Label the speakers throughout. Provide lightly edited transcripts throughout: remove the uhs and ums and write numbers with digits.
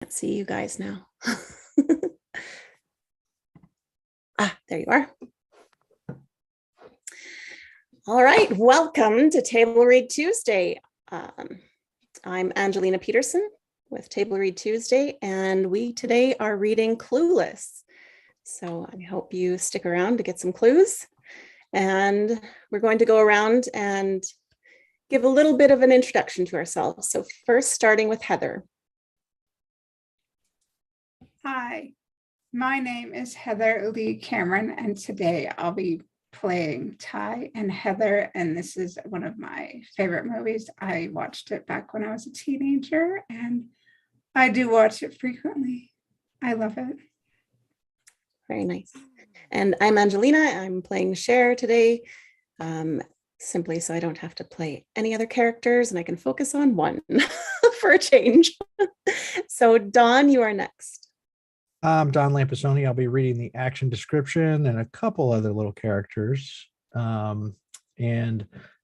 Speaker 1: Can't see you guys now. There you are. All right, welcome to Table Read Tuesday. I'm Angelina Peterson with Table Read Tuesday, and we today are reading Clueless. So I hope you stick around to get some clues. And we're going to go around and give a little bit of an introduction to ourselves. So first, starting with Heather.
Speaker 2: Hi, my name is Heather Lee Cameron, and today I'll be playing Ty and Heather, and this is one of my favorite movies. I watched it back when I was a teenager, and I do watch it frequently. I love it.
Speaker 1: Very nice. And I'm Angelina. I'm playing Cher today, simply so I don't have to play any other characters and I can focus on one for a change. So Dawn, you are next.
Speaker 3: I'm Don Lampesoni. I'll be reading the action description and a couple other little characters. And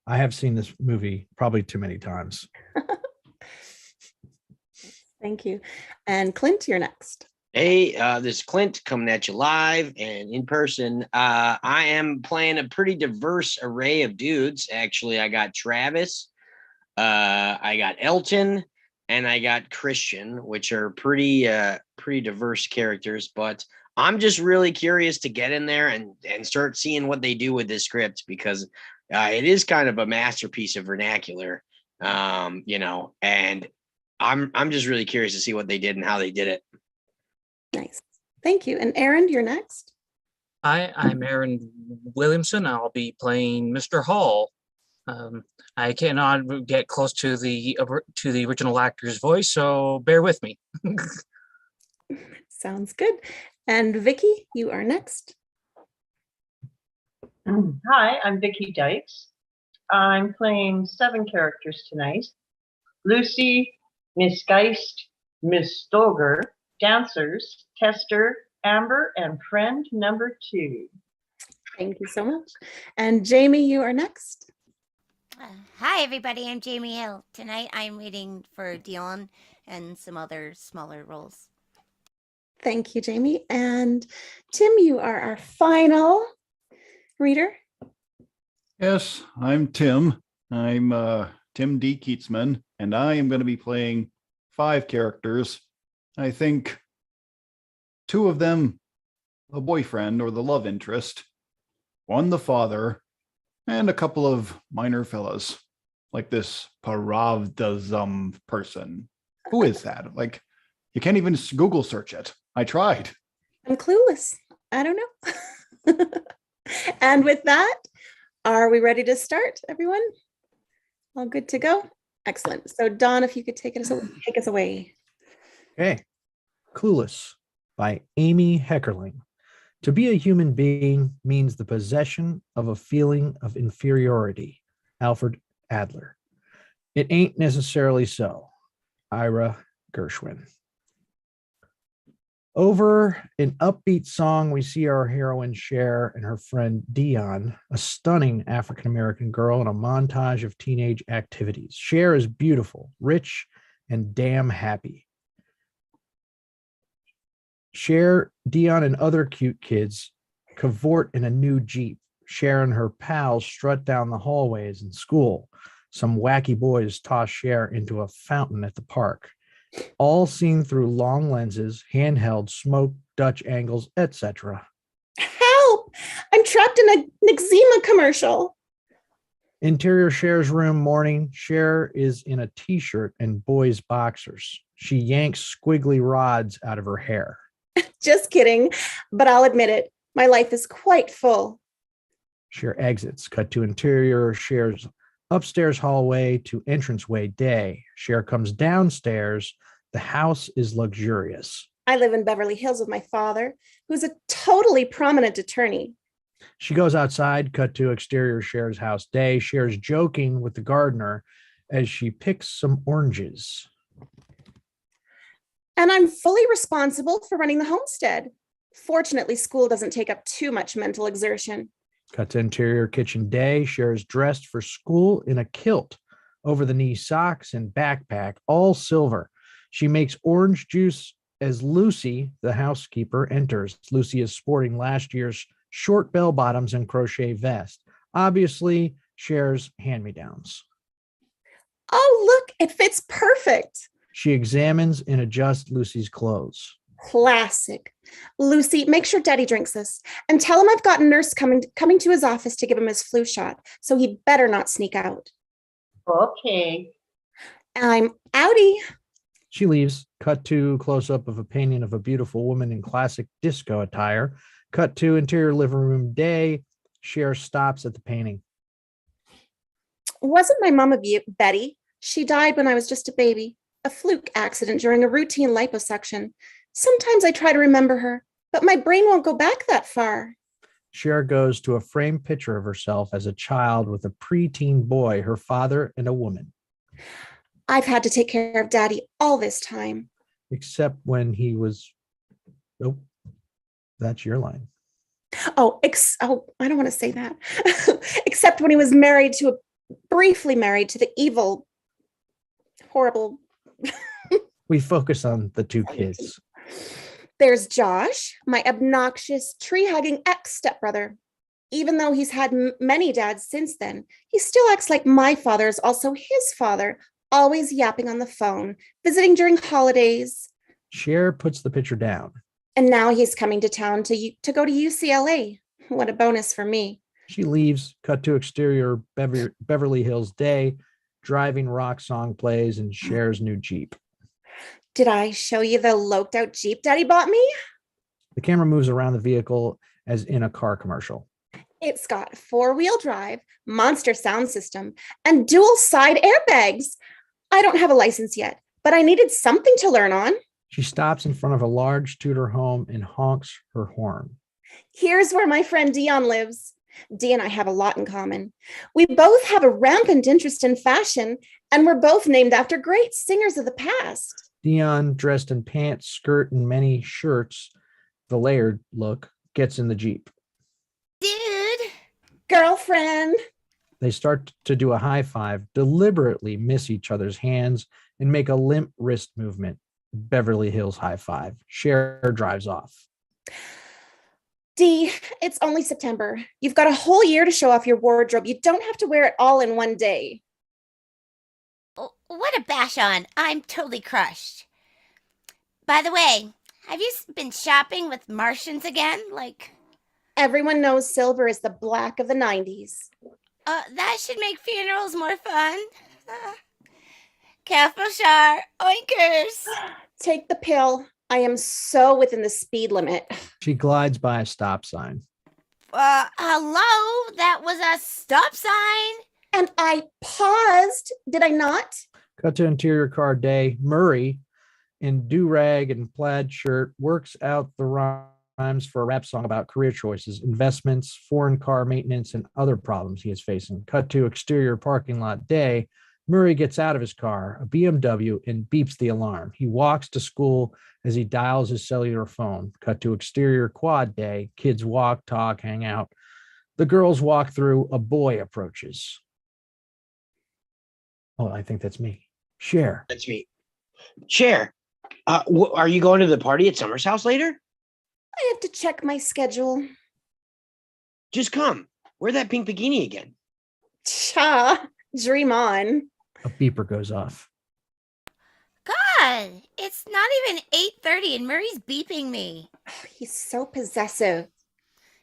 Speaker 3: I have seen this movie probably too many times.
Speaker 1: Thank you. And Clint, you're next.
Speaker 4: Hey, this is Clint coming at you live and in person. I am playing a pretty diverse array of dudes. Actually, I got Travis, I got Elton, and I got Christian, which are pretty diverse characters. But I'm just really curious to get in there and start seeing what they do with this script, because it is kind of a masterpiece of vernacular, and I'm just really curious to see what they did and how they did it.
Speaker 1: Nice. Thank you. And Aaron, you're next.
Speaker 5: Hi, I'm Aaron Williamson. I'll be playing Mr. Hall. I cannot get close to the original actor's voice, so bear with me.
Speaker 1: Sounds good. And Vicki, you are next.
Speaker 6: Hi, I'm Vicki Dykes. I'm playing 7 characters tonight: Lucy, Miss Geist, Miss Stoger, Dancers, Tester, Amber, and friend number 2.
Speaker 1: Thank you so much. And Jamie, you are next.
Speaker 7: Hi, everybody. I'm Jamie Hill. Tonight I'm reading for Dion and some other smaller roles.
Speaker 1: Thank you, Jamie. And Tim, you are our final reader.
Speaker 8: Yes, I'm Tim. I'm Tim D. Keatsman, and I am going to be playing 5 characters. I think 2 of them a boyfriend or the love interest, 1 the father, and a couple of minor fellas, like this Paravdazum person. Who is that? Like, you can't even Google search it. I tried.
Speaker 1: I'm clueless. I don't know. And with that, are we ready to start, everyone? All good to go? Excellent. So Dawn, if you could take us away.
Speaker 3: Okay. Clueless by Amy Heckerling. To be a human being means the possession of a feeling of inferiority. Alfred Adler. It ain't necessarily so. Ira Gershwin. Over an upbeat song, we see our heroine Cher and her friend Dion, a stunning African-American girl, in a montage of teenage activities. Cher is beautiful, rich, and damn happy. Cher, Dion, and other cute kids cavort in a new Jeep. Cher and her pals strut down the hallways in school. Some wacky boys toss Cher into a fountain at the park. All seen through long lenses, handheld, smoke, Dutch angles, etc.
Speaker 1: Help! I'm trapped in an eczema commercial.
Speaker 3: Interior Cher's room morning. Cher is in a t-shirt and boys' boxers. She yanks squiggly rods out of her hair.
Speaker 1: Just kidding, but I'll admit it. My life is quite full.
Speaker 3: Cher exits. Cut to interior Cher's upstairs hallway to entranceway day. Cher comes downstairs. The house is luxurious.
Speaker 1: I live in Beverly Hills with my father, who's a totally prominent attorney.
Speaker 3: She goes outside. Cut to exterior Cher's house day. Cher's joking with the gardener as she picks some oranges.
Speaker 1: And I'm fully responsible for running the homestead. Fortunately, school doesn't take up too much mental exertion.
Speaker 3: Cut to interior kitchen day. Cher is dressed for school in a kilt, over the knee socks and backpack, all silver. She makes orange juice as Lucy, the housekeeper, enters. Lucy is sporting last year's short bell bottoms and crochet vest. Obviously, Cher's hand-me-downs.
Speaker 1: Oh, look, it fits perfect.
Speaker 3: She examines and adjusts Lucy's clothes.
Speaker 1: Classic. Lucy, make sure Daddy drinks this and tell him I've got a nurse coming to his office to give him his flu shot, so he'd better not sneak out.
Speaker 6: Okay.
Speaker 1: I'm outie.
Speaker 3: She leaves. Cut to close-up of a painting of a beautiful woman in classic disco attire. Cut to interior living room day. Cher stops at the painting.
Speaker 1: Wasn't my mama Betty? She died when I was just a baby. A fluke accident during a routine liposuction. Sometimes I try to remember her, but my brain won't go back that far.
Speaker 3: Cher goes to a framed picture of herself as a child with a preteen boy, her father, and a woman.
Speaker 1: I've had to take care of Daddy all this time.
Speaker 3: Except when he was... Oh, that's your line.
Speaker 1: Oh, I don't want to say that. Except when he was briefly married to the evil, horrible...
Speaker 3: We focus on the two kids.
Speaker 1: There's Josh, my obnoxious, tree-hugging ex-stepbrother. Even though he's had many dads since then, he still acts like my father is also his father, always yapping on the phone, visiting during holidays.
Speaker 3: Cher puts the picture down.
Speaker 1: And now he's coming to town to go to UCLA. What a bonus for me.
Speaker 3: She leaves. Cut to exterior Beverly Hills day. Driving rock song plays and Cher's new Jeep.
Speaker 1: Did I show you the loped out Jeep Daddy bought me?
Speaker 3: The camera moves around the vehicle as in a car commercial.
Speaker 1: It's got 4-wheel drive, monster sound system, and dual side airbags. I don't have a license yet, but I needed something to learn on.
Speaker 3: She stops in front of a large Tudor home and honks her horn.
Speaker 1: Here's where my friend Dion lives. Dee and I have a lot in common. We both have a rampant interest in fashion, and we're both named after great singers of the past.
Speaker 3: Dion, dressed in pants, skirt, and many shirts, the layered look, gets in the Jeep.
Speaker 7: Dude.
Speaker 1: Girlfriend.
Speaker 3: They start to do a high five, deliberately miss each other's hands, and make a limp wrist movement. Beverly Hills high five. Cher drives off.
Speaker 1: Dee, it's only September. You've got a whole year to show off your wardrobe. You don't have to wear it all in one day.
Speaker 7: What a bash on. I'm totally crushed. By the way, have you been shopping with Martians again?
Speaker 1: Everyone knows silver is the black of the 90s.
Speaker 7: That should make funerals more fun. Careful, Char. Oinkers.
Speaker 1: Take the pill. I am so within the speed limit.
Speaker 3: She glides by a stop sign.
Speaker 7: Hello? That was a stop sign?
Speaker 1: And I paused. Did I not?
Speaker 3: Cut to interior car day. Murray, in do-rag and plaid shirt, works out the rhymes for a rap song about career choices, investments, foreign car maintenance, and other problems he is facing. Cut to exterior parking lot day. Murray gets out of his car, a BMW, and beeps the alarm. He walks to school as he dials his cellular phone. Cut to exterior quad day. Kids walk, talk, hang out. The girls walk through. A boy approaches. Oh, I think that's me. Cher.
Speaker 4: That's me. Cher, are you going to the party at Summer's house later?
Speaker 1: I have to check my schedule.
Speaker 4: Just come. Wear that pink bikini again.
Speaker 1: Cha, dream on.
Speaker 3: A beeper goes off.
Speaker 7: God, it's not even 8:30 and Murray's beeping me.
Speaker 1: He's so possessive.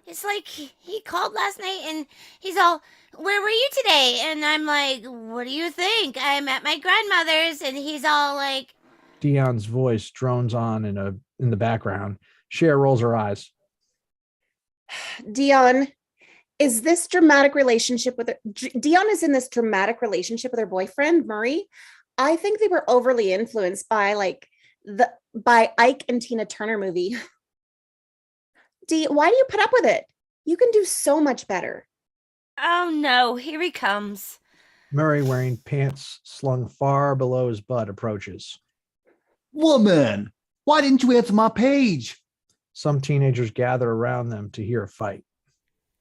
Speaker 7: It's like he called last night and he's all, "Where were you today?" And I'm like, "What do you think? I'm at my grandmother's." And he's all like...
Speaker 3: Dion's voice drones on in the background. Cher rolls her eyes.
Speaker 1: Dion is in this dramatic relationship with her boyfriend, Murray. I think they were overly influenced by by Ike and Tina Turner movie. Dee, why do you put up with it? You can do so much better.
Speaker 7: Oh no, here he comes.
Speaker 3: Murray, wearing pants slung far below his butt, approaches.
Speaker 8: Woman, why didn't you answer my page?
Speaker 3: Some teenagers gather around them to hear a fight.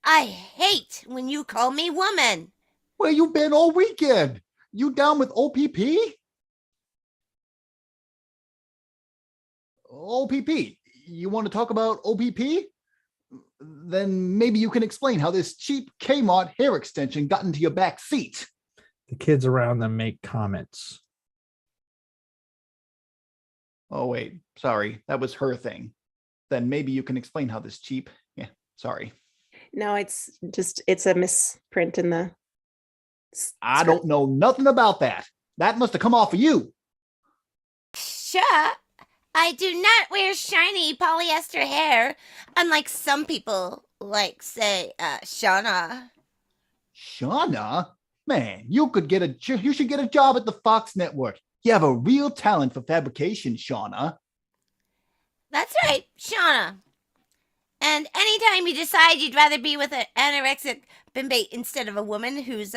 Speaker 7: I hate when you call me woman.
Speaker 8: Where you been all weekend? You down with OPP? OPP. You want to talk about OPP? Then maybe you can explain how this cheap Kmart hair extension got into your back seat.
Speaker 3: The kids around them make comments.
Speaker 8: Oh, wait, sorry, that was her thing. Then maybe you can explain how this cheap, yeah, sorry.
Speaker 1: No, it's a misprint in the.
Speaker 8: I don't know nothing about that. That must have come off of you.
Speaker 7: Sure. I do not wear shiny polyester hair, unlike some people, like, say, Shauna.
Speaker 8: Shauna? Man, you should get a job at the Fox Network. You have a real talent for fabrication, Shauna.
Speaker 7: That's right, Shauna. And anytime you decide you'd rather be with an anorexic bimbe instead of a woman who's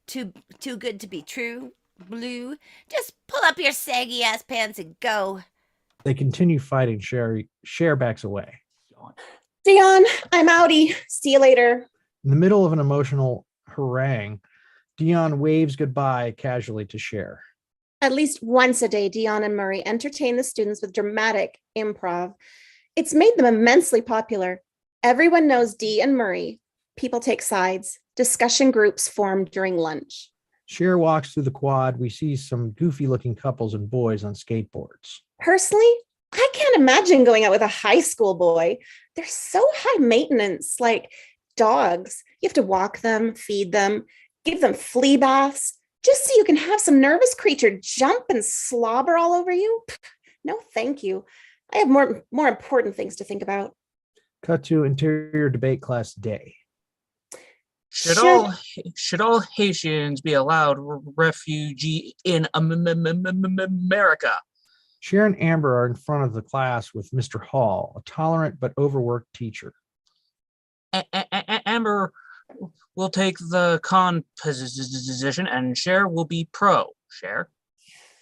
Speaker 7: too good to be true, blue, just pull up your saggy ass pants and go.
Speaker 3: They continue fighting. Cher backs away.
Speaker 1: Dion, I'm outie. See you later.
Speaker 3: In the middle of an emotional harangue, Dion waves goodbye casually to Cher.
Speaker 1: At least once a day, Dion and Murray entertain the students with dramatic improv. It's made them immensely popular. Everyone knows Dee and Murray. People take sides. Discussion groups form during lunch.
Speaker 3: Cher walks through the quad. We see some goofy-looking couples and boys on skateboards.
Speaker 1: Personally, I can't imagine going out with a high school boy. They're so high maintenance, like dogs. You have to walk them, feed them, give them flea baths, just so you can have some nervous creature jump and slobber all over you. No, thank you. I have more important things to think about.
Speaker 3: Cut to interior debate class day.
Speaker 5: Should all Haitians be allowed refugee in America?
Speaker 3: Cher and Amber are in front of the class with Mr. Hall, a tolerant but overworked teacher.
Speaker 5: Amber will take the con position and Cher will be pro. Cher?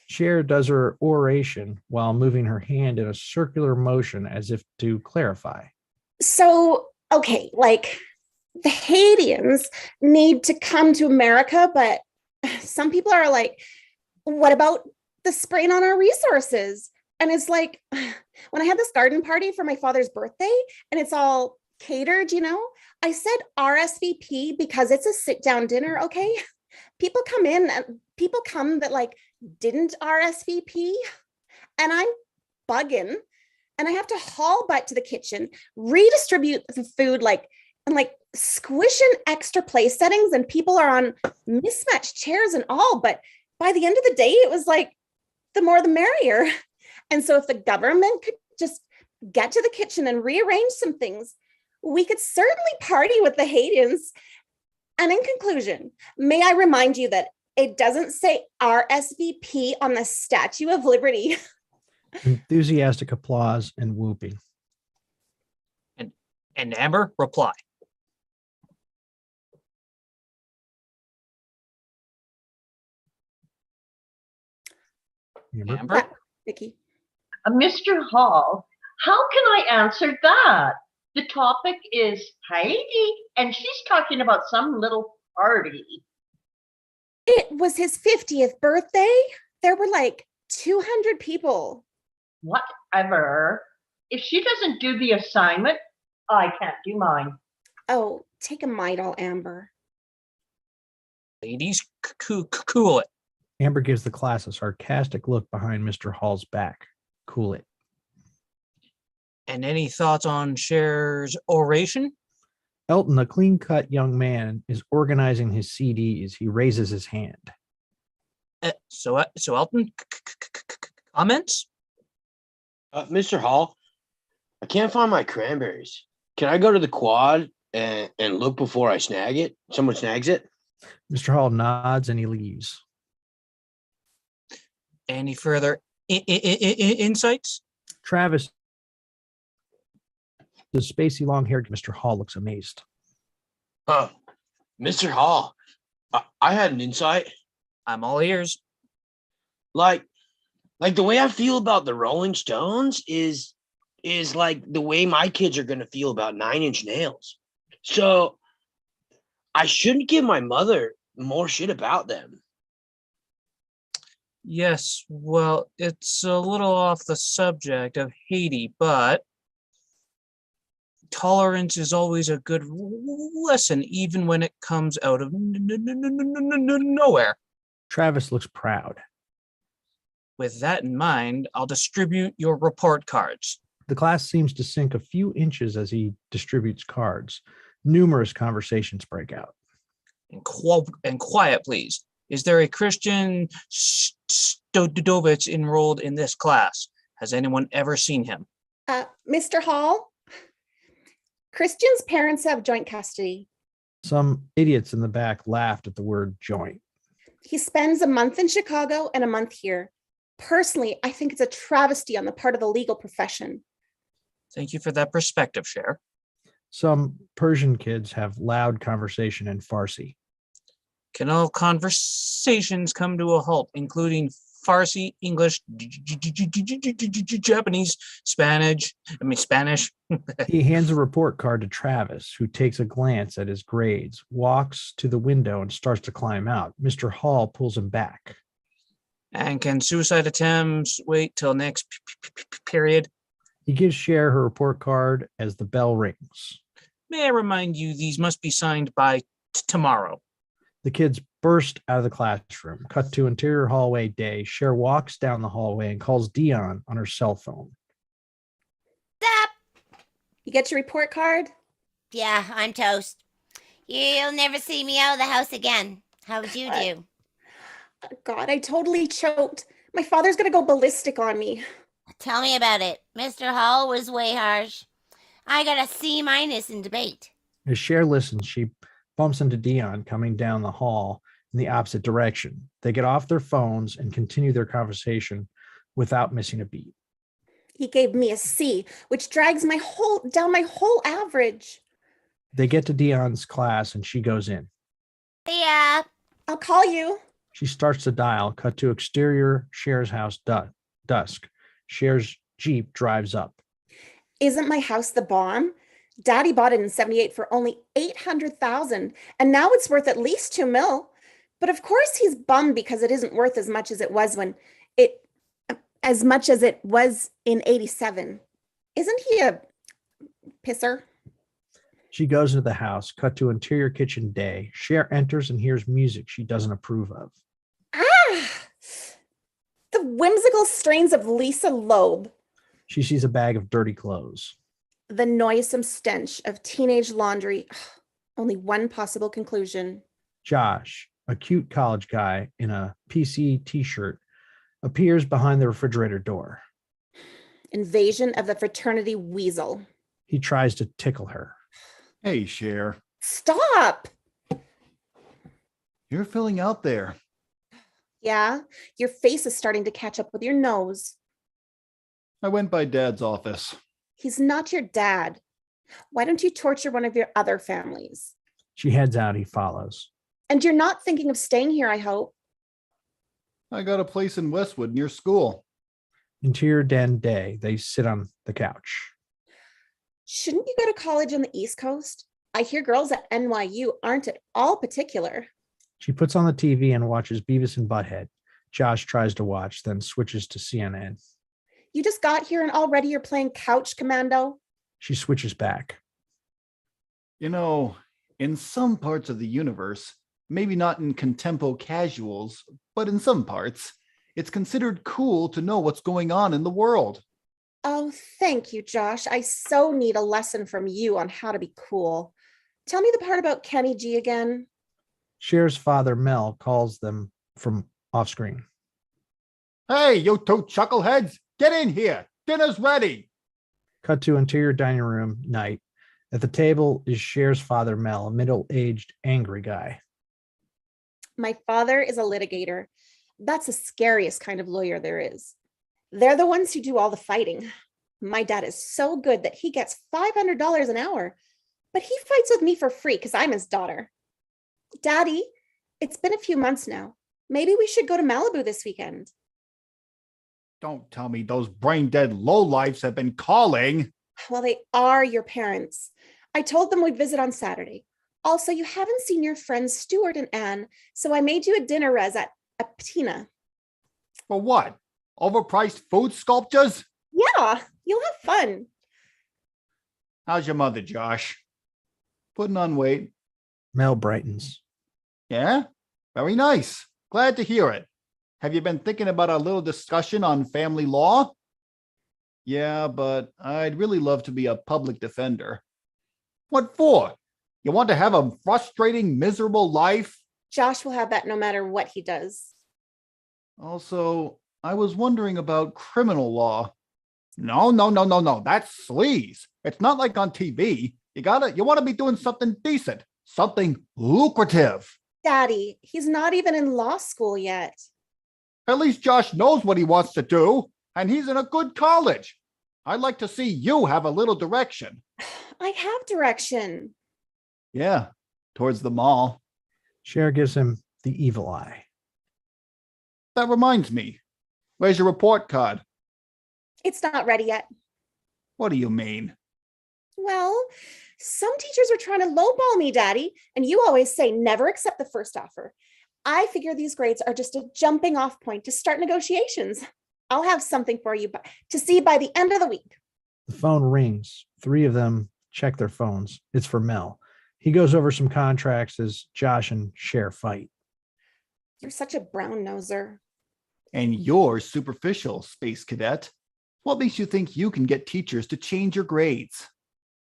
Speaker 3: Cher does her oration while moving her hand in a circular motion as if to clarify.
Speaker 1: So, okay, like the Haitians need to come to America, but some people are like, what about the sprain on our resources? And it's like, when I had this garden party for my father's birthday and it's all catered, I said RSVP because it's a sit down dinner. Okay. People come in and people come that like didn't RSVP and I'm bugging and I have to haul butt to the kitchen, redistribute the food, and squish in extra place settings and people are on mismatched chairs and all. But by the end of the day, it was like, the more the merrier. And so if the government could just get to the kitchen and rearrange some things, we could certainly party with the Haitians. And in conclusion, may I remind you that it doesn't say RSVP on the Statue of Liberty.
Speaker 3: Enthusiastic applause and whooping.
Speaker 5: And Amber, reply. Amber?
Speaker 1: Vicki.
Speaker 6: Mr. Hall, how can I answer that? The topic is Heidi, and she's talking about some little party.
Speaker 1: It was his 50th birthday. There were like 200 people.
Speaker 6: Whatever. If she doesn't do the assignment, I can't do mine.
Speaker 1: Oh, take a Midol, Amber.
Speaker 5: Ladies, cool it.
Speaker 3: Amber gives the class a sarcastic look behind Mr. Hall's back. Cool it.
Speaker 5: And any thoughts on Cher's oration?
Speaker 3: Elton, a clean-cut young man, is organizing his CDs. He raises his hand.
Speaker 5: So Elton, comments?
Speaker 4: Mr. Hall, I can't find my cranberries. Can I go to the quad and look before I snag it? Someone snags it?
Speaker 3: Mr. Hall nods and he leaves.
Speaker 5: Any further insights?
Speaker 3: Travis, the spacey long-haired Mr. Hall looks amazed.
Speaker 4: Mr. Hall, I had an insight.
Speaker 5: I'm all ears.
Speaker 4: Like the way I feel about the Rolling Stones is like the way my kids are going to feel about 9 Inch Nails. So I shouldn't give my mother more shit about them.
Speaker 5: Yes, well, it's a little off the subject of Haiti, but tolerance is always a good lesson, even when it comes out of nowhere.
Speaker 3: Travis looks proud.
Speaker 5: With that in mind, I'll distribute your report cards.
Speaker 3: The class seems to sink a few inches as he distributes cards. Numerous conversations break out.
Speaker 5: And quiet, please. Is there a Christian Stodovich enrolled in this class? Has anyone ever seen him?
Speaker 1: Mr. Hall, Christian's parents have joint custody.
Speaker 3: Some idiots in the back laughed at the word joint.
Speaker 1: He spends a month in Chicago and a month here. Personally, I think it's a travesty on the part of the legal profession.
Speaker 5: Thank you for that perspective, Cher.
Speaker 3: Some Persian kids have loud conversation in Farsi.
Speaker 5: Can all conversations come to a halt, including Farsi, English, Japanese, Spanish?
Speaker 3: He hands a report card to Travis, who takes a glance at his grades, walks to the window, and starts to climb out. Mr. Hall pulls him back.
Speaker 5: And can suicide attempts wait till next period?
Speaker 3: He gives Cher her report card as the bell rings.
Speaker 5: May I remind you, these must be signed by tomorrow.
Speaker 3: The kids burst out of the classroom. Cut to interior hallway day. Cher walks down the hallway and calls Dion on her cell phone.
Speaker 7: Stop!
Speaker 1: You get your report card?
Speaker 7: Yeah, I'm toast. You'll never see me out of the house again. How would you do?
Speaker 1: God, I totally choked. My father's gonna go ballistic on me.
Speaker 7: Tell me about it. Mr. Hall was way harsh. I got a C- in debate.
Speaker 3: As Cher listens, she bumps into Dion coming down the hall in the opposite direction. They get off their phones and continue their conversation without missing a beat.
Speaker 1: He gave me a C, which drags down my whole average.
Speaker 3: They get to Dion's class and she goes in.
Speaker 7: Yeah.
Speaker 1: I'll call you.
Speaker 3: She starts to dial. Cut to exterior Cher's house dusk. Cher's Jeep drives up.
Speaker 1: Isn't my house the bomb? Daddy bought it in 78 for only $800,000, and now it's worth at least $2 million. But of course he's bummed because it isn't worth as much as it was in 87. Isn't he a pisser?
Speaker 3: She goes into the house. Cut to interior kitchen day. Cher enters and hears music she doesn't approve of.
Speaker 1: The whimsical strains of Lisa Loeb.
Speaker 3: She sees a bag of dirty clothes.
Speaker 1: The noisome stench of teenage laundry. Only one possible conclusion.
Speaker 3: Josh, a cute college guy in a PC t-shirt, appears behind the refrigerator door.
Speaker 1: Invasion of the fraternity weasel.
Speaker 3: He tries to tickle her.
Speaker 8: Hey, Cher.
Speaker 1: Stop!
Speaker 8: You're filling out there.
Speaker 1: Yeah, your face is starting to catch up with your nose.
Speaker 8: I went by Dad's office.
Speaker 1: He's not your dad. Why don't you torture one of your other families?
Speaker 3: She heads out. He follows.
Speaker 1: And you're not thinking of staying here, I hope.
Speaker 8: I got a place in Westwood near school.
Speaker 3: Interior den day. They sit on the couch.
Speaker 1: Shouldn't you go to college on the East Coast? I hear girls at NYU aren't at all particular.
Speaker 3: She puts on the TV and watches Beavis and Butthead. Josh tries to watch, then switches to CNN.
Speaker 1: You just got here and already you're playing couch commando?
Speaker 3: She switches back.
Speaker 8: You know, in some parts of the universe, maybe not in contempo casuals, but in some parts, it's considered cool to know what's going on in the world.
Speaker 1: Oh, thank you, Josh. I so need a lesson from you on how to be cool. Tell me the part about Kenny G again.
Speaker 3: Cher's father, Mel, calls them from off screen.
Speaker 8: Hey, you two chuckleheads, get in here. Dinner's ready.
Speaker 3: Cut to interior dining room night. At the table is Cher's father, Mel, a middle-aged, angry guy.
Speaker 1: My father is a litigator. That's the scariest kind of lawyer there is. They're the ones who do all the fighting. My dad is so good that he gets $500 an hour, but he fights with me for free because I'm his daughter. Daddy, it's been a few months now. Maybe we should go to Malibu this weekend.
Speaker 8: Don't tell me those brain-dead lowlifes have been calling.
Speaker 1: Well, they are your parents. I told them we'd visit on Saturday. Also, you haven't seen your friends Stuart and Anne, so I made you a dinner res at a patina.
Speaker 8: For what? Overpriced food sculptures?
Speaker 1: Yeah, you'll have fun.
Speaker 8: How's your mother, Josh? Putting on weight?
Speaker 3: Mel brightens.
Speaker 8: Yeah? Very nice. Glad to hear it. Have you been thinking about our little discussion on family law? Yeah, but I'd really love to be a public defender. What for? You want to have a frustrating, miserable life?
Speaker 1: Josh will have that no matter what he does.
Speaker 8: Also, I was wondering about criminal law. No. That's sleaze. It's not like on TV. You want to be doing something decent, something lucrative.
Speaker 1: Daddy, he's not even in law school yet.
Speaker 8: At least Josh knows what he wants to do, and he's in a good college. I'd like to see you have a little direction.
Speaker 1: I have direction.
Speaker 8: Yeah, towards the mall.
Speaker 3: Cher gives him the evil eye.
Speaker 8: That reminds me. Where's your report card?
Speaker 1: It's not ready yet.
Speaker 8: What do you mean?
Speaker 1: Well, some teachers are trying to lowball me, Daddy, and you always say never accept the first offer. I figure these grades are just a jumping off point to start negotiations. I'll have something for you to see by the end of the week.
Speaker 3: The phone rings. Three of them check their phones. It's for Mel. He goes over some contracts as Josh and Cher fight.
Speaker 1: You're such a brown noser.
Speaker 8: And you're superficial, Space Cadet. What makes you think you can get teachers to change your grades?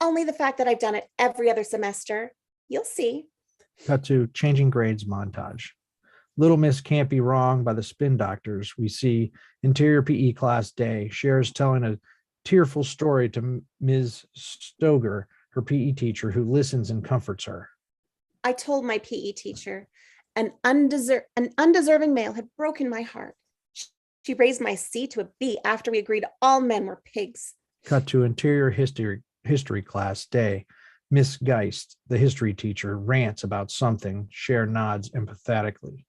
Speaker 1: Only the fact that I've done it every other semester. You'll see.
Speaker 3: Cut to changing grades montage. Little Miss Can't Be Wrong by the Spin Doctors. We see interior PE class day. Cher is telling a tearful story to Ms. Stoger, her PE teacher, who listens and comforts her.
Speaker 1: I told my PE teacher, an undeserving male had broken my heart. She raised my C to a B after we agreed all men were pigs.
Speaker 3: Cut to interior history class day. Miss Geist, the history teacher, rants about something. Cher nods empathetically.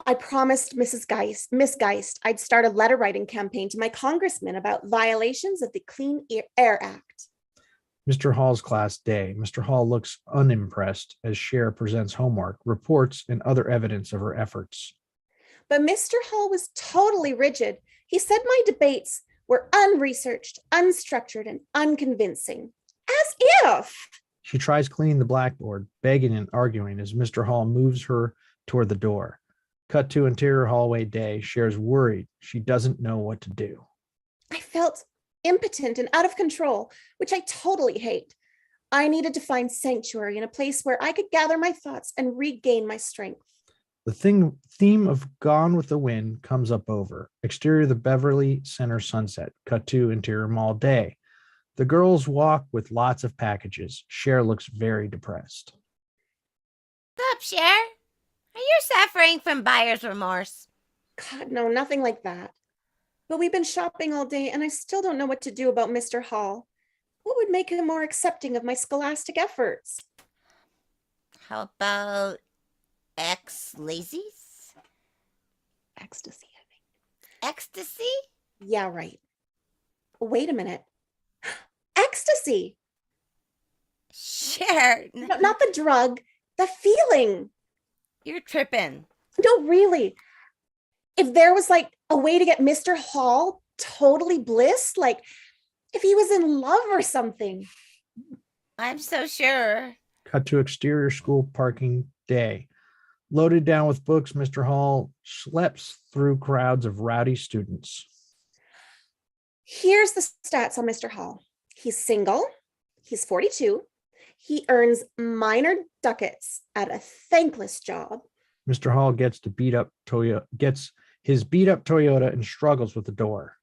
Speaker 1: I promised Miss Geist, I'd start a letter writing campaign to my congressman about violations of the Clean Air Act.
Speaker 3: Mr. Hall's class day. Mr. Hall looks unimpressed as Cher presents homework, reports, and other evidence of her efforts.
Speaker 1: But Mr. Hall was totally rigid. He said my debates were unresearched, unstructured, and unconvincing. As if.
Speaker 3: She tries cleaning the blackboard, begging and arguing as Mr. Hall moves her toward the door. Cut to interior hallway day. Cher's worried. She doesn't know what to do.
Speaker 1: I felt impotent and out of control, which I totally hate. I needed to find sanctuary in a place where I could gather my thoughts and regain my strength.
Speaker 3: The theme of Gone with the Wind comes up over. Exterior the Beverly Center sunset. Cut to interior mall day. The girls walk with lots of packages. Cher looks very depressed.
Speaker 7: What's up, Cher? Are you suffering from buyer's remorse?
Speaker 1: God, no, nothing like that. But we've been shopping all day and I still don't know what to do about Mr. Hall. What would make him more accepting of my scholastic efforts?
Speaker 7: How about ex-lazies?
Speaker 1: Ecstasy, I think.
Speaker 7: Ecstasy?
Speaker 1: Yeah, right. Wait a minute. Ecstasy.
Speaker 7: Cher,
Speaker 1: No, not the drug, the feeling.
Speaker 7: you're tripping.
Speaker 1: No, really. If there was like a way to get Mr. Hall totally bliss, like if he was in love or something.
Speaker 7: I'm so sure.
Speaker 3: Cut to exterior school parking day. Loaded down with books, Mr. Hall schleps through crowds of rowdy students.
Speaker 1: Here's the stats on Mr. Hall. He's single. He's 42. He earns minor ducats at a thankless job.
Speaker 3: Mr. Hall gets his beat up Toyota and struggles with the door.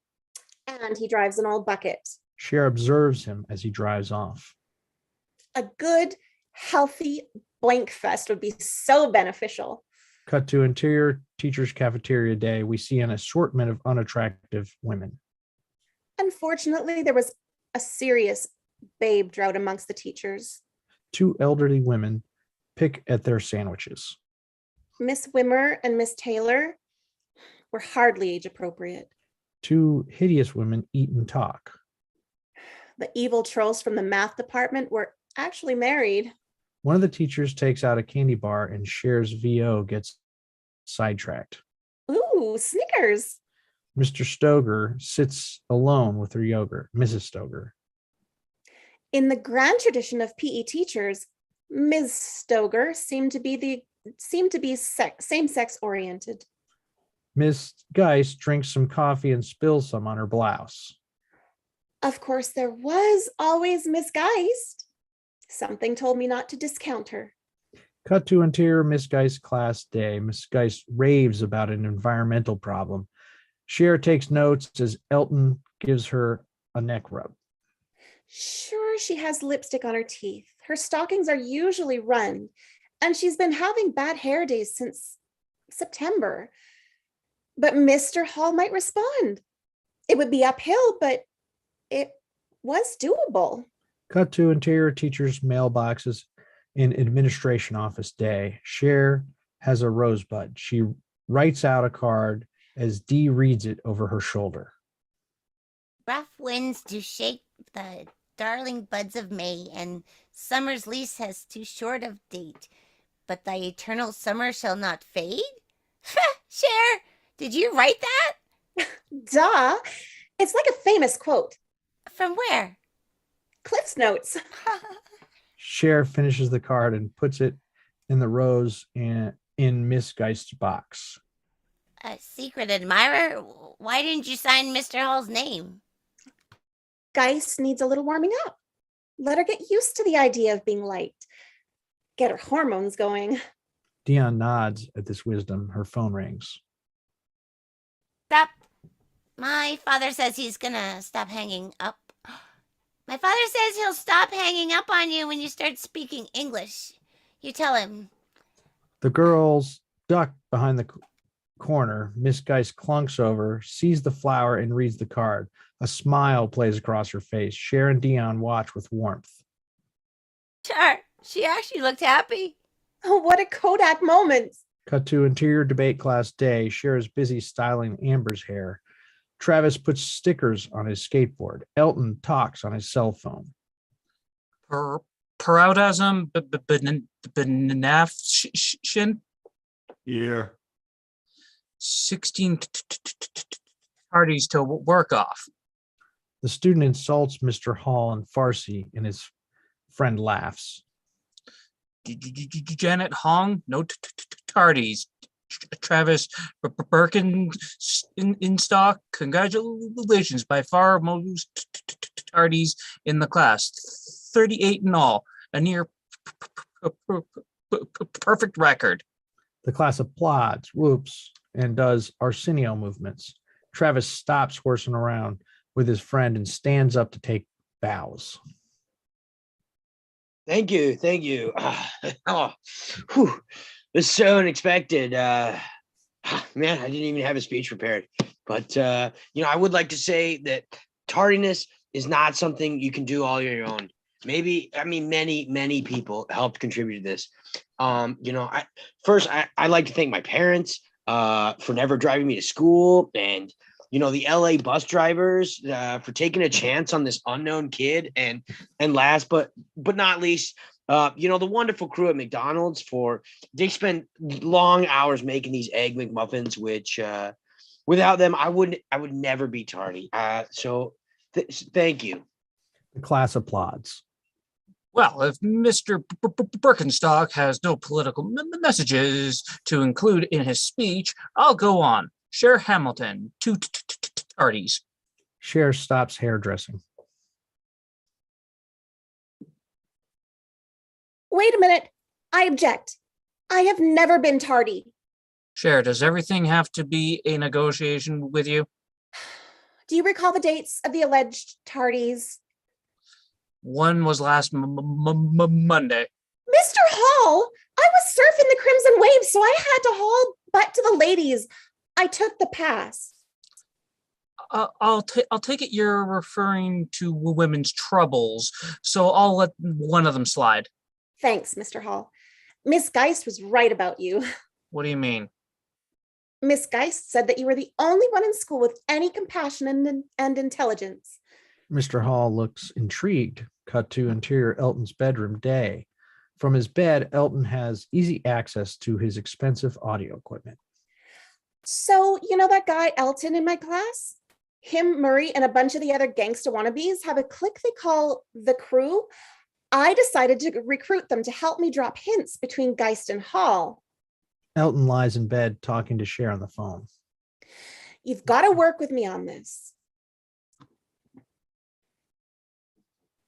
Speaker 1: And he drives an old bucket.
Speaker 3: Cher observes him as he drives off.
Speaker 1: A good, healthy blank fest would be so beneficial.
Speaker 3: Cut to interior teacher's cafeteria day. We see an assortment of unattractive women.
Speaker 1: Unfortunately, there was a serious babe drought amongst the teachers.
Speaker 3: Two elderly women pick at their sandwiches.
Speaker 1: Miss Wimmer and Miss Taylor were hardly age appropriate.
Speaker 3: Two hideous women eat and talk.
Speaker 1: The evil trolls from the math department were actually married.
Speaker 3: One of the teachers takes out a candy bar and Cher's VO gets sidetracked.
Speaker 1: Ooh, Snickers.
Speaker 3: Mr. Stoger sits alone with her yogurt. Mrs. Stoger.
Speaker 1: In the grand tradition of PE teachers, Ms. Stoger seemed to be same-sex oriented.
Speaker 3: Miss Geist drinks some coffee and spills some on her blouse.
Speaker 1: Of course, there was always Miss Geist. Something told me not to discount her.
Speaker 3: Cut to interior Miss Geist class day. Miss Geist raves about an environmental problem. Cher takes notes as Elton gives her a neck rub.
Speaker 1: Sure, she has lipstick on her teeth. Her stockings are usually run, and she's been having bad hair days since September. But Mr. Hall might respond. It would be uphill, but it was doable.
Speaker 3: Cut to interior teacher's mailboxes in administration office day. Cher has a rosebud. She writes out a card as Dee reads it over her shoulder.
Speaker 7: Rough winds do shake the darling buds of May, and summer's lease has too short of date. But thy eternal summer shall not fade? Cher, did you write that?
Speaker 1: Duh. It's like a famous quote.
Speaker 7: From where?
Speaker 1: Cliff's Notes.
Speaker 3: Cher finishes the card and puts it in the rose in Miss Geist's box.
Speaker 7: A secret admirer? Why didn't you sign Mr. Hall's name?
Speaker 1: Geist needs a little warming up. Let her get used to the idea of being liked. Get her hormones going.
Speaker 3: Dion nods at this wisdom. Her phone rings.
Speaker 7: Stop. My father says he's gonna stop hanging up. My father says he'll stop hanging up on you when you start speaking English. You tell him.
Speaker 3: The girls duck behind the corner. Miss Geist clunks over, sees the flower, and reads the card. A smile plays across her face. Cher and Dion watch with warmth.
Speaker 7: Sure, she actually looked happy.
Speaker 1: Oh, what a Kodak moment.
Speaker 3: Cut to interior debate class day. Cher is busy styling Amber's hair. Travis puts stickers on his skateboard. Elton talks on his cell phone.
Speaker 5: Paroudasm benafshin.
Speaker 8: Yeah.
Speaker 5: 16 parties to work off.
Speaker 3: The student insults Mr. Hall in Farsi, and his friend laughs.
Speaker 5: Janet Hong, no tardies. Travis Birkin in stock. Congratulations, by far most tardies in the class. 38 in all, a near perfect record.
Speaker 3: The class applauds, whoops, and does Arsenio movements. Travis stops horsing around with his friend and stands up to take bows.
Speaker 4: Thank you. Thank you. Oh, whew. This is so unexpected. Man, I didn't even have a speech prepared. But, I would like to say that tardiness is not something you can do all on your own. Many people helped contribute to this. I'd like to thank my parents for never driving me to school, and the LA bus drivers for taking a chance on this unknown kid, and last but not least, the wonderful crew at McDonald's they spend long hours making these egg McMuffins, which without them I would never be tardy. So thank you.
Speaker 3: The class applauds.
Speaker 5: Well, if Mr. Birkenstock has no political messages to include in his speech, I'll go on. Cher Hamilton, 2 tardies.
Speaker 3: Cher stops hairdressing.
Speaker 1: Wait a minute. I object. I have never been tardy.
Speaker 5: Cher, does everything have to be a negotiation with you?
Speaker 1: Do you recall the dates of the alleged tardies?
Speaker 5: One was last Monday.
Speaker 1: Mr. Hall, I was surfing the Crimson Wave, so I had to haul butt to the ladies. I took the pass.
Speaker 5: I'll take it you're referring to women's troubles, so I'll let one of them slide.
Speaker 1: Thanks, Mr. Hall. Miss Geist was right about you.
Speaker 5: What do you mean?
Speaker 1: Miss Geist said that you were the only one in school with any compassion and intelligence.
Speaker 3: Mr. Hall looks intrigued. Cut to interior Elton's bedroom day. From his bed, Elton has easy access to his expensive audio equipment.
Speaker 1: So, you know that guy Elton in my class? Him, Murray, and a bunch of the other gangsta wannabes have a clique they call the Crew. I decided to recruit them to help me drop hints between Geist and Hall.
Speaker 3: Elton lies in bed talking to Cher on the phone.
Speaker 1: You've got to work with me on this.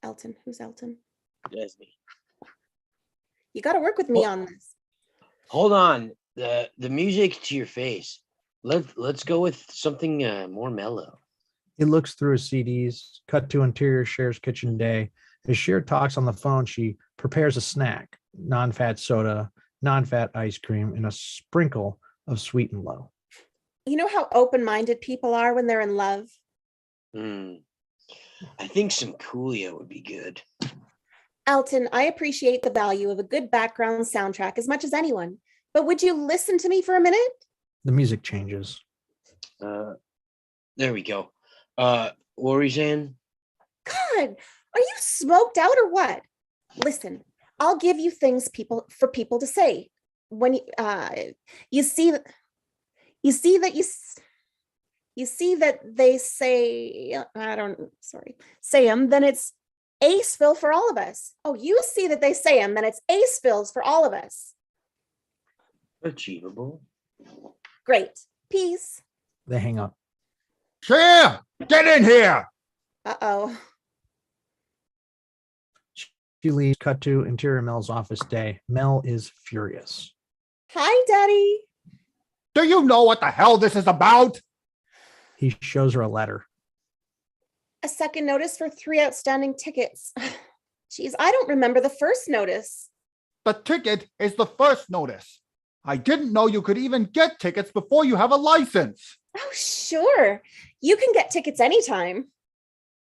Speaker 1: Elton, who's Elton?
Speaker 4: That's me.
Speaker 1: You got to work with me on this.
Speaker 4: Hold on. The music to your face. Let's go with something more mellow.
Speaker 3: He looks through his CDs. Cut to interior Cher's kitchen day. As Cher talks on the phone, she prepares a snack, non-fat soda, non-fat ice cream, and a sprinkle of sweet and low.
Speaker 1: You know how open-minded people are when they're in love?
Speaker 4: I think some Coolio would be good.
Speaker 1: Elton, I appreciate the value of a good background soundtrack as much as anyone, but would you listen to me for a minute?
Speaker 3: The music changes.
Speaker 4: There we go. What were you saying?
Speaker 1: God, are you smoked out or what? Listen, I'll give you things for people to say. When you see that they say, say them, then it's Aceville for all of us. Oh, you see that they say them, then it's Acevilles for all of us.
Speaker 4: Achievable.
Speaker 1: Great. Peace.
Speaker 3: They hang up.
Speaker 8: Cher, get in here.
Speaker 1: Uh-oh.
Speaker 3: She leaves. Cut to interior Mel's office day. Mel is furious.
Speaker 1: Hi, Daddy.
Speaker 8: Do you know what the hell this is about?
Speaker 3: He shows her a letter.
Speaker 1: A second notice for 3 outstanding tickets. Geez, I don't remember the first notice.
Speaker 8: The ticket is the first notice. I didn't know you could even get tickets before you have a license.
Speaker 1: Oh, sure. You can get tickets anytime.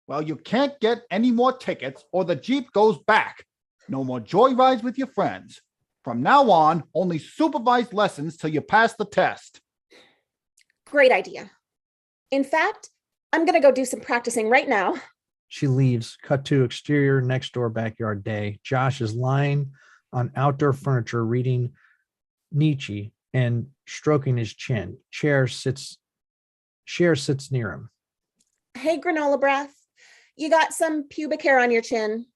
Speaker 8: Well, you can't get any more tickets or the Jeep goes back. No more joyrides with your friends. From now on, only supervised lessons till you pass the test.
Speaker 1: Great idea. In fact, I'm going to go do some practicing right now.
Speaker 3: She leaves. Cut to exterior next door backyard day. Josh is lying on outdoor furniture reading Nietzsche and stroking his chin. Cher sits near him.
Speaker 1: Hey, granola breath. You got some pubic hair on your chin.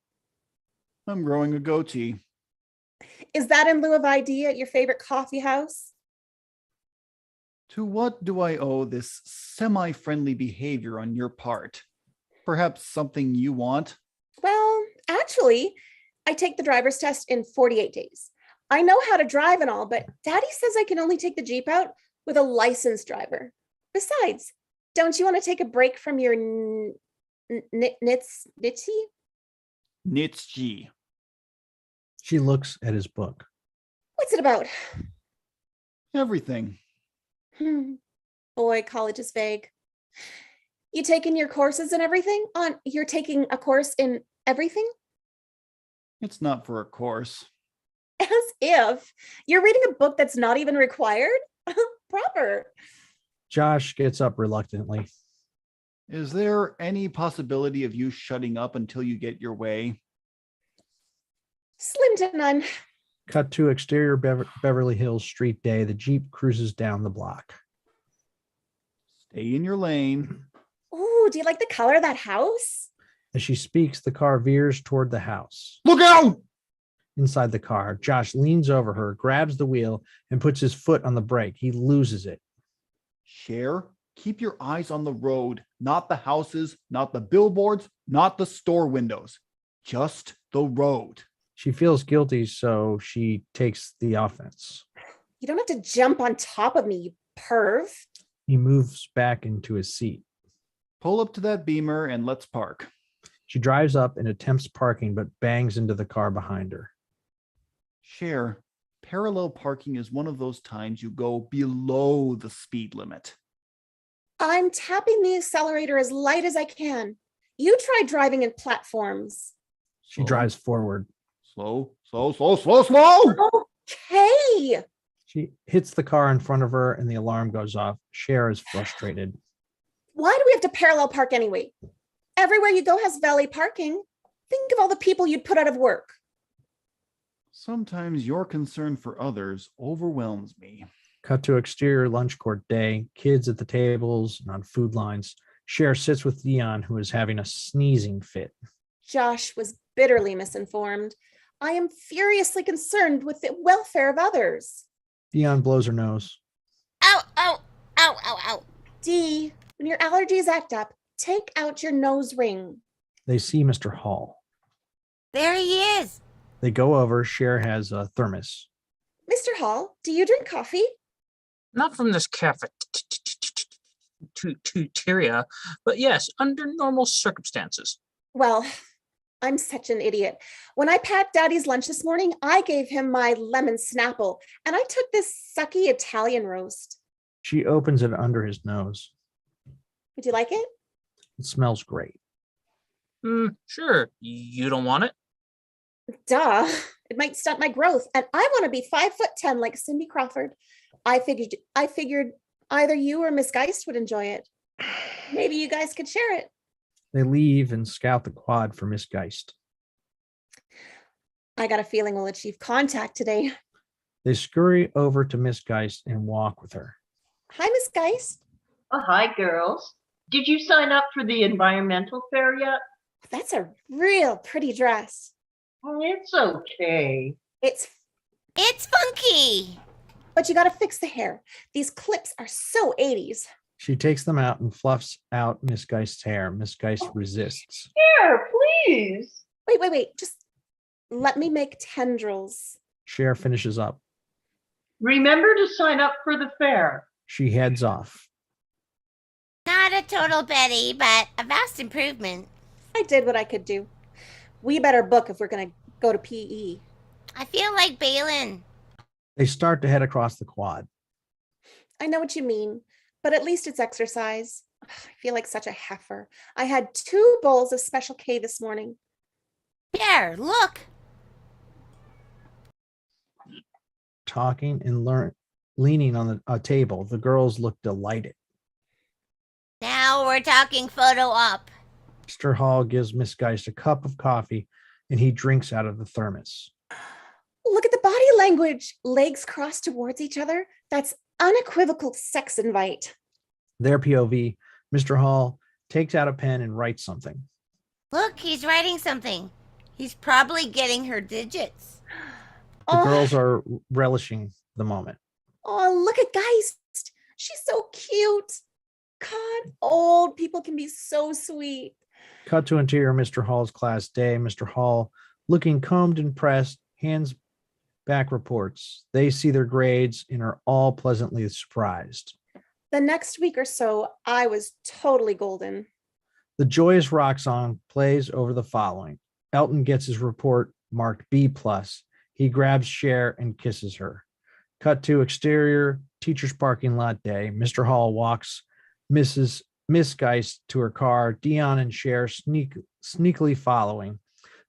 Speaker 8: I'm growing a goatee.
Speaker 1: Is that in lieu of ID at your favorite coffee house?
Speaker 8: To what do I owe this semi-friendly behavior on your part? Perhaps something you want?
Speaker 1: Well, actually, I take the driver's test in 48 days. I know how to drive and all, but Daddy says I can only take the Jeep out with a licensed driver. Besides, don't you want to take a break from your Nitsy?
Speaker 8: Nietzsche.
Speaker 3: She looks at his book.
Speaker 1: What's it about?
Speaker 8: Everything.
Speaker 1: Boy, college is vague. You taking your courses and everything? You're taking a course in everything?
Speaker 8: It's not for a course.
Speaker 1: As if. You're reading a book that's not even required? Proper.
Speaker 3: Josh gets up reluctantly.
Speaker 8: Is there any possibility of you shutting up until you get your way?
Speaker 1: Slim to none.
Speaker 3: Cut to exterior Beverly Hills street day. The Jeep cruises down the block.
Speaker 8: Stay in your lane.
Speaker 1: Ooh, do you like the color of that house?
Speaker 3: As she speaks, the car veers toward the house.
Speaker 8: Look out!
Speaker 3: Inside the car, Josh leans over her, grabs the wheel, and puts his foot on the brake. He loses it.
Speaker 8: Cher, keep your eyes on the road, not the houses, not the billboards, not the store windows. Just the road.
Speaker 3: She feels guilty, so she takes the offense.
Speaker 1: You don't have to jump on top of me, you perv.
Speaker 3: He moves back into his seat.
Speaker 8: Pull up to that Beamer and let's park.
Speaker 3: She drives up and attempts parking, but bangs into the car behind her.
Speaker 8: Cher, parallel parking is one of those times you go below the speed limit.
Speaker 1: I'm tapping the accelerator as light as I can. You try driving in platforms.
Speaker 3: She drives forward.
Speaker 8: Slow, slow, slow, slow, slow.
Speaker 1: Okay.
Speaker 3: She hits the car in front of her and the alarm goes off. Cher is frustrated.
Speaker 1: Why do we have to parallel park anyway? Everywhere you go has valet parking. Think of all the people you'd put out of work.
Speaker 8: Sometimes your concern for others overwhelms me.
Speaker 3: Cut to exterior lunch court day. Kids at the tables and on food lines. Cher sits with Dion, who is having a sneezing fit.
Speaker 1: Josh was bitterly misinformed. I am furiously concerned with the welfare of others.
Speaker 3: Dion blows her nose.
Speaker 7: Ow, ow, ow, ow, ow.
Speaker 1: Dee, when your allergies act up, take out your nose ring.
Speaker 3: They see Mr. Hall.
Speaker 7: There he is.
Speaker 3: They go over. Cher has a thermos.
Speaker 1: Mr. Hall, do you drink coffee?
Speaker 5: Not from this cafeteria, but yes, under normal circumstances.
Speaker 1: Well, I'm such an idiot. When I packed Daddy's lunch this morning, I gave him my lemon Snapple, and I took this sucky Italian roast.
Speaker 3: She opens it under his nose.
Speaker 1: Would you like it?
Speaker 3: It smells great.
Speaker 5: Sure. You don't want it?
Speaker 1: Duh. It might stunt my growth, and I want to be 5'10" like Cindy Crawford. I figured either you or Miss Geist would enjoy it. Maybe you guys could share it.
Speaker 3: They leave and scout the quad for Miss Geist.
Speaker 1: I got a feeling we'll achieve contact today.
Speaker 3: They scurry over to Miss Geist and walk with her.
Speaker 1: Hi, Miss Geist.
Speaker 6: Oh, hi, girls. Did you sign up for the environmental fair yet?
Speaker 1: That's a real pretty dress.
Speaker 6: Oh, it's okay.
Speaker 1: It's
Speaker 7: funky.
Speaker 1: But you got to fix the hair. These clips are so 80s.
Speaker 3: She takes them out and fluffs out Miss Geist's hair. Miss Geist resists.
Speaker 6: Here, please.
Speaker 1: Wait. Just let me make tendrils.
Speaker 3: Cher finishes up.
Speaker 6: Remember to sign up for the fair.
Speaker 3: She heads off.
Speaker 7: Not a total Betty, but a vast improvement.
Speaker 1: I did what I could do. We better book if we're going to go to PE.
Speaker 7: I feel like Balin.
Speaker 3: They start to head across the quad.
Speaker 1: I know what you mean, but at least it's exercise. I feel like such a heifer. I had 2 bowls of Special K this morning.
Speaker 7: There, look.
Speaker 3: Talking and leaning on a table, the girls look delighted.
Speaker 7: Now we're talking photo op.
Speaker 3: Mr. Hall gives Miss Geist a cup of coffee, and he drinks out of the thermos.
Speaker 1: Look at the body language. Legs crossed towards each other. That's unequivocal sex invite.
Speaker 3: Their POV, Mr. Hall takes out a pen and writes something.
Speaker 7: Look, he's writing something. He's probably getting her digits.
Speaker 3: The girls are relishing the moment.
Speaker 1: Oh, look at Geist. She's so cute. God, old people can be so sweet.
Speaker 3: Cut to interior Mr. Hall's class day. Mr. Hall, looking combed and pressed, hands back reports. They see their grades and are all pleasantly surprised.
Speaker 1: The next week or so, I was totally golden.
Speaker 3: The joyous rock song plays over the following. Elton gets his report marked B+. He grabs Cher and kisses her. Cut to exterior teacher's parking lot day. Mr. Hall walks Miss Geist to her car. Dion and Cher sneakily following.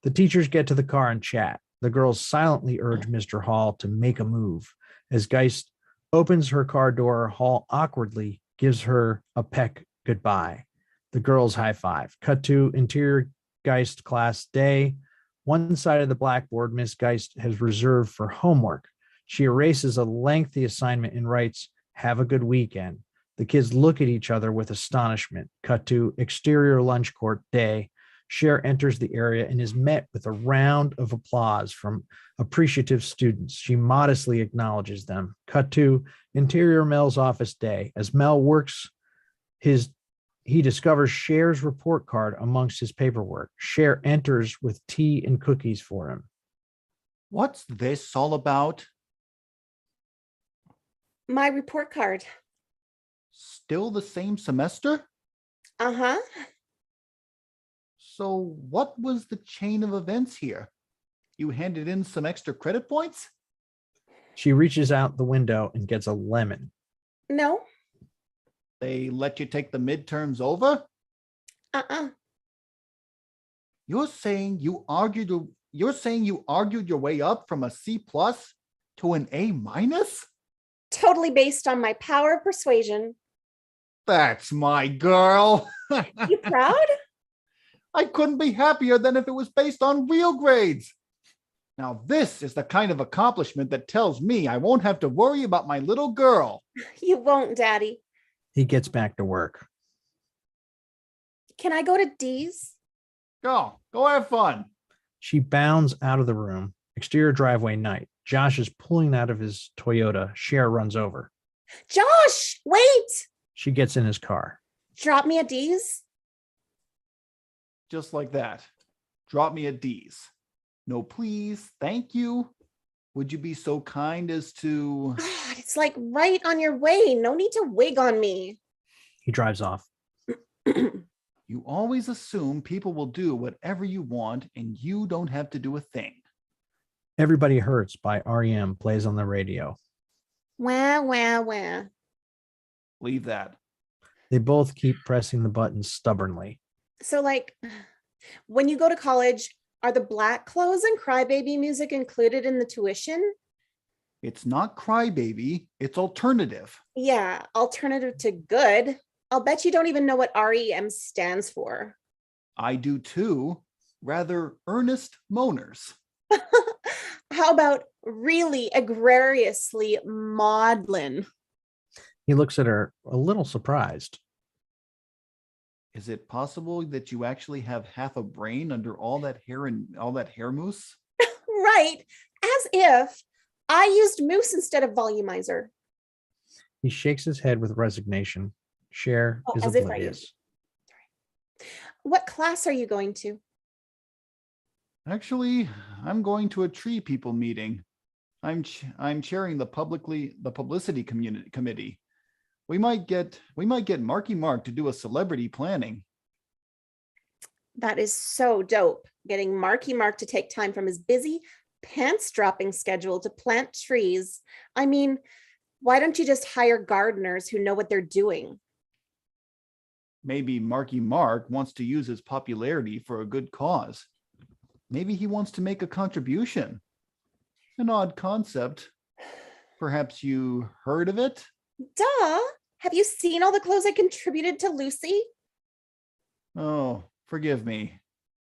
Speaker 3: The teachers get to the car and chat. The girls silently urge Mr. Hall to make a move. As Geist opens her car door, Hall awkwardly gives her a peck goodbye. The girls high five. Cut to interior Geist class day. One side of the blackboard Miss Geist has reserved for homework. She erases a lengthy assignment and writes, "Have a good weekend." The kids look at each other with astonishment. Cut to exterior lunch court day. Cher enters the area and is met with a round of applause from appreciative students. She modestly acknowledges them. Cut to interior Mel's office day. As Mel works he discovers Cher's report card amongst his paperwork. Cher enters with tea and cookies for him.
Speaker 8: What's this all about?
Speaker 1: My report card.
Speaker 8: Still the same semester?
Speaker 1: Uh-huh.
Speaker 8: So what was the chain of events here? You handed in some extra credit points?
Speaker 3: She reaches out the window and gets a lemon.
Speaker 1: No.
Speaker 8: They let you take the midterms over?
Speaker 1: Uh-uh.
Speaker 8: You're saying you argued your way up from a C+ to an A-?
Speaker 1: Totally based on my power of persuasion.
Speaker 8: That's my girl.
Speaker 1: You proud?
Speaker 8: I couldn't be happier than if it was based on real grades. Now, this is the kind of accomplishment that tells me I won't have to worry about my little girl.
Speaker 1: You won't, Daddy.
Speaker 3: He gets back to work.
Speaker 1: Can I go to D's?
Speaker 8: Go have fun.
Speaker 3: She bounds out of the room. Exterior driveway night. Josh is pulling out of his Toyota. Cher runs over.
Speaker 1: Josh, wait!
Speaker 3: She gets in his car.
Speaker 1: Drop me at D's?
Speaker 8: Just like that. Drop me at D's. No, please. Thank you. Would you be so kind as to...
Speaker 1: God, it's like right on your way. No need to wig on me.
Speaker 3: He drives off.
Speaker 8: You always assume people will do whatever you want and you don't have to do a thing.
Speaker 3: Everybody Hurts by REM plays on the radio.
Speaker 1: Wah, wah, wah.
Speaker 8: Leave that.
Speaker 3: They both keep pressing the buttons stubbornly.
Speaker 1: So, like, when you go to college, are the black clothes and crybaby music included in the tuition?
Speaker 8: It's not crybaby, it's alternative.
Speaker 1: Yeah, alternative to good. I'll bet you don't even know what REM stands for.
Speaker 8: I do too. Rather earnest moaners.
Speaker 1: How about really agrariously maudlin?
Speaker 3: He looks at her a little surprised.
Speaker 8: Is it possible that you actually have half a brain under all that hair and all that hair mousse?
Speaker 1: Right, as if I used mousse instead of volumizer.
Speaker 3: He shakes his head with resignation. Cher is
Speaker 1: as if I
Speaker 3: oblivious.
Speaker 1: used. What class are you going to?
Speaker 8: Actually, I'm going to a tree people meeting. I'm chairing the publicity committee. We might get Marky Mark to do a celebrity planning.
Speaker 1: That is so dope. Getting Marky Mark to take time from his busy pants dropping schedule to plant trees. I mean, why don't you just hire gardeners who know what they're doing?
Speaker 8: Maybe Marky Mark wants to use his popularity for a good cause. Maybe he wants to make a contribution. An odd concept. Perhaps you heard of it?
Speaker 1: Duh. Have you seen all the clothes I contributed to Lucy?
Speaker 8: Oh, forgive me.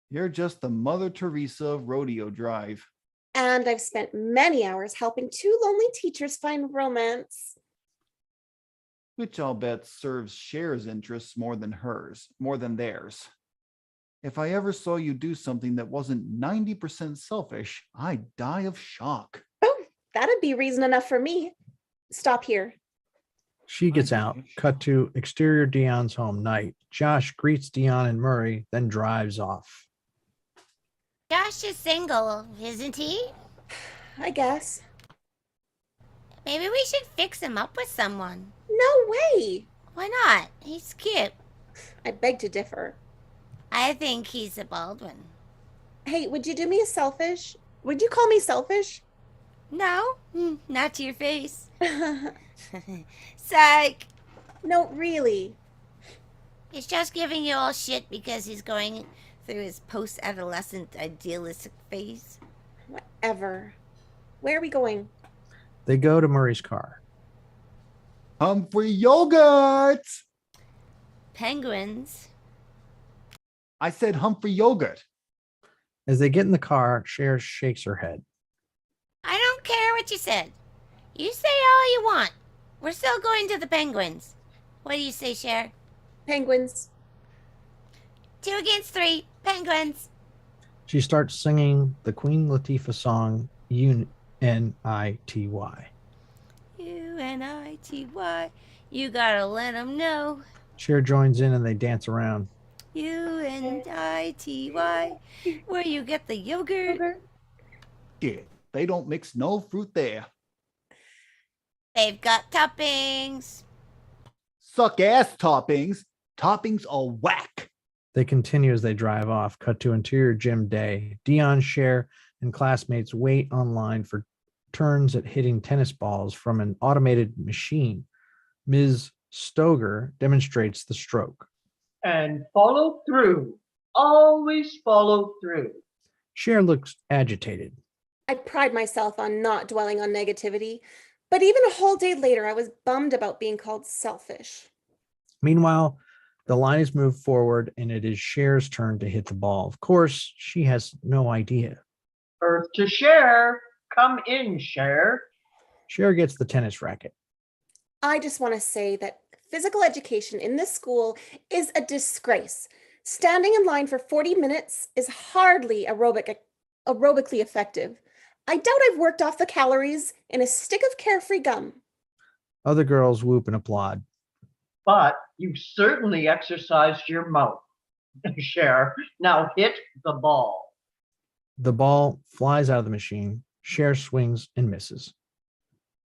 Speaker 8: You're just the Mother Teresa of Rodeo Drive.
Speaker 1: And I've spent many hours helping two lonely teachers find romance.
Speaker 8: Which I'll bet serves Cher's interests more than theirs. If I ever saw you do something that wasn't 90% selfish, I'd die of shock.
Speaker 1: Oh, that'd be reason enough for me. Stop here.
Speaker 3: She gets out. Cut to exterior Dion's home night. Josh greets Dion and Murray, then drives off.
Speaker 7: Josh is single, isn't he?
Speaker 1: I guess.
Speaker 7: Maybe we should fix him up with someone.
Speaker 1: No way.
Speaker 7: Why not? He's cute.
Speaker 1: I beg to differ.
Speaker 7: I think he's a Baldwin.
Speaker 1: Hey, would you do me a selfish? Would you call me selfish?
Speaker 7: No, not to your face. Psych.
Speaker 1: No, really.
Speaker 7: He's just giving you all shit because he's going through his post-adolescent idealistic phase.
Speaker 1: Whatever. Where are we going?
Speaker 3: They go to Murray's car.
Speaker 8: Humphrey yogurt!
Speaker 7: Penguins.
Speaker 8: I said Humphrey yogurt.
Speaker 3: As they get in the car, Cher shakes her head.
Speaker 7: I don't care what you said. You say all you want. We're still going to the Penguins. What do you say, Cher?
Speaker 1: Penguins.
Speaker 7: 2 against 3. Penguins.
Speaker 3: She starts singing the Queen Latifah song, Unity.
Speaker 7: UNITY. You gotta let them know.
Speaker 3: Cher joins in and they dance around.
Speaker 7: UNITY. Where you get the yogurt.
Speaker 8: Yeah, they don't mix no fruit there.
Speaker 7: They've got toppings.
Speaker 8: Suck ass toppings. Toppings are whack.
Speaker 3: They continue as they drive off. Cut to interior gym day. Dion, Cher, and classmates wait online for turns at hitting tennis balls from an automated machine. Ms. Stoger demonstrates the stroke.
Speaker 6: And follow through. Always follow through.
Speaker 3: Cher looks agitated.
Speaker 1: I pride myself on not dwelling on negativity, but even a whole day later, I was bummed about being called selfish.
Speaker 3: Meanwhile, the line is moved forward and it is Cher's turn to hit the ball. Of course, she has no idea.
Speaker 6: Earth to Cher. Come in, Cher.
Speaker 3: Cher gets the tennis racket.
Speaker 1: I just want to say that physical education in this school is a disgrace. Standing in line for 40 minutes is hardly aerobically effective. I doubt I've worked off the calories in a stick of carefree gum.
Speaker 3: Other girls whoop and applaud.
Speaker 6: But you certainly exercised your mouth, Cher. Now hit the ball.
Speaker 3: The ball flies out of the machine. Cher swings and misses.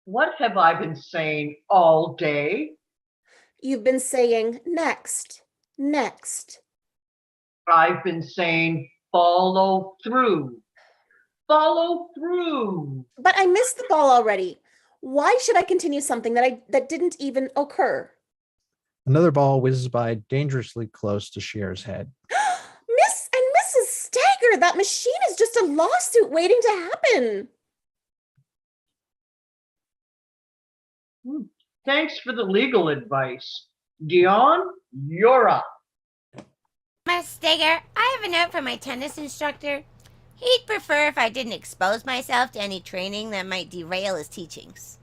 Speaker 6: What have I been saying all day?
Speaker 1: You've been saying next, next.
Speaker 6: I've been saying follow through. Follow through.
Speaker 1: But I missed the ball already. Why should I continue something that didn't even occur?
Speaker 3: Another ball whizzes by dangerously close to Cher's head.
Speaker 1: Miss and Mrs. Stagger, that machine is just a lawsuit waiting to happen.
Speaker 6: Thanks for the legal advice. Dion, you're up.
Speaker 7: Miss Steger, I have a note from my tennis instructor. He'd prefer if I didn't expose myself to any training that might derail his teachings.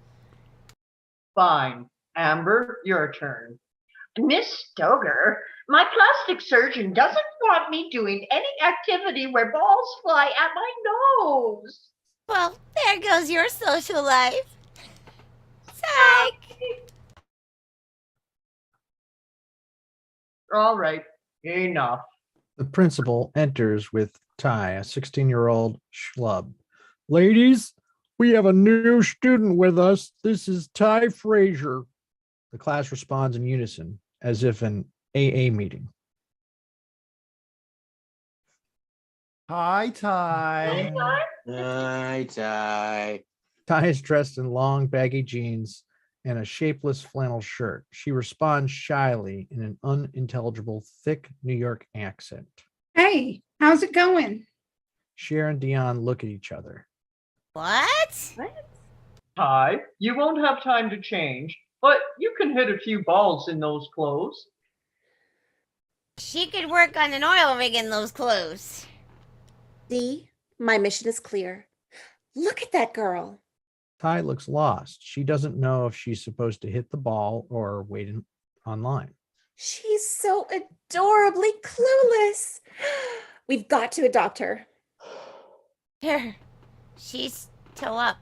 Speaker 6: Fine. Amber, your turn. Miss Stoger, my plastic surgeon doesn't want me doing any activity where balls fly at my nose.
Speaker 7: Well, there goes your social life. Psych!
Speaker 6: All right, enough.
Speaker 3: The principal enters with Ty, a 16-year-old schlub. Ladies, we have a new student with us. This is Ty Frazier. The class responds in unison, as if an AA meeting.
Speaker 8: Hi, Ty.
Speaker 4: Hi, Ty.
Speaker 3: Ty is dressed in long, baggy jeans and a shapeless flannel shirt. She responds shyly in an unintelligible, thick New York accent.
Speaker 2: Hey, how's it going?
Speaker 3: Cher and Dion look at each other.
Speaker 7: What?
Speaker 6: Ty, you won't have time to change, but you can hit a few balls in those clothes.
Speaker 7: She could work on an oil rig in those clothes.
Speaker 1: Dee, my mission is clear. Look at that girl.
Speaker 3: Ty looks lost. She doesn't know if she's supposed to hit the ball or wait online.
Speaker 1: She's so adorably clueless. We've got to adopt her.
Speaker 7: Here, she's still up.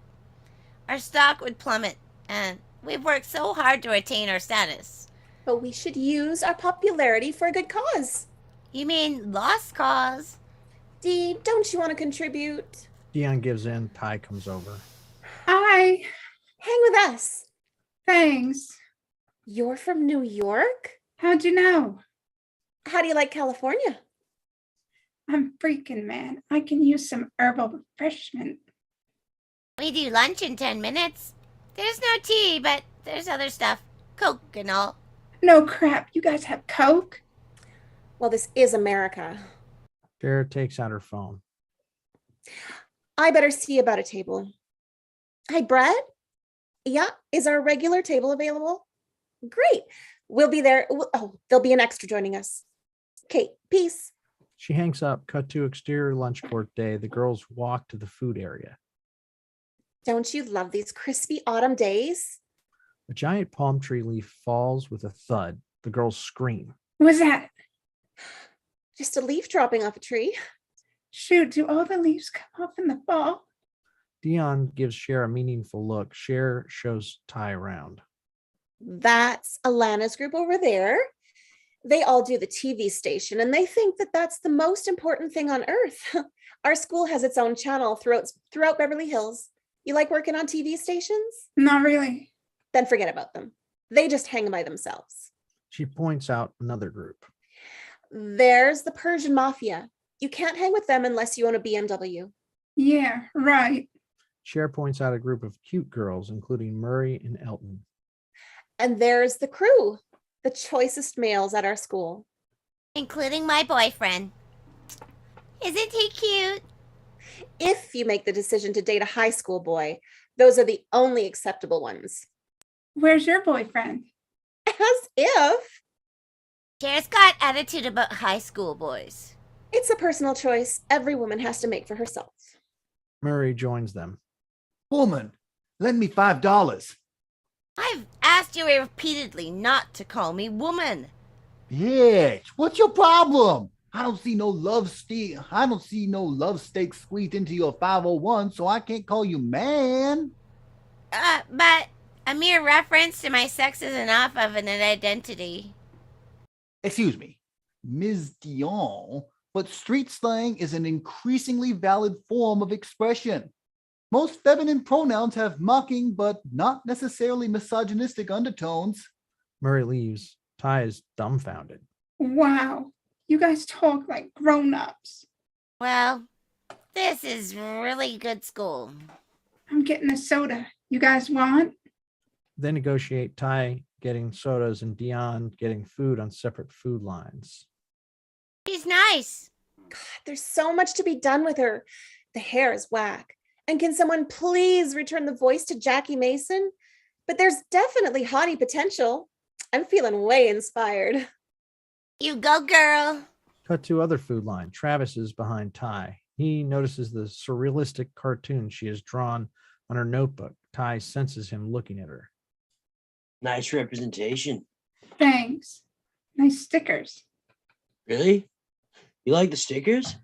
Speaker 7: Our stock would plummet, and we've worked so hard to retain our status.
Speaker 1: But we should use our popularity for a good cause.
Speaker 7: You mean lost cause?
Speaker 1: Dee, don't you want to contribute?
Speaker 3: Dion gives in. Ty comes over.
Speaker 2: Hi,
Speaker 1: Hang with us.
Speaker 2: thanks.
Speaker 1: You're from New York?
Speaker 2: How'd you know?
Speaker 1: How do you like California?
Speaker 2: I'm freaking, man. I can use some herbal refreshment.
Speaker 7: We do lunch in 10 minutes. There's no tea, but there's other stuff. Coke and all.
Speaker 2: No crap, you guys have Coke?
Speaker 1: Well, this is America.
Speaker 3: Cher takes out her phone.
Speaker 1: I better see about a table. Hi, Brett. Yeah, is our regular table available? Great. We'll be there. Oh, there'll be an extra joining us. Okay, peace.
Speaker 3: She hangs up. Cut to exterior lunch court day. The girls walk to the food area.
Speaker 1: Don't you love these crispy autumn days?
Speaker 3: A giant palm tree leaf falls with a thud. The girls scream.
Speaker 2: What was that?
Speaker 1: Just a leaf dropping off a tree.
Speaker 2: Shoot, do all the leaves come off in the fall?
Speaker 3: Dion gives Cher a meaningful look. Cher shows Ty around.
Speaker 1: That's Alana's group over there. They all do the TV station, and they think that that's the most important thing on earth. Our school has its own channel throughout Beverly Hills. You like working on TV stations?
Speaker 2: Not really.
Speaker 1: Then forget about them. They just hang by themselves.
Speaker 3: She points out another group.
Speaker 1: There's the Persian Mafia. You can't hang with them unless you own a BMW.
Speaker 2: Yeah, right.
Speaker 3: Cher points out a group of cute girls, including Murray and Elton.
Speaker 1: And there's the crew, the choicest males at our school.
Speaker 7: Including my boyfriend. Isn't he cute?
Speaker 1: If you make the decision to date a high school boy, those are the only acceptable ones.
Speaker 2: Where's your boyfriend?
Speaker 1: As if.
Speaker 7: Cher's got attitude about high school boys.
Speaker 1: It's a personal choice every woman has to make for herself.
Speaker 3: Murray joins them.
Speaker 8: Woman, lend me $5.
Speaker 7: I've asked you repeatedly not to call me woman.
Speaker 8: Bitch, what's your problem? I don't see no love stake squeezed into your 501, so I can't call you man.
Speaker 7: But a mere reference to my sex is enough of an identity.
Speaker 8: Excuse me, Ms. Dion, but street slang is an increasingly valid form of expression. Most feminine pronouns have mocking but not necessarily misogynistic undertones.
Speaker 3: Murray leaves. Ty is dumbfounded.
Speaker 2: Wow, you guys talk like grown-ups.
Speaker 7: Well, this is really good school.
Speaker 2: I'm getting a soda. You guys want?
Speaker 3: They negotiate Ty getting sodas and Dion getting food on separate food lines.
Speaker 7: She's nice.
Speaker 1: God, there's so much to be done with her. The hair is whack. And can someone please return the voice to Jackie Mason? But there's definitely hottie potential. I'm feeling way inspired.
Speaker 7: You go, girl.
Speaker 3: Cut to other food line. Travis is behind Ty. He notices the surrealistic cartoon she has drawn on her notebook. Ty senses him looking at her.
Speaker 4: Nice representation.
Speaker 2: Thanks. Nice stickers.
Speaker 4: Really? You like the stickers?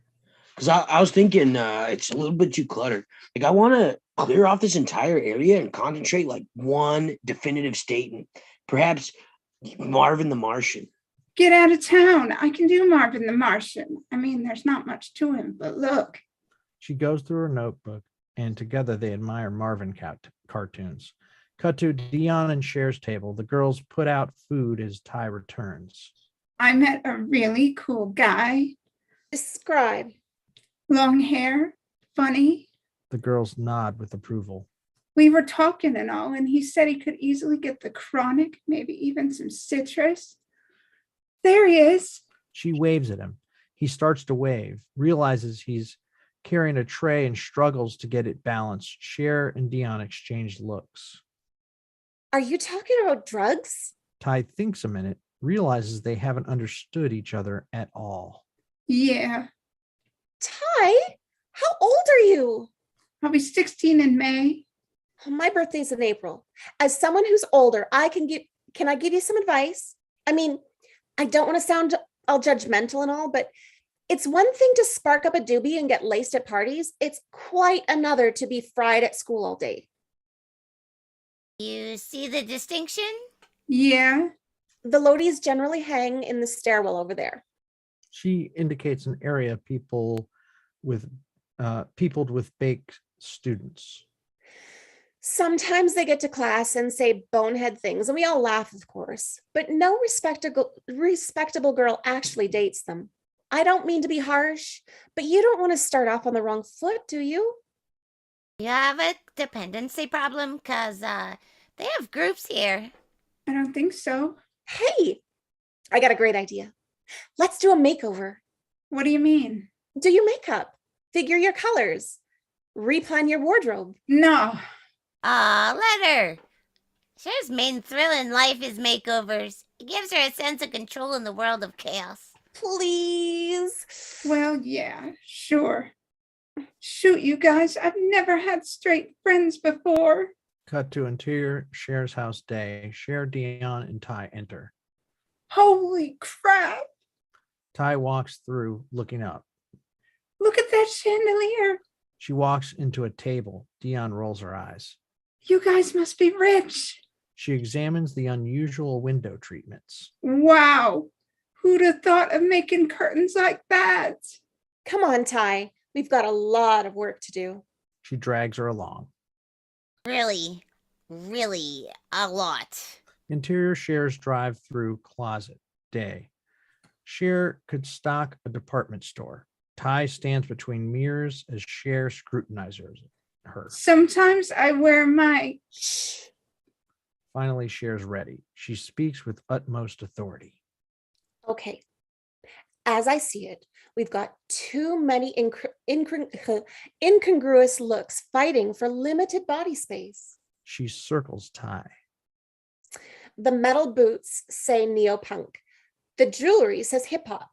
Speaker 4: Because I was thinking it's a little bit too cluttered. Like, I want to clear off this entire area and concentrate like one definitive statement. Perhaps Marvin the Martian.
Speaker 2: Get out of town. I can do Marvin the Martian. I mean, there's not much to him, but look.
Speaker 3: She goes through her notebook, and together they admire Marvin cartoons. Cut to Dion and Cher's table. The girls put out food as Ty returns.
Speaker 2: I met a really cool guy.
Speaker 1: Describe.
Speaker 2: Long hair, funny.
Speaker 3: The girls nod with approval.
Speaker 2: We were talking and all, and he said he could easily get the chronic, maybe even some citrus. There he is.
Speaker 3: She waves at him. He starts to wave, realizes he's carrying a tray and struggles to get it balanced. Cher and Dion exchange looks.
Speaker 1: Are you talking about drugs?
Speaker 3: Ty thinks a minute, realizes they haven't understood each other at all.
Speaker 2: Yeah,
Speaker 1: Ty, how old are you?
Speaker 2: I'll be 16 in May.
Speaker 1: My birthday's in April. As someone who's older, can I give you some advice? I mean, I don't want to sound all judgmental and all, but it's one thing to spark up a doobie and get laced at parties. It's quite another to be fried at school all day.
Speaker 7: You see the distinction?
Speaker 2: Yeah,
Speaker 1: The Lodies generally hang in the stairwell over there.
Speaker 3: She indicates an area peopled with baked students.
Speaker 1: Sometimes they get to class and say bonehead things, and we all laugh, of course, but no respectable girl actually dates them. I don't mean to be harsh, but you don't want to start off on the wrong foot, do you?
Speaker 7: You have a dependency problem? Because they have groups here.
Speaker 2: I don't think so.
Speaker 1: Hey, I got a great idea. Let's do a makeover.
Speaker 2: What do you mean?
Speaker 1: Do your makeup, figure your colors, replan your wardrobe.
Speaker 2: No.
Speaker 7: Let her. Cher's main thrill in life is makeovers. It gives her a sense of control in the world of chaos.
Speaker 1: Please.
Speaker 2: Well, yeah, sure. Shoot, you guys, I've never had straight friends before.
Speaker 3: Cut to interior Cher's house day. Cher, Dion, and Ty enter.
Speaker 2: Holy crap.
Speaker 3: Ty walks through, looking up.
Speaker 2: Look at that chandelier.
Speaker 3: She walks into a table. Dion rolls her eyes.
Speaker 2: You guys must be rich.
Speaker 3: She examines the unusual window treatments.
Speaker 2: Wow. Who'd have thought of making curtains like that?
Speaker 1: Come on, Ty. We've got a lot of work to do.
Speaker 3: She drags her along.
Speaker 7: Really, really a lot.
Speaker 3: Interior Cher's drive-through closet day. Cher could stock a department store. Ty stands between mirrors as Cher scrutinizes her.
Speaker 2: Sometimes I wear my...
Speaker 1: Shh.
Speaker 3: Finally, Cher's ready. She speaks with utmost authority.
Speaker 1: Okay. As I see it, we've got too many incongruous looks fighting for limited body space.
Speaker 3: She circles Ty.
Speaker 1: The metal boots say neo-punk. The jewelry says hip-hop.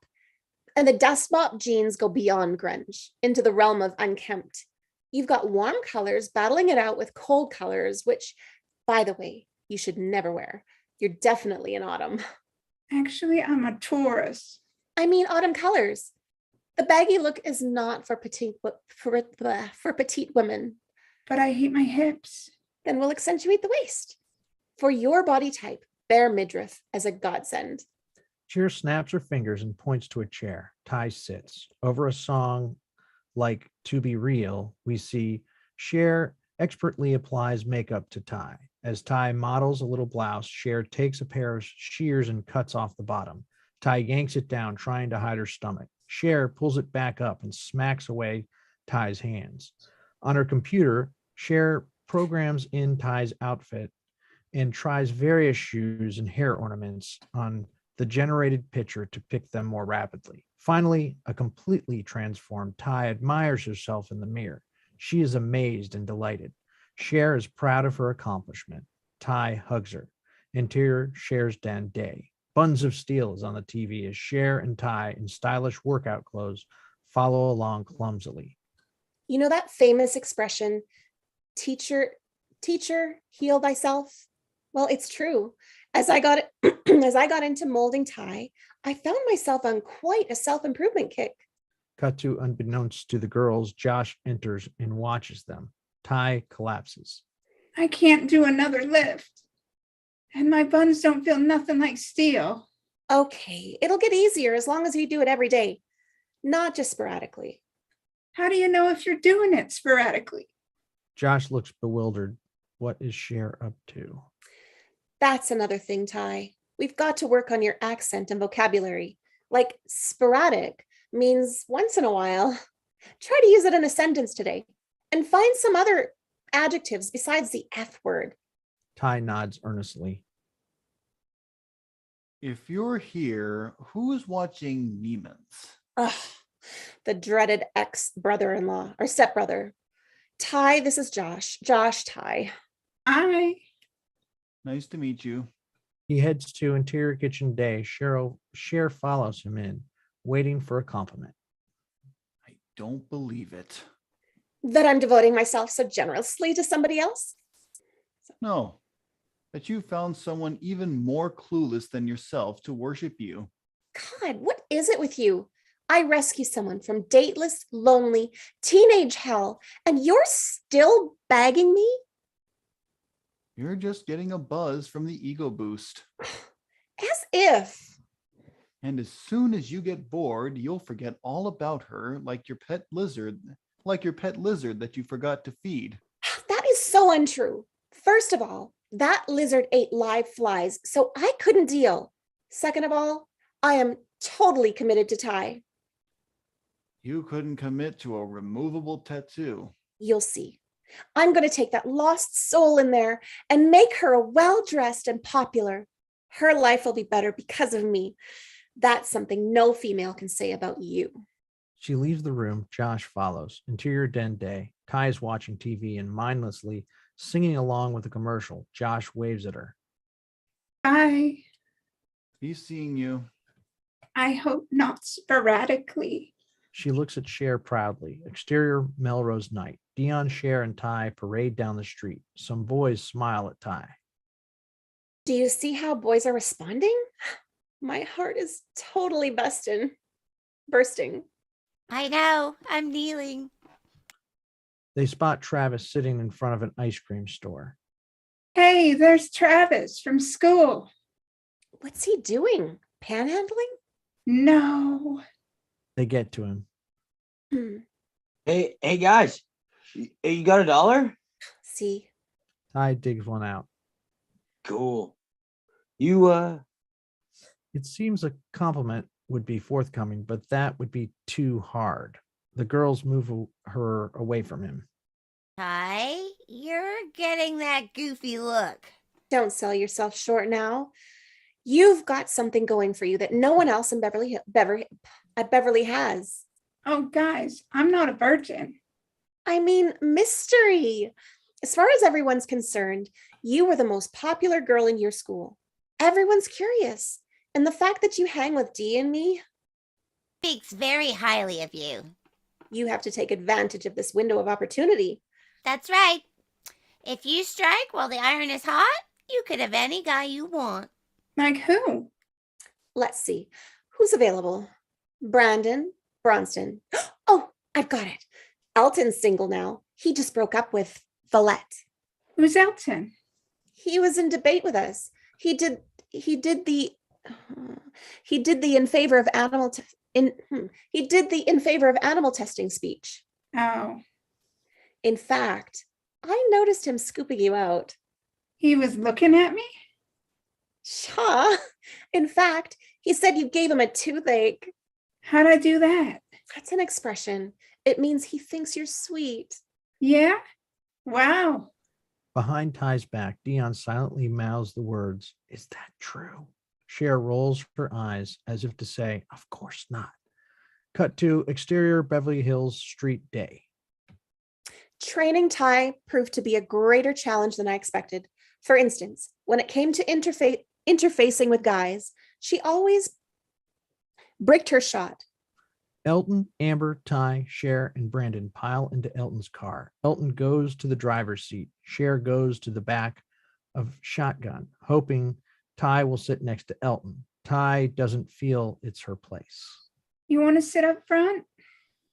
Speaker 1: And the dust mop jeans go beyond grunge into the realm of unkempt. You've got warm colors battling it out with cold colors, which, by the way, you should never wear. You're definitely in autumn.
Speaker 2: Actually, I'm a Taurus.
Speaker 1: I mean, autumn colors. The baggy look is not for petite women.
Speaker 2: But I hate my hips.
Speaker 1: Then we'll accentuate the waist. For your body type, bare midriff as a godsend.
Speaker 3: Cher snaps her fingers and points to a chair. Ty sits. Over a song like To Be Real, we see Cher expertly applies makeup to Ty. As Ty models a little blouse, Cher takes a pair of shears and cuts off the bottom. Ty yanks it down, trying to hide her stomach. Cher pulls it back up and smacks away Ty's hands. On her computer, Cher programs in Ty's outfit and tries various shoes and hair ornaments on the generated picture to pick them more rapidly. Finally, a completely transformed Ty admires herself in the mirror. She is amazed and delighted. Cher is proud of her accomplishment. Ty hugs her. Interior, Cher's den day. Buns of Steel is on the TV as Cher and Ty in stylish workout clothes follow along clumsily.
Speaker 1: You know that famous expression, teacher, heal thyself? Well, it's true. As I got into molding Ty, I found myself on quite a self-improvement kick.
Speaker 3: Cut to unbeknownst to the girls, Josh enters and watches them. Ty collapses.
Speaker 2: I can't do another lift. And my buns don't feel nothing like steel.
Speaker 1: Okay, it'll get easier as long as you do it every day, not just sporadically.
Speaker 2: How do you know if you're doing it sporadically?
Speaker 3: Josh looks bewildered. What is Cher up to?
Speaker 1: That's another thing, Ty. We've got to work on your accent and vocabulary. Like sporadic means once in a while. Try to use it in a sentence today and find some other adjectives besides the F word.
Speaker 3: Ty nods earnestly.
Speaker 8: If you're here, who is watching Neiman's?
Speaker 1: Ugh, the dreaded ex-brother-in-law or stepbrother. Ty, this is Josh. Josh, Ty.
Speaker 8: Nice to meet you.
Speaker 3: He heads to interior kitchen day. Cher follows him in, waiting for a compliment.
Speaker 8: I don't believe it.
Speaker 1: That I'm devoting myself so generously to somebody else?
Speaker 8: No, that you found someone even more clueless than yourself to worship you.
Speaker 1: God, what is it with you? I rescue someone from dateless, lonely, teenage hell, and you're still bagging me?
Speaker 8: You're just getting a buzz from the ego boost.
Speaker 1: As if.
Speaker 8: And as soon as you get bored, you'll forget all about her like your pet lizard that you forgot to feed.
Speaker 1: That is so untrue. First of all, that lizard ate live flies, so I couldn't deal. Second of all, I am totally committed to Ty.
Speaker 8: You couldn't commit to a removable tattoo.
Speaker 1: You'll see. I'm going to take that lost soul in there and make her a well-dressed and popular. Her life will be better because of me. That's something no female can say about you.
Speaker 3: She leaves the room. Josh follows. Interior den day. Ty is watching TV and mindlessly singing along with a commercial. Josh waves at her.
Speaker 2: Bye.
Speaker 8: He's seeing you.
Speaker 2: I hope not sporadically.
Speaker 3: She looks at Cher proudly. Exterior Melrose night. Dion, Cher, and Ty parade down the street. Some boys smile at Ty.
Speaker 1: Do you see how boys are responding? My heart is totally bursting.
Speaker 7: I know. I'm kneeling.
Speaker 3: They spot Travis sitting in front of an ice cream store.
Speaker 2: Hey, there's Travis from school.
Speaker 1: What's he doing? Panhandling?
Speaker 2: No.
Speaker 3: They get to him.
Speaker 4: Hey guys, you got $1?
Speaker 1: See?
Speaker 3: Ty digs one out.
Speaker 4: Cool. You
Speaker 3: It seems a compliment would be forthcoming, but that would be too hard. The girls move her away from him.
Speaker 7: Ty, you're getting that goofy look.
Speaker 1: Don't sell yourself short now. You've got something going for you that no one else in Beverly has.
Speaker 2: Oh, guys, I'm not a virgin.
Speaker 1: I mean, mystery. As far as everyone's concerned, you were the most popular girl in your school. Everyone's curious. And the fact that you hang with Dee and me
Speaker 7: Speaks very highly of you.
Speaker 1: You have to take advantage of this window of opportunity.
Speaker 7: That's right. If you strike while the iron is hot, you could have any guy you want.
Speaker 2: Like who?
Speaker 1: Let's see. Who's available? Brandon Bronston. Oh, I've got it. Elton's single now. He just broke up with Valette.
Speaker 2: Who's Elton?
Speaker 1: He was in debate with us. He did the in favor of animal testing speech.
Speaker 2: Oh,
Speaker 1: In fact, I noticed him scooping you out.
Speaker 2: he was looking at me?
Speaker 1: Shaw. In fact, he said you gave him a toothache.
Speaker 2: How'd I do that?
Speaker 1: That's an expression. It means he thinks you're sweet.
Speaker 2: Yeah? Wow.
Speaker 3: Behind Ty's back, Dion silently mouths the words, "Is that true?" Cher rolls her eyes as if to say, "Of course not." Cut to exterior Beverly Hills street day.
Speaker 1: Training Ty proved to be a greater challenge than I expected. For instance, when it came to interfacing with guys, she always bricked her shot.
Speaker 3: Elton, Amber, Ty, Cher, and Brandon pile into Elton's car. Elton goes to the driver's seat. Cher goes to the back of shotgun, hoping Ty will sit next to Elton. Ty doesn't feel it's her place.
Speaker 2: You want to sit up front?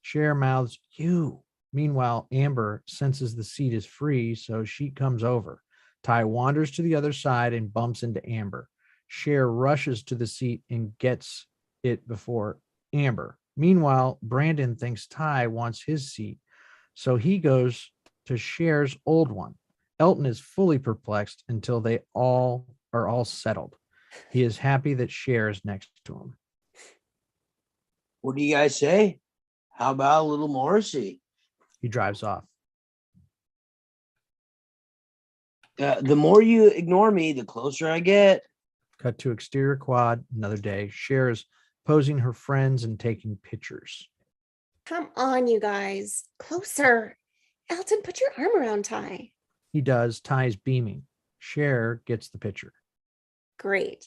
Speaker 3: Cher mouths, "You." Meanwhile, Amber senses the seat is free, so she comes over. Ty wanders to the other side and bumps into Amber. Cher rushes to the seat and gets it before Amber. Meanwhile, Brandon thinks Ty wants his seat, so he goes to Cher's old one. Elton is fully perplexed until they all are all settled. He is happy that Cher is next to him.
Speaker 4: What do you guys say? How about a little Morrissey?
Speaker 3: He drives off.
Speaker 4: The more you ignore me, the closer I get.
Speaker 3: Cut to exterior quad, another day. Cher is posing her friends and taking pictures.
Speaker 1: Come on, you guys. Closer. Elton, put your arm around Ty.
Speaker 3: He does. Ty's beaming. Cher gets the picture.
Speaker 1: Great.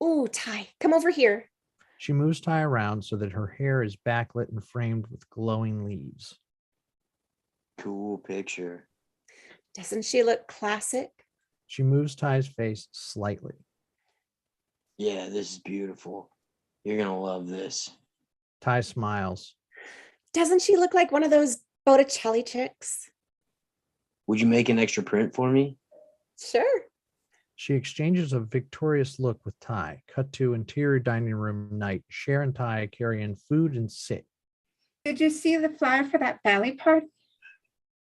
Speaker 1: Ooh, Ty, come over here.
Speaker 3: She moves Ty around so that her hair is backlit and framed with glowing leaves.
Speaker 4: Cool picture.
Speaker 1: Doesn't she look classic?
Speaker 3: She moves Ty's face slightly.
Speaker 4: Yeah, this is beautiful. You're going to love this.
Speaker 3: Ty smiles.
Speaker 1: Doesn't she look like one of those Botticelli chicks?
Speaker 4: Would you make an extra print for me?
Speaker 1: Sure.
Speaker 3: She exchanges a victorious look with Ty. Cut to interior dining room night. Cher and Ty carry in food and sit.
Speaker 2: Did you see the flyer for that ballet party?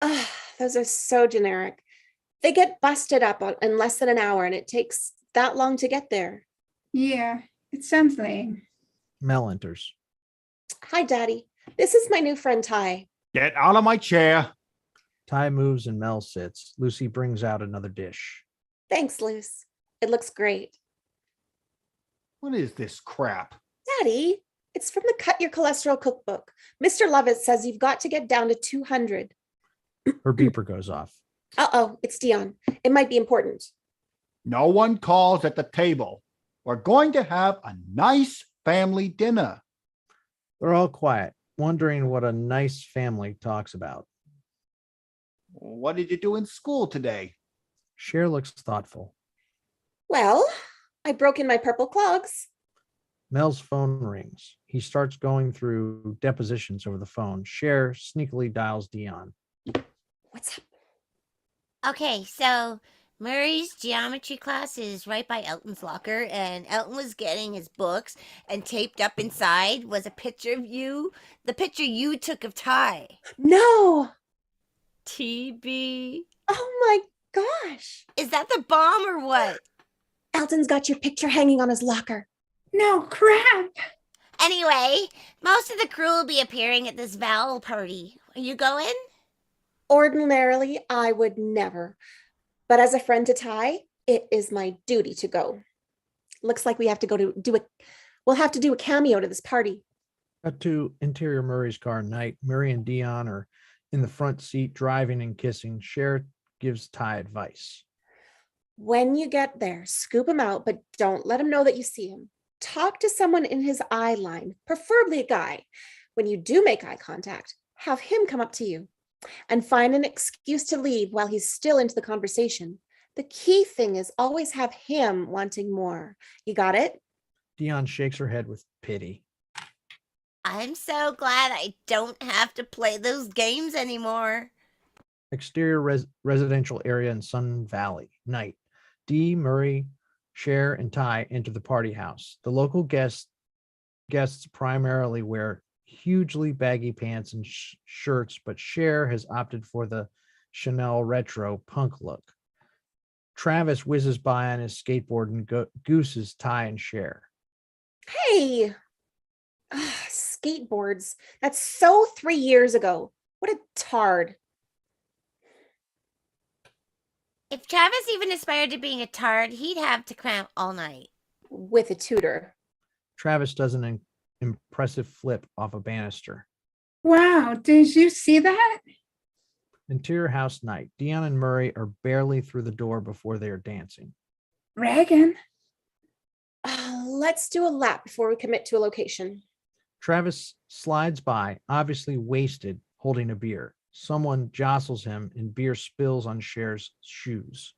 Speaker 1: Ah, those are so generic. They get busted up in less than an hour, and it takes that long to get there.
Speaker 2: Yeah, it sounds lame.
Speaker 3: Mel enters.
Speaker 1: Hi, Daddy. This is my new friend, Ty.
Speaker 8: Get out of my chair.
Speaker 3: Ty moves and Mel sits. Lucy brings out another dish.
Speaker 1: Thanks, Luce. It looks great.
Speaker 8: What is this crap?
Speaker 1: Daddy, it's from the Cut Your Cholesterol cookbook. Mr. Lovett says you've got to get down to 200.
Speaker 3: Her beeper goes off.
Speaker 1: Uh-oh, it's Dion. It might be important.
Speaker 8: No one calls at the table. We're going to have a nice family dinner.
Speaker 3: They're all quiet, wondering what a nice family talks about.
Speaker 8: What did you do in school today?
Speaker 3: Cher looks thoughtful.
Speaker 1: Well, I broke in my purple clogs.
Speaker 3: Mel's phone rings. He starts going through depositions over the phone. Cher sneakily dials Dion.
Speaker 1: What's up?
Speaker 7: Okay, so Murray's geometry class is right by Elton's locker, and Elton was getting his books, and taped up inside was a picture of you, the picture you took of Ty.
Speaker 1: No!
Speaker 7: TB.
Speaker 1: Oh my gosh!
Speaker 7: Is that the bomb or what?
Speaker 1: Elton's got your picture hanging on his locker.
Speaker 2: No crap.
Speaker 7: Anyway, most of the crew will be appearing at this Val party. Are you going?
Speaker 1: Ordinarily, I would never. But as a friend to Ty, it is my duty to go. Looks like we have to go to we'll have to do a cameo to this party.
Speaker 3: Cut to interior Murray's car night. Murray and Dion are in the front seat driving and kissing. Cher gives Ty advice.
Speaker 1: When you get there, scoop him out, but don't let him know that you see him. Talk to someone in his eye line, preferably a guy. When you do make eye contact, have him come up to you and find an excuse to leave while he's still into the conversation. The key thing is always have him wanting more. You got it?
Speaker 3: Dion shakes her head with pity.
Speaker 7: I'm so glad I don't have to play those games anymore.
Speaker 3: Exterior residential area in Sun Valley. Night. Dee, Murray, Cher, and Ty enter the party house. The local guests primarily wear hugely baggy pants and shirts, but Cher has opted for the Chanel retro punk look. Travis whizzes by on his skateboard and gooses Ty and Cher.
Speaker 1: Hey, skateboards. That's so 3 years ago. What a tard.
Speaker 7: If Travis even aspired to being a tard, he'd have to cramp all night.
Speaker 1: With a tutor.
Speaker 3: Travis does an impressive flip off a banister.
Speaker 2: Wow, did you see that?
Speaker 3: Interior house night. Dion and Murray are barely through the door before they are dancing.
Speaker 2: Reagan?
Speaker 1: Let's do a lap before we commit to a location.
Speaker 3: Travis slides by, obviously wasted, holding a beer. Someone jostles him and beer spills on Cher's shoes.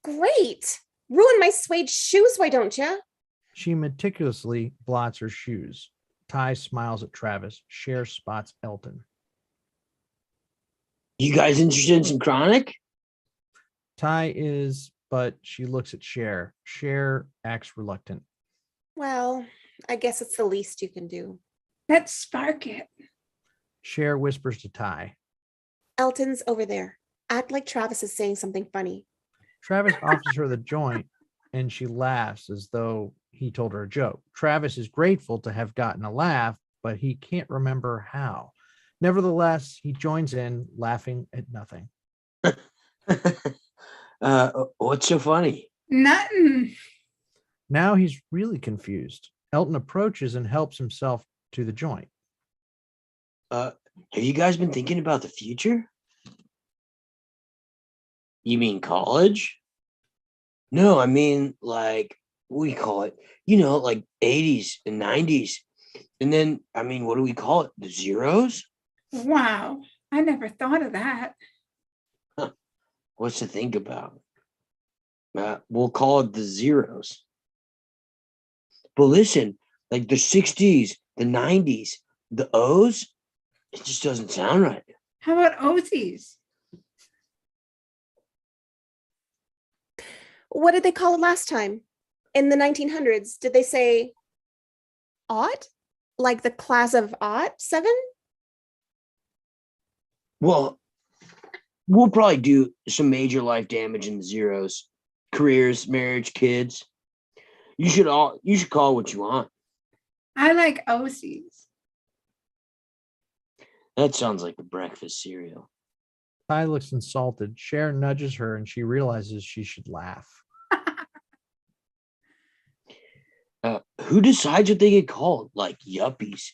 Speaker 1: Great. Ruin my suede shoes, why don't you?
Speaker 3: She meticulously blots her shoes. Ty smiles at Travis. Cher spots Elton.
Speaker 4: You guys interested in some chronic?
Speaker 3: Ty is, but she looks at Cher. Cher acts reluctant.
Speaker 1: Well, I guess it's the least you can do.
Speaker 2: Let's spark it.
Speaker 3: Cher whispers to Ty.
Speaker 1: Elton's over there. Act like Travis is saying something funny.
Speaker 3: Travis offers her the joint, and she laughs as though he told her a joke. Travis is grateful to have gotten a laugh, but he can't remember how. Nevertheless, he joins in, laughing at nothing.
Speaker 4: What's so funny?
Speaker 2: Nothing.
Speaker 3: Now he's really confused. Elton approaches and helps himself to the joint.
Speaker 4: Have you guys been thinking about the future? You mean college? No, I mean like, what do you call it? Like 80s and 90s. And then, what do we call it? The zeros?
Speaker 2: Wow, I never thought of that.
Speaker 4: Huh. What's to think about? We'll call it the zeros. But listen, like the 60s, the 90s, the O's, it just doesn't sound right.
Speaker 2: How about Ozzy's?
Speaker 1: What did they call it last time? In the 1900s, did they say aught? Like the class of aught 7?
Speaker 4: Well, we'll probably do some major life damage in the zeros. Careers, marriage, kids. You should call it what you want.
Speaker 2: I like Ozzy's.
Speaker 4: That sounds like a breakfast cereal.
Speaker 3: Ty looks insulted. Cher nudges her and she realizes she should laugh.
Speaker 4: Who decides what they get called? Like yuppies,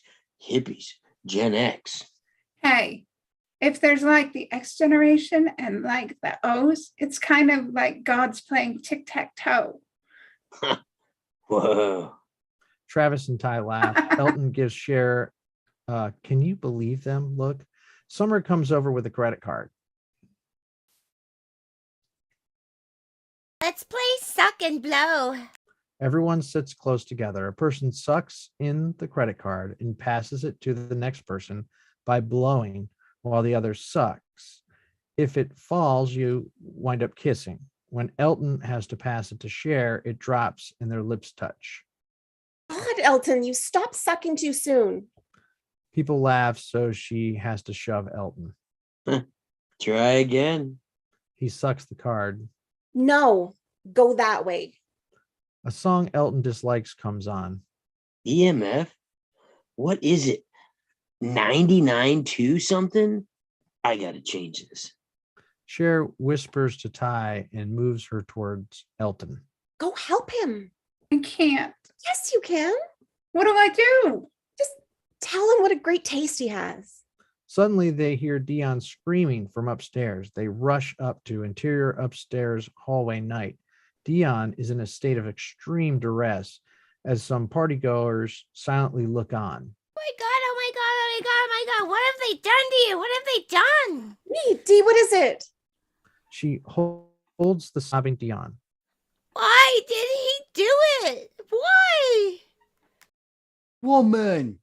Speaker 4: hippies, Gen X.
Speaker 2: Hey, if there's like the X generation and like the O's, it's kind of like God's playing tic-tac-toe.
Speaker 4: Whoa.
Speaker 3: Travis and Ty laugh. Elton gives Cher, can you believe them? Look. Summer comes over with a credit card.
Speaker 7: Let's play suck and blow.
Speaker 3: Everyone sits close together. A person sucks in the credit card and passes it to the next person by blowing while the other sucks. If it falls, you wind up kissing. When Elton has to pass it to Cher, it drops and their lips touch.
Speaker 1: God, Elton, you stop sucking too soon.
Speaker 3: People laugh, so she has to shove Elton.
Speaker 4: Try again.
Speaker 3: He sucks the card.
Speaker 1: No, go that way.
Speaker 3: A song Elton dislikes comes on.
Speaker 4: EMF? What is it? 99.2 something? I gotta change this.
Speaker 3: Cher whispers to Ty and moves her towards Elton.
Speaker 1: Go help him.
Speaker 2: I can't.
Speaker 1: Yes, you can.
Speaker 2: What do I do?
Speaker 1: Just tell him what a great taste he has.
Speaker 3: Suddenly, they hear Dion screaming from upstairs. They rush up to interior upstairs hallway night. Dion is in a state of extreme duress as some partygoers silently look on.
Speaker 7: Oh my god, oh my god, oh my god, oh my god. What have they done to you? What have they done?
Speaker 1: Me, Dee, what is it?
Speaker 3: She holds the sobbing Dion.
Speaker 7: Why did he do it? Why?
Speaker 8: Woman,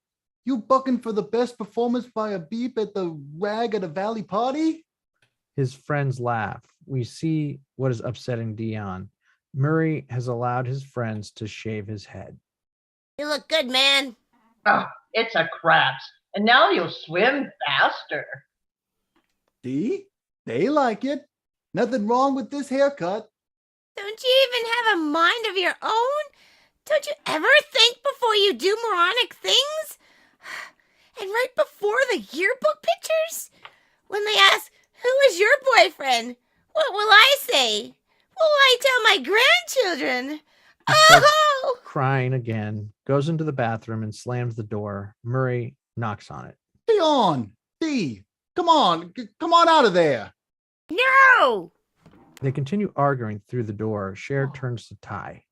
Speaker 8: you bucking for the best performance by a beep at the Rag at a Valley party?
Speaker 3: His friends laugh. We see what is upsetting Dion. Murray has allowed his friends to shave his head.
Speaker 7: You look good, man.
Speaker 6: Oh, it's a craps. And now you'll swim faster.
Speaker 8: See? They like it. Nothing wrong with this haircut.
Speaker 7: Don't you even have a mind of your own? Don't you ever think before you do moronic things? And right before the yearbook pictures? When they ask, who is your boyfriend? What will I say? What will I tell my grandchildren?
Speaker 3: He starts
Speaker 7: Oh!
Speaker 3: crying again, goes into the bathroom and slams the door. Murray knocks on it.
Speaker 8: Dion, D, come on out of there.
Speaker 7: No!
Speaker 3: They continue arguing through the door. Cher turns to Ty.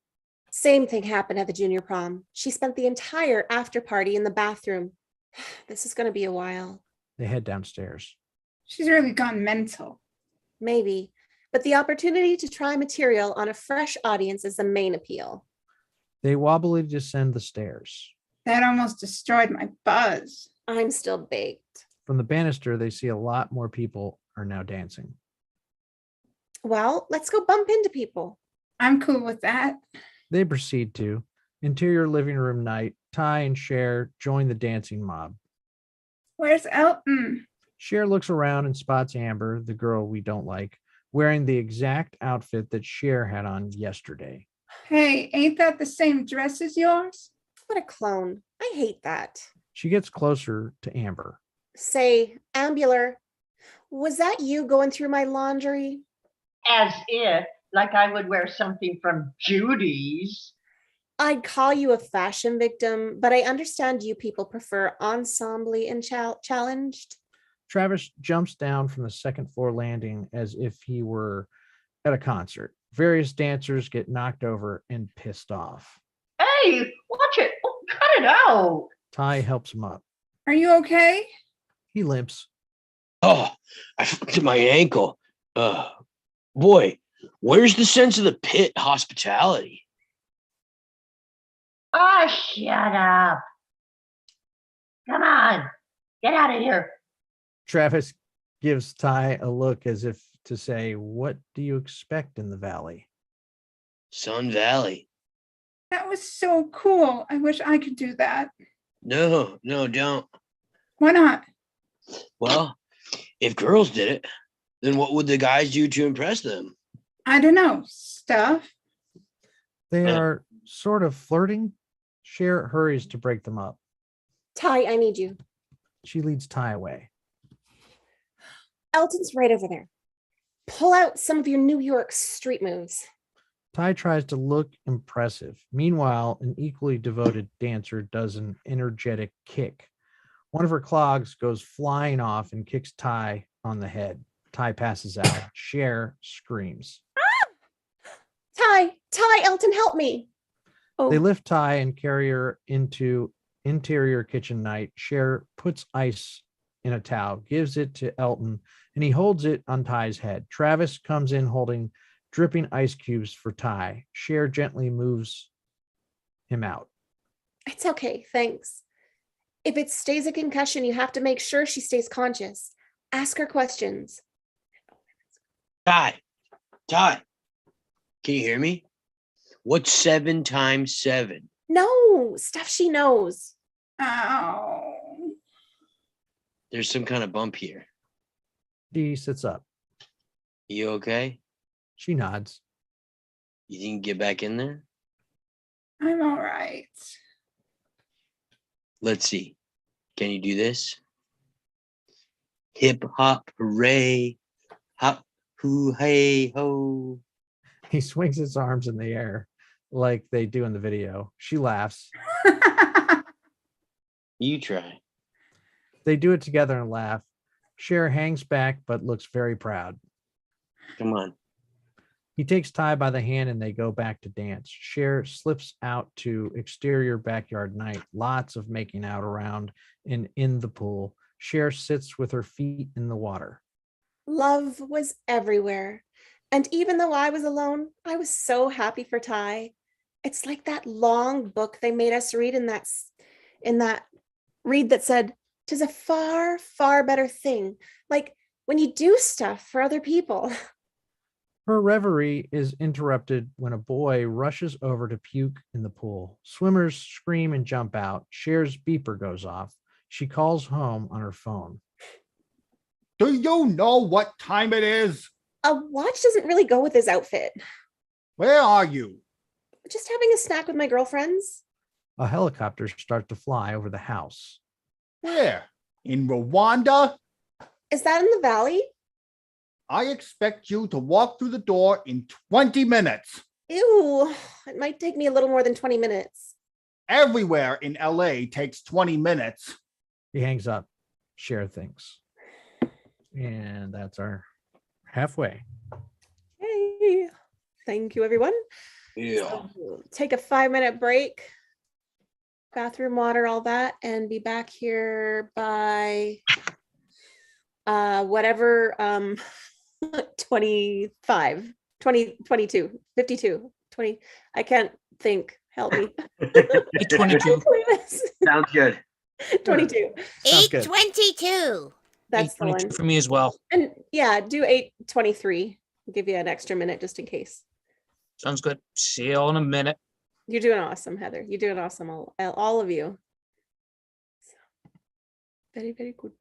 Speaker 1: Same thing happened at the junior prom. She spent the entire after party in the bathroom. This is going to be a while.
Speaker 3: They head downstairs.
Speaker 2: She's really gone mental.
Speaker 1: Maybe. But the opportunity to try material on a fresh audience is the main appeal.
Speaker 3: They wobbly descend the stairs.
Speaker 2: That almost destroyed my buzz.
Speaker 1: I'm still baked.
Speaker 3: From the banister, they see a lot more people are now dancing.
Speaker 1: Well, let's go bump into people.
Speaker 2: I'm cool with that.
Speaker 3: They proceed to interior living room night. Ty and Cher join the dancing mob.
Speaker 2: Where's Elton?
Speaker 3: Cher looks around and spots Amber, the girl we don't like, wearing the exact outfit that Cher had on yesterday.
Speaker 2: Hey, ain't that the same dress as yours?
Speaker 1: What a clone. I hate that.
Speaker 3: She gets closer to Amber.
Speaker 1: Say, Ambular, was that you going through my laundry?
Speaker 6: As if, like I would wear something from Judy's.
Speaker 1: I'd call you a fashion victim, but I understand you people prefer ensemble and challenged.
Speaker 3: Travis jumps down from the second floor landing as if he were at a concert. Various dancers get knocked over and pissed off.
Speaker 6: Hey, watch it. Oh, cut it out.
Speaker 3: Ty helps him up.
Speaker 2: Are you okay?
Speaker 3: He limps.
Speaker 4: Oh, I fractured my ankle. Boy, where's the sense of the pit hospitality?
Speaker 6: Ah, shut up. Come on, get out of here.
Speaker 3: Travis gives Ty a look as if to say, what do you expect in the valley?
Speaker 4: Sun Valley.
Speaker 2: That was so cool. I wish I could do that.
Speaker 4: No, don't.
Speaker 2: Why not?
Speaker 4: Well, if girls did it, then what would the guys do to impress them?
Speaker 2: I don't know. Stuff.
Speaker 3: They are sort of flirting. Cher hurries to break them up.
Speaker 1: Ty, I need you.
Speaker 3: She leads Ty away.
Speaker 1: Elton's right over there. Pull out some of your New York street moves.
Speaker 3: Ty tries to look impressive. Meanwhile, an equally devoted dancer does an energetic kick. One of her clogs goes flying off and kicks Ty on the head. Ty passes out. Cher screams.
Speaker 1: Ty, Elton, help me. Oh,
Speaker 3: They lift Ty and carry her into interior kitchen night. Cher puts ice in a towel, gives it to Elton, and he holds it on Ty's head. Travis comes in holding dripping ice cubes for Ty. Cher gently moves him out.
Speaker 1: it's okay, thanks. If it stays a concussion, you have to make sure she stays conscious. Ask her questions.
Speaker 4: Ty, can you hear me? What's 7 times 7?
Speaker 1: No, stuff she knows.
Speaker 2: Ow.
Speaker 4: There's some kind of bump here.
Speaker 3: Dee sits up.
Speaker 4: You okay?
Speaker 3: She nods.
Speaker 4: You think you can get back in there?
Speaker 2: I'm all right.
Speaker 4: Let's see. Can you do this? Hip hop hooray. Hop hoo hey ho.
Speaker 3: He swings his arms in the air like they do in the video. She laughs.
Speaker 4: You try.
Speaker 3: They do it together and laugh. Cher hangs back but looks very proud.
Speaker 4: Come on.
Speaker 3: He takes Ty by the hand and they go back to dance. Cher slips out to exterior backyard night. Lots of making out around and in the pool. Cher sits with her feet in the water.
Speaker 1: Love was everywhere. And even though I was alone, I was so happy for Ty. It's like that long book they made us read in that read that said, "'Tis a far, far better thing." Like when you do stuff for other people.
Speaker 3: Her reverie is interrupted when a boy rushes over to puke in the pool. Swimmers scream and jump out. Cher's beeper goes off. She calls home on her phone.
Speaker 8: Do you know what time it is?
Speaker 1: A watch doesn't really go with his outfit.
Speaker 8: Where are you?
Speaker 1: Just having a snack with my girlfriends.
Speaker 3: A helicopter starts to fly over the house.
Speaker 8: Where? In Rwanda?
Speaker 1: Is that in the valley?
Speaker 8: I expect you to walk through the door in 20 minutes.
Speaker 1: Ew, it might take me a little more than 20 minutes.
Speaker 8: Everywhere in LA takes 20 minutes.
Speaker 3: He hangs up. Cher thinks. And that's our halfway.
Speaker 1: Hey, thank you, everyone.
Speaker 4: Yeah.
Speaker 1: So, take a 5-minute break, bathroom, water, all that, and be back here by whatever 25, 20, 22, 52, 20. I can't think. Help me.
Speaker 5: 22.
Speaker 4: Sounds good.
Speaker 1: 22.
Speaker 3: Sounds good.
Speaker 7: 8:22.
Speaker 1: That's the
Speaker 5: 22
Speaker 1: one.
Speaker 5: for me as well.
Speaker 1: And yeah, do 8:23. I'll give you an extra minute just in case.
Speaker 5: Sounds good. See you all in a minute.
Speaker 1: You're doing awesome, Heather. You're doing awesome, all of you. So, very, very good.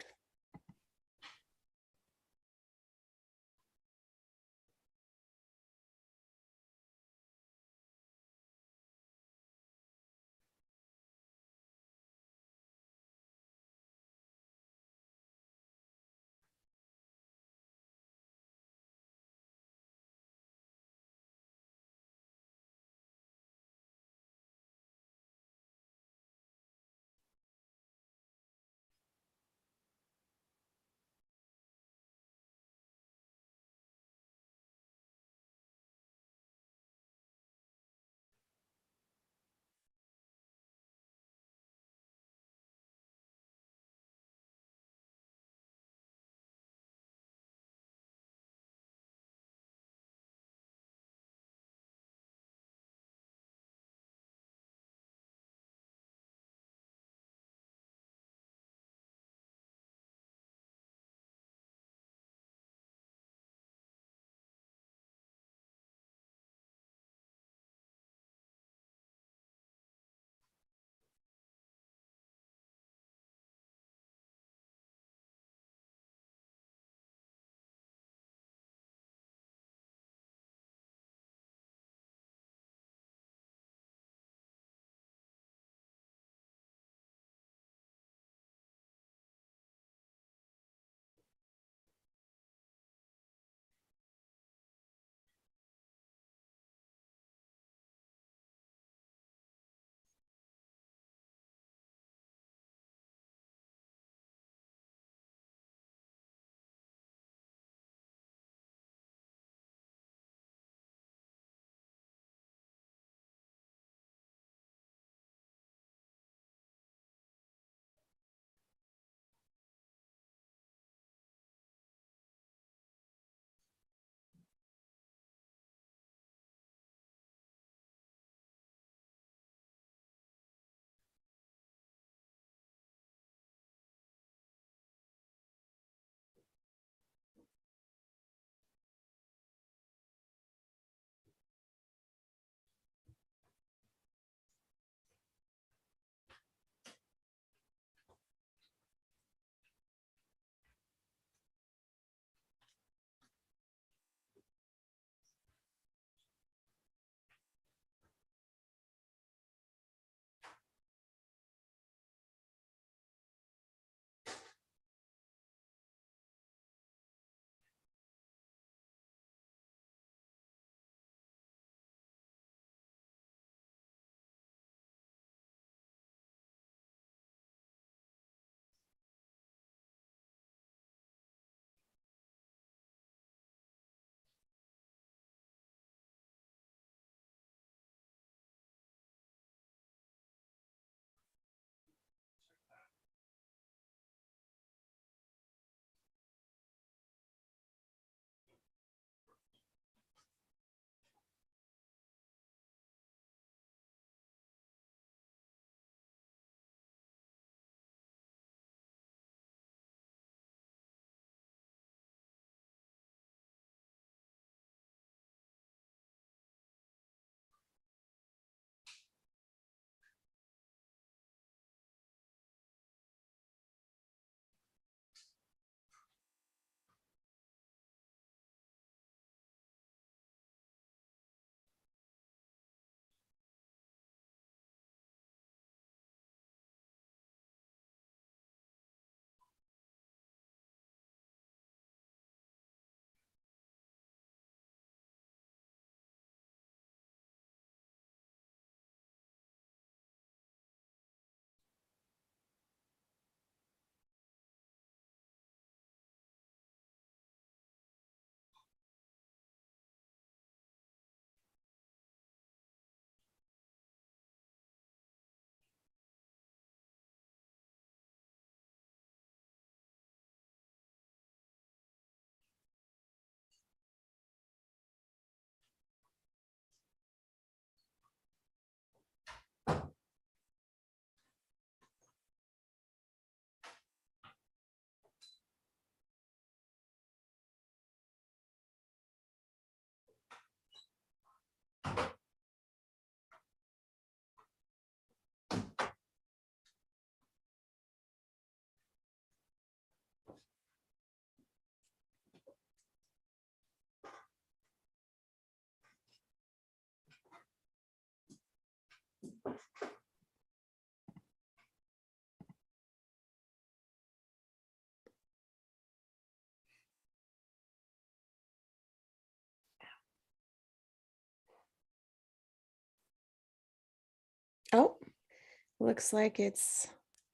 Speaker 1: Looks like it's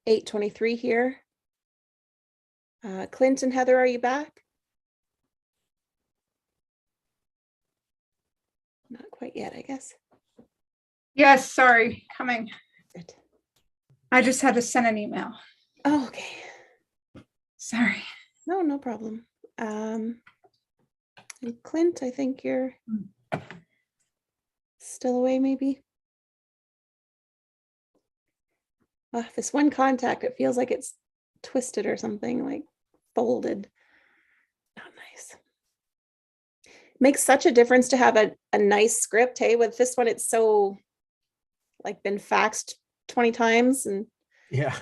Speaker 1: 8:23 here. Clint and Heather, are you back? Not quite yet, I guess.
Speaker 2: Yes, sorry, coming.
Speaker 1: Good.
Speaker 2: I just had to send an email.
Speaker 1: Oh, okay.
Speaker 2: Sorry.
Speaker 1: No problem. And Clint, I think you're still away, maybe. This one contact, it feels like it's twisted or something, like folded. Not nice. Makes such a difference to have a nice script. Hey, with this one, it's so like been faxed 20 times and
Speaker 3: Yeah.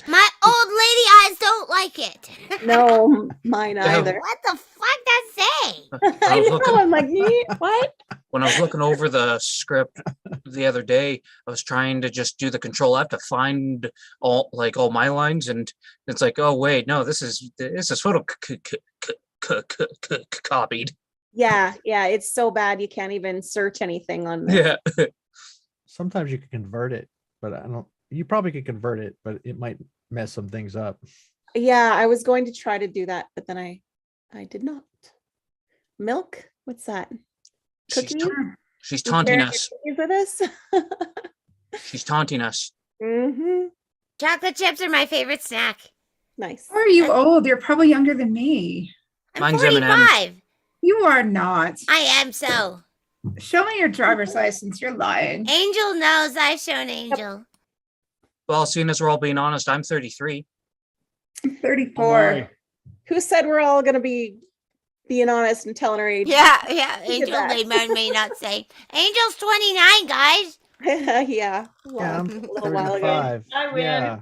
Speaker 7: My old lady eyes don't like it.
Speaker 1: no, mine either.
Speaker 7: What the fuck that say?
Speaker 1: I
Speaker 5: was
Speaker 1: know.
Speaker 5: looking-
Speaker 1: I'm like, what?
Speaker 5: When I was looking over the script the other day, I was trying to just do the Control F to find all my lines, and it's like, oh wait, no, this is photo copied.
Speaker 1: Yeah, it's so bad you can't even search anything on this.
Speaker 5: Yeah.
Speaker 3: Sometimes you can convert it, but you probably could convert it, but it might mess some things up.
Speaker 1: Yeah, I was going to try to do that, but then I did not. Milk? What's that? Cookie?
Speaker 5: She's
Speaker 1: You
Speaker 5: taunting
Speaker 1: sharing
Speaker 5: us.
Speaker 1: your cookies with us?
Speaker 5: She's taunting us.
Speaker 1: Mm-hmm.
Speaker 7: Chocolate chips are my favorite snack.
Speaker 1: Nice.
Speaker 2: How are you old? You're probably younger than me.
Speaker 7: I'm
Speaker 5: Mine's
Speaker 7: 45.
Speaker 2: You are not.
Speaker 7: I am so.
Speaker 2: Show me your driver's license. You're lying.
Speaker 7: Angel knows I've shown Angel.
Speaker 5: Well, seeing as we're all being honest, I'm 33.
Speaker 2: I'm 34.
Speaker 1: Who said we're all going to be being honest and telling our age?
Speaker 7: Yeah.
Speaker 1: Look at
Speaker 7: Angel
Speaker 1: that.
Speaker 7: may not say. Angel's 29, guys.
Speaker 1: Yeah.
Speaker 3: Yeah, I'm
Speaker 1: A little while ago.
Speaker 3: 35.
Speaker 6: I win.
Speaker 3: Yeah.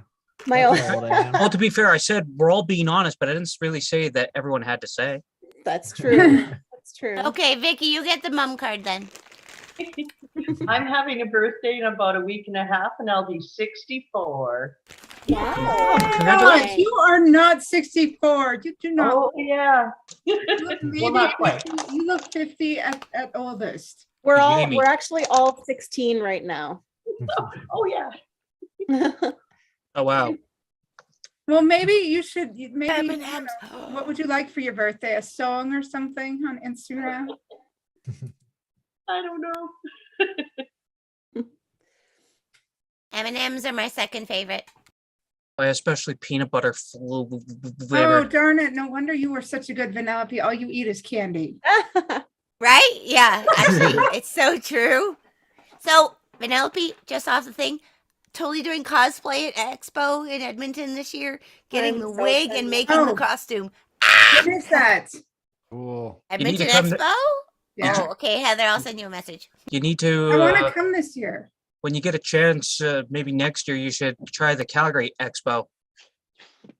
Speaker 1: My
Speaker 3: That's
Speaker 1: old,
Speaker 3: how old I am.
Speaker 5: Well, to be fair, I said we're all being honest, but I didn't really say that everyone had to say.
Speaker 1: that's true. That's true.
Speaker 7: Okay, Vicky, you get the mum card then.
Speaker 6: I'm having a birthday in about a week and a half, and I'll be 64.
Speaker 1: Wow.
Speaker 5: Congratulations.
Speaker 2: God, you are not 64. You do not.
Speaker 6: Oh, yeah.
Speaker 2: You look
Speaker 6: Well, not quite.
Speaker 2: 50. You look 50 at oldest.
Speaker 5: Amy.
Speaker 1: We're actually all 16 right now.
Speaker 6: Oh, yeah.
Speaker 5: Oh wow.
Speaker 2: Well, maybe you should. Maybe. I don't
Speaker 7: M&Ms.
Speaker 2: know, what would you like for your birthday? A song or something on Instagram?
Speaker 6: I don't know.
Speaker 7: M&Ms are my second favorite.
Speaker 5: I especially peanut butter
Speaker 2: Oh,
Speaker 5: flavor.
Speaker 2: darn it. No wonder you were such a good Vanellope. All you eat is candy.
Speaker 7: Right? Yeah, actually, it's so true. So, Vanellope, just off the thing, totally doing cosplay at Expo in Edmonton this year, getting
Speaker 1: I'm
Speaker 7: the
Speaker 1: so
Speaker 7: wig
Speaker 1: excited.
Speaker 7: and making
Speaker 2: Oh.
Speaker 7: the costume.
Speaker 2: What is that?
Speaker 8: Cool.
Speaker 5: You need to
Speaker 7: Edmonton
Speaker 5: come to-
Speaker 7: Expo?
Speaker 2: Yeah.
Speaker 7: Oh, okay, Heather, I'll send you a message.
Speaker 5: You need
Speaker 2: I want
Speaker 5: to
Speaker 2: to come this year.
Speaker 5: when you get a chance, maybe next year you should try the Calgary Expo.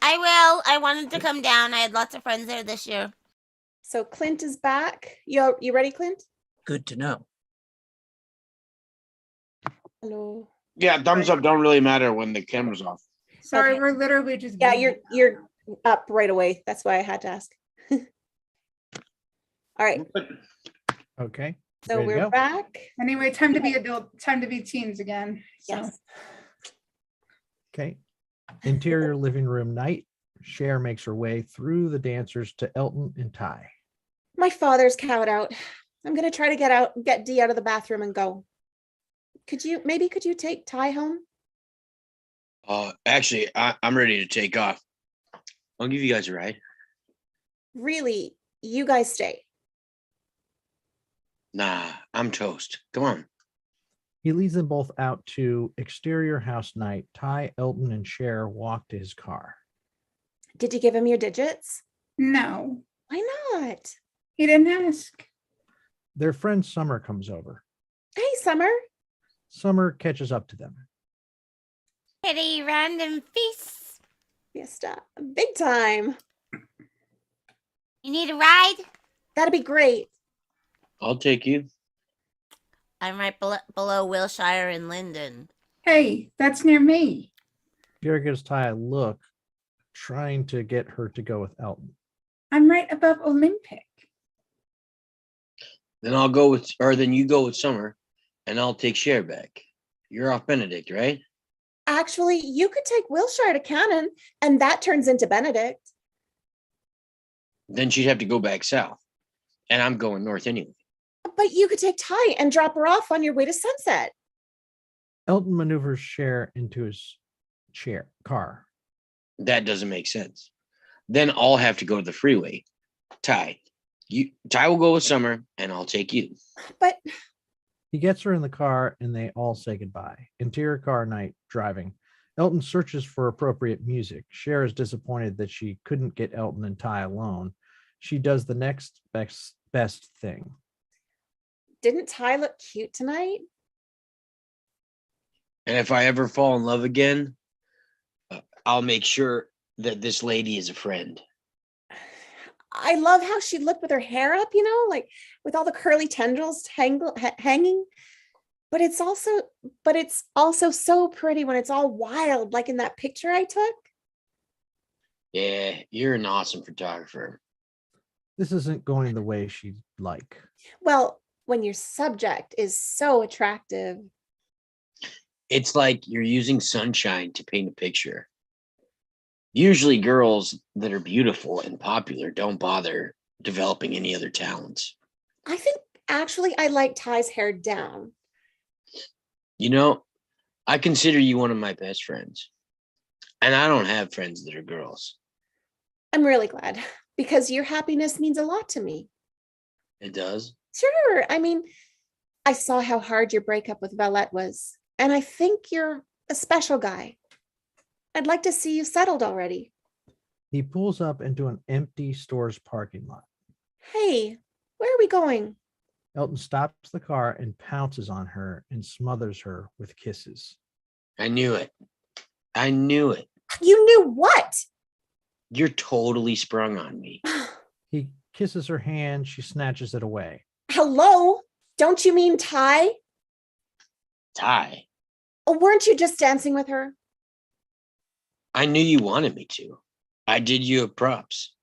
Speaker 7: I will. I wanted to come down. I had lots of friends there this year.
Speaker 1: So Clint is back. You ready, Clint?
Speaker 5: Good to know.
Speaker 1: Hello.
Speaker 4: Yeah, thumbs up don't really matter when the camera's off.
Speaker 2: Sorry,
Speaker 1: Okay.
Speaker 2: we're literally just.
Speaker 1: Yeah,
Speaker 2: googling.
Speaker 1: you're up right away. That's why I had to ask. All right.
Speaker 3: Okay.
Speaker 1: So
Speaker 3: Ready to
Speaker 1: we're
Speaker 3: go?
Speaker 1: back.
Speaker 2: Anyway, time to be adult. Time to be teens again. So.
Speaker 1: Yes.
Speaker 3: Okay. Interior living room night. Cher makes her way through the dancers to Elton and Ty.
Speaker 1: My father's cowed out. I'm gonna try to get Dee out of the bathroom and go. Could you take Ty home?
Speaker 4: Actually, I'm ready to take off. I'll give you guys a ride.
Speaker 1: Really? You guys stay.
Speaker 4: Nah, I'm toast. Come on.
Speaker 3: He leads them both out to exterior house night. Ty, Elton, and Cher walk to his car.
Speaker 1: Did you give him your digits?
Speaker 2: No,
Speaker 1: Why not?
Speaker 2: he didn't ask.
Speaker 3: Their friend Summer comes over.
Speaker 1: Hey, Summer.
Speaker 3: Summer catches up to them.
Speaker 7: Pretty random feast.
Speaker 1: Fiesta. Big time.
Speaker 7: You need a ride?
Speaker 1: That'd be great.
Speaker 4: I'll take you.
Speaker 7: I'm right below Wilshire and Linden.
Speaker 2: Hey, that's near me.
Speaker 3: Cher gives Ty a look, trying to get her to go with Elton.
Speaker 2: I'm right above Olympic.
Speaker 4: Then you go with Summer, and I'll take Cher back. You're off Benedict, right?
Speaker 1: Actually, you could take Wilshire to Cannon, and that turns into Benedict.
Speaker 4: Then she'd have to go back south. And I'm going north anyway.
Speaker 1: But you could take Ty and drop her off on your way to Sunset.
Speaker 3: Elton maneuvers Cher into his car.
Speaker 4: That doesn't make sense. Then I'll have to go to the freeway. Ty will go with Summer, and I'll take you.
Speaker 1: But
Speaker 3: He gets her in the car and they all say goodbye. Interior car night, driving. Elton searches for appropriate music. Cher is disappointed that she couldn't get Elton and Ty alone. She does the next best thing.
Speaker 1: didn't Ty look cute tonight?
Speaker 4: And if I ever fall in love again, I'll make sure that this lady is a friend.
Speaker 1: I love how she looked with her hair up, like with all the curly tendrils hanging. But it's also so pretty when it's all wild, like in that picture I took.
Speaker 4: Yeah, you're an awesome photographer.
Speaker 3: This isn't going the way she'd like.
Speaker 1: Well, when your subject is so attractive.
Speaker 4: It's like you're using sunshine to paint a picture. Usually girls that are beautiful and popular don't bother developing any other talents.
Speaker 1: I think actually I like Ty's hair down.
Speaker 4: I consider you one of my best friends. And I don't have friends that are girls.
Speaker 1: I'm really glad because your happiness means a lot to me.
Speaker 4: It does?
Speaker 1: Sure. I mean, I saw how hard your breakup with Valette was, and I think you're a special guy. I'd like to see you settled already.
Speaker 3: He pulls up into an empty store's parking lot.
Speaker 1: Hey, where are we going?
Speaker 3: Elton stops the car and pounces on her and smothers her with kisses.
Speaker 4: I knew it. I knew it.
Speaker 1: You knew what?
Speaker 4: You're totally sprung on me.
Speaker 3: He kisses her hand. She snatches it away.
Speaker 1: Hello? Don't you mean Ty?
Speaker 4: Ty,
Speaker 1: Oh, weren't you just dancing with her?
Speaker 4: I knew you wanted me to. I did you a props.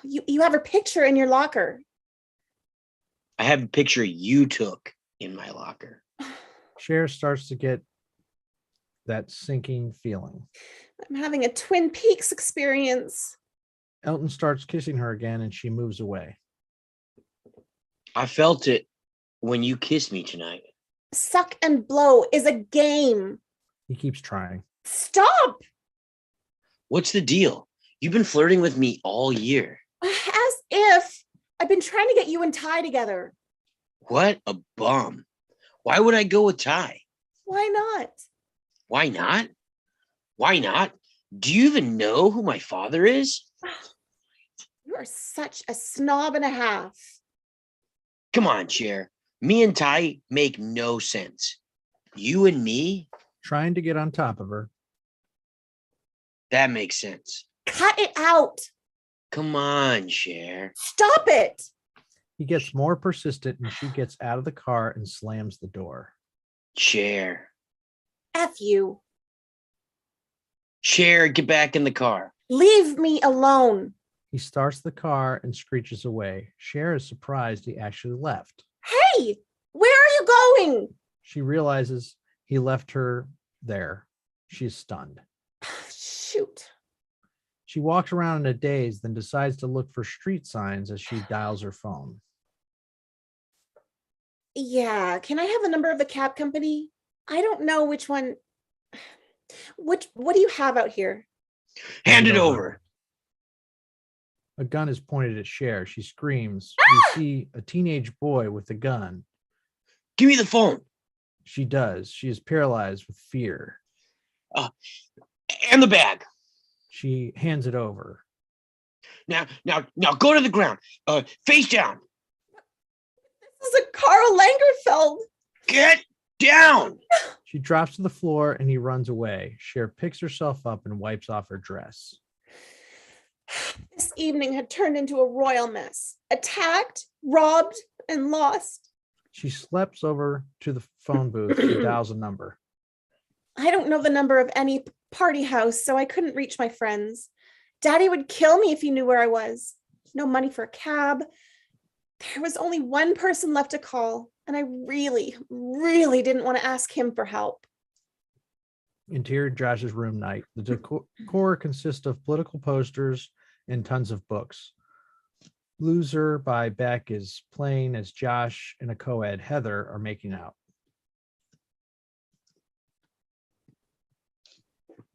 Speaker 1: You have her picture in your locker.
Speaker 4: I have a picture you took in my locker.
Speaker 3: Cher starts to get that sinking feeling.
Speaker 1: I'm having a Twin Peaks experience.
Speaker 3: Elton starts kissing her again and she moves away.
Speaker 4: I felt it when you kissed me tonight.
Speaker 1: Suck and blow is a game.
Speaker 3: He keeps trying.
Speaker 1: Stop!
Speaker 4: What's the deal? You've been flirting with me all year.
Speaker 1: As if I've been trying to get you and Ty together.
Speaker 4: What a bum. Why would I go with Ty?
Speaker 1: Why not?
Speaker 4: Why not? Why not? Do you even know who my father is?
Speaker 1: You are such a snob and a half.
Speaker 4: Come on, Cher. Me and Ty make no sense. You and me?
Speaker 3: Trying to get on top of her.
Speaker 4: That makes sense.
Speaker 1: Cut it out.
Speaker 4: Come on, Cher.
Speaker 1: Stop it.
Speaker 3: He gets more persistent and she gets out of the car and slams the door.
Speaker 4: Cher.
Speaker 1: F you.
Speaker 4: Cher, get back in the car.
Speaker 1: Leave me alone.
Speaker 3: He starts the car and screeches away. Cher is surprised he actually left.
Speaker 1: Hey, where are you going?
Speaker 3: She realizes he left her there. She's stunned.
Speaker 1: Shoot.
Speaker 3: She walks around in a daze, then decides to look for street signs as she dials her phone.
Speaker 1: Yeah, can I have the number of the cab company? I don't know which one. What do you have out here?
Speaker 4: Hand it over.
Speaker 3: A gun is pointed at Cher. She screams. We see a teenage boy with a gun.
Speaker 4: Give me the phone.
Speaker 3: She does. She is paralyzed with fear.
Speaker 4: And the bag.
Speaker 3: She hands it over.
Speaker 4: Now go to the ground. Face down.
Speaker 1: This is a Karl Lagerfeld.
Speaker 4: Get down.
Speaker 3: She drops to the floor and he runs away. Cher picks herself up and wipes off her dress.
Speaker 1: This evening had turned into a royal mess. Attacked, robbed, and lost.
Speaker 3: She slips over to the phone booth and dials a number.
Speaker 1: I don't know the number of any party house, so I couldn't reach my friends. Daddy would kill me if he knew where I was. No money for a cab. There was only one person left to call, and I really, really didn't want to ask him for help.
Speaker 3: Interior Josh's room night. The decor consists of political posters and tons of books. Loser by Beck is playing as Josh and a co-ed, Heather, are making out.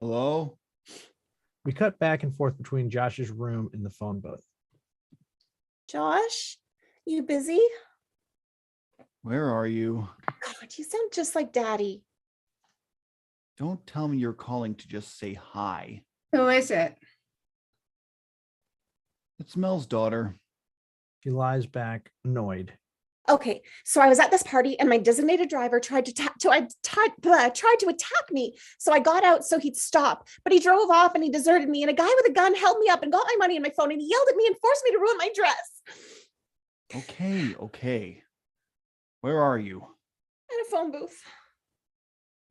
Speaker 8: Hello?
Speaker 3: We cut back and forth between Josh's room and the phone booth.
Speaker 1: Josh, you busy?
Speaker 8: Where are you?
Speaker 1: God, you sound just like Daddy.
Speaker 8: Don't tell me you're calling to just say hi.
Speaker 2: Who is it?
Speaker 8: It's Mel's daughter.
Speaker 3: She lies back, annoyed.
Speaker 1: Okay, so I was at this party and my designated driver tried to attack me. So I got out so he'd stop, but he drove off and he deserted me. And a guy with a gun held me up and got my money and my phone and he yelled at me and forced me to ruin my dress.
Speaker 8: Okay. Where are you?
Speaker 1: In a phone booth.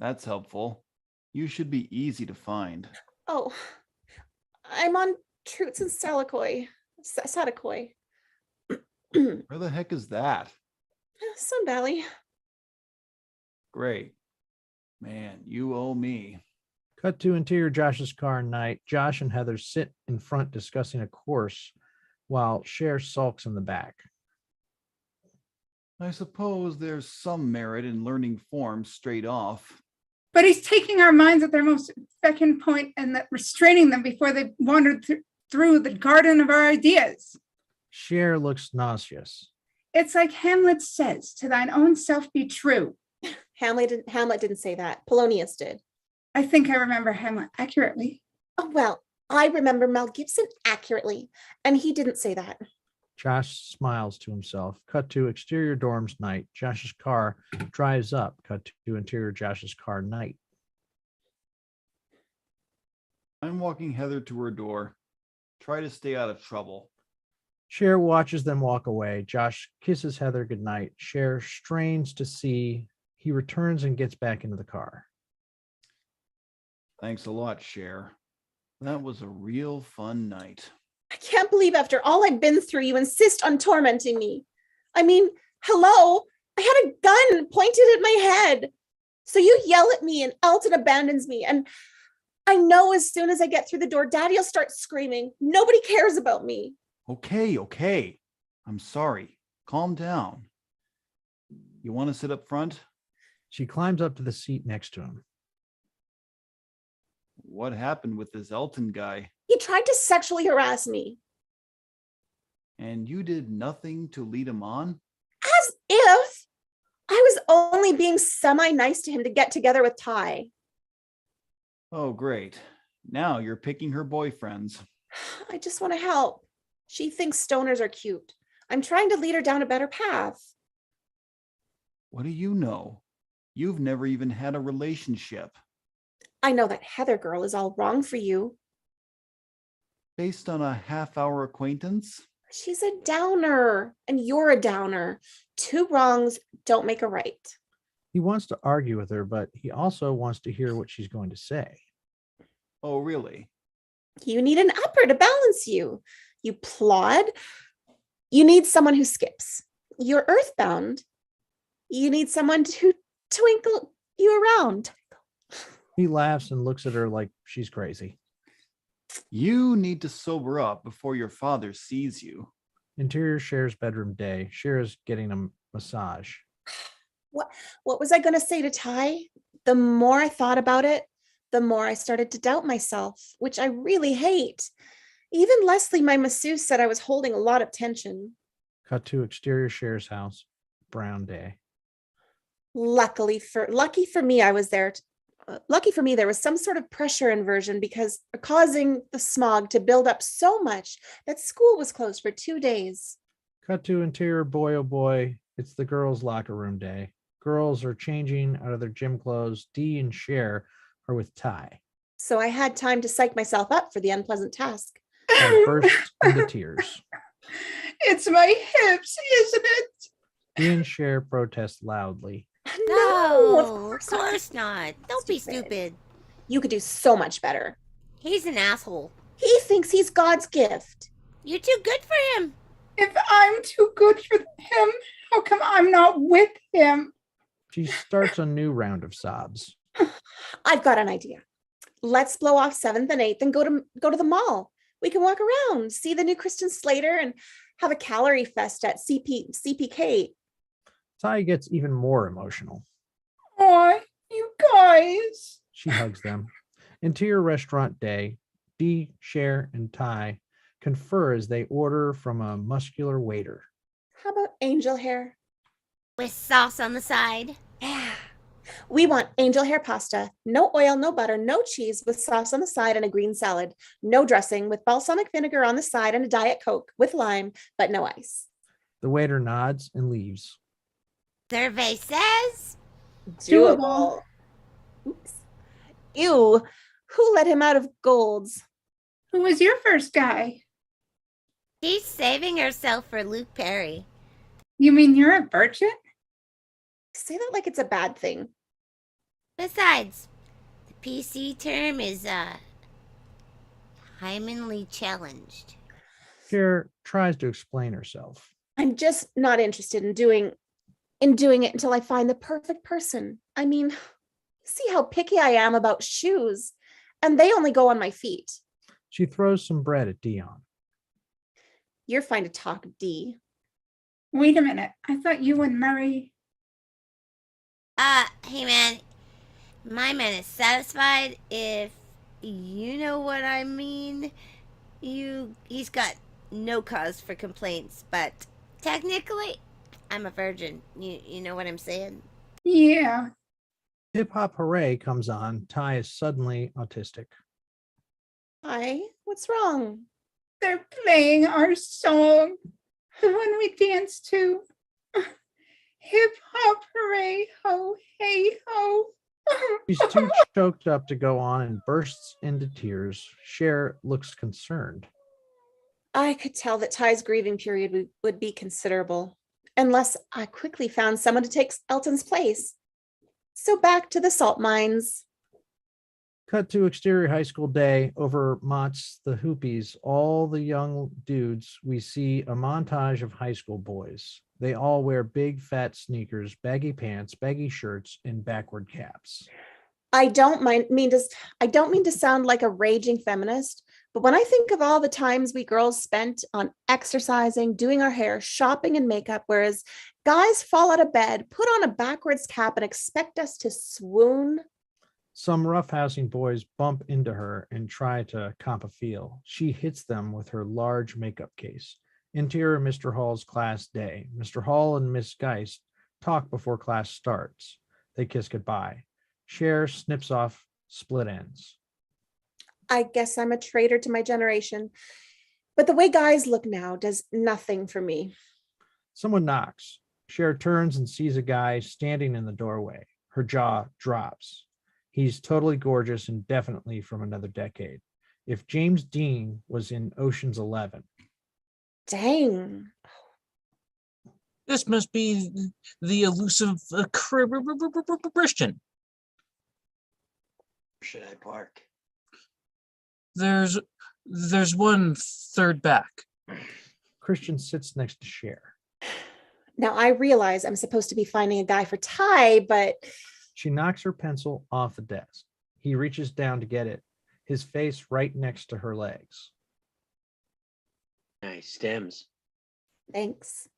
Speaker 8: That's helpful. You should be easy to find.
Speaker 1: Oh, I'm on Troots and Satakoy.
Speaker 8: Where the heck is that?
Speaker 1: Sun Valley.
Speaker 8: Great. Man, you owe me.
Speaker 3: Cut to interior Josh's car night. Josh and Heather sit in front discussing a course while Cher sulks in the back.
Speaker 8: I suppose there's some merit in learning forms straight off.
Speaker 2: But he's taking our minds at their most fecund point and that restraining them before they wandered through the garden of our ideas.
Speaker 3: Cher looks nauseous.
Speaker 2: It's like Hamlet says, to thine own self be true.
Speaker 1: Hamlet didn't say that. Polonius did.
Speaker 2: I think I remember Hamlet accurately.
Speaker 1: Oh, well, I remember Mel Gibson accurately, and he didn't say that.
Speaker 3: Josh smiles to himself. Cut to exterior dorms night. Josh's car drives up. Cut to interior Josh's car night.
Speaker 8: I'm walking Heather to her door. Try to stay out of trouble.
Speaker 3: Cher watches them walk away. Josh kisses Heather goodnight. Cher strains to see. He returns and gets back into the car.
Speaker 8: Thanks a lot, Cher. That was a real fun night.
Speaker 1: I can't believe after all I've been through, you insist on tormenting me. I mean, hello, I had a gun pointed at my head. So you yell at me and Elton abandons me. And I know as soon as I get through the door, Daddy will start screaming. Nobody cares about me.
Speaker 8: Okay. I'm sorry. Calm down. You want to sit up front?
Speaker 3: She climbs up to the seat next to him.
Speaker 8: What happened with this Elton guy?
Speaker 1: He tried to sexually harass me.
Speaker 8: And you did nothing to lead him on?
Speaker 1: As if I was only being semi-nice to him to get together with Ty.
Speaker 8: Oh, great. Now you're picking her boyfriends.
Speaker 1: I just want to help. She thinks stoners are cute. I'm trying to lead her down a better path.
Speaker 8: What do you know? You've never even had a relationship.
Speaker 1: I know that Heather girl is all wrong for you.
Speaker 8: Based on a half-hour acquaintance?
Speaker 1: She's a downer, and you're a downer. Two wrongs don't make a right.
Speaker 3: He wants to argue with her, but he also wants to hear what she's going to say.
Speaker 8: Oh, really?
Speaker 1: You need an upper to balance you. You plod. You need someone who skips. You're earthbound. You need someone to twinkle you around.
Speaker 3: He laughs and looks at her like she's crazy.
Speaker 8: You need to sober up before your father sees you.
Speaker 3: Interior Cher's bedroom day. Cher is getting a massage.
Speaker 1: What was I going to say to Ty? The more I thought about it, the more I started to doubt myself, which I really hate. Even Leslie, my masseuse, said I was holding a lot of tension.
Speaker 3: Cut to exterior Cher's house. Brown day.
Speaker 1: Lucky for me, I was there. Lucky for me, there was some sort of pressure inversion because causing the smog to build up so much that school was closed for 2 days.
Speaker 3: Cut to interior boy, oh boy. It's the girls' locker room day. Girls are changing out of their gym clothes. Dee and Cher are with Ty.
Speaker 1: So I had time to psych myself up for the unpleasant task.
Speaker 3: I burst into tears.
Speaker 2: It's my hips, isn't it?
Speaker 3: Dee and Cher protest loudly.
Speaker 7: No, of course not. Don't be stupid.
Speaker 1: You could do so much better.
Speaker 7: He's an asshole.
Speaker 1: He thinks he's God's gift.
Speaker 7: You're too good for him.
Speaker 2: If I'm too good for him, how come I'm not with him?
Speaker 3: She starts a new round of sobs.
Speaker 1: I've got an idea. Let's blow off 7th and 8th and go to the mall. We can walk around, see the new Kristen Slater, and have a calorie fest at CPK.
Speaker 3: Ty gets even more emotional.
Speaker 2: Oh, you guys.
Speaker 3: She hugs them. Interior restaurant day, Dee, Cher, and Ty confer as they order from a muscular waiter.
Speaker 1: How about angel hair?
Speaker 7: With sauce on the side.
Speaker 1: Yeah. We want angel hair pasta. No oil, no butter, no cheese, with sauce on the side and a green salad. No dressing, with balsamic vinegar on the side and a Diet Coke with lime, but no ice.
Speaker 3: The waiter nods and leaves.
Speaker 7: Survey says
Speaker 1: Doable. Oops. Ew. Who let him out of Gold's?
Speaker 2: Who was your first guy?
Speaker 7: she's saving herself for Luke Perry.
Speaker 2: You mean you're a virgin?
Speaker 1: Say that like it's a bad thing.
Speaker 7: Besides, the PC term is hymenly challenged.
Speaker 3: Cher tries to explain herself.
Speaker 1: I'm just not interested in doing it until I find the perfect person. I mean, see how picky I am about shoes, and they only go on my feet.
Speaker 3: She throws some bread at Dion.
Speaker 1: You're fine to talk, Dee.
Speaker 2: Wait a minute. I thought you and Murray.
Speaker 7: Hey man, my man is satisfied if you know what I mean. He's got no cause for complaints, but technically, I'm a virgin. You know what I'm saying?
Speaker 2: Yeah.
Speaker 3: Hip Hop Hooray comes on. Ty is suddenly autistic.
Speaker 1: Hi, what's wrong?
Speaker 2: They're playing our song. The one we dance to. Hip hop hooray ho hey ho.
Speaker 3: She's too choked up to go on and bursts into tears. Cher looks concerned.
Speaker 1: I could tell that Ty's grieving period would be considerable, unless I quickly found someone to take Elton's place. So back to the salt mines.
Speaker 3: Cut to exterior high school day over Mott's the Hoopies. All the young dudes, we see a montage of high school boys. They all wear big fat sneakers, baggy pants, baggy shirts, and backward caps.
Speaker 1: I don't mean to sound like a raging feminist, but when I think of all the times we girls spent on exercising, doing our hair, shopping, and makeup, whereas guys fall out of bed, put on a backwards cap, and expect us to swoon.
Speaker 3: Some roughhousing boys bump into her and try to comp a feel. She hits them with her large makeup case. Interior Mr. Hall's class day. Mr. Hall and Miss Geist talk before class starts. They kiss goodbye. Cher snips off split ends.
Speaker 1: I guess I'm a traitor to my generation, but the way guys look now does nothing for me.
Speaker 3: Someone knocks. Cher turns and sees a guy standing in the doorway. Her jaw drops. He's totally gorgeous and definitely from another decade. If James Dean was in Ocean's 11.
Speaker 1: Dang.
Speaker 5: This must be the elusive Christian.
Speaker 4: Should I park?
Speaker 5: There's one third back.
Speaker 3: Christian sits next to Cher.
Speaker 1: Now I realize I'm supposed to be finding a guy for Ty, but
Speaker 3: She knocks her pencil off the desk. He reaches down to get it, his face right next to her legs.
Speaker 4: Nice stems.
Speaker 1: thanks.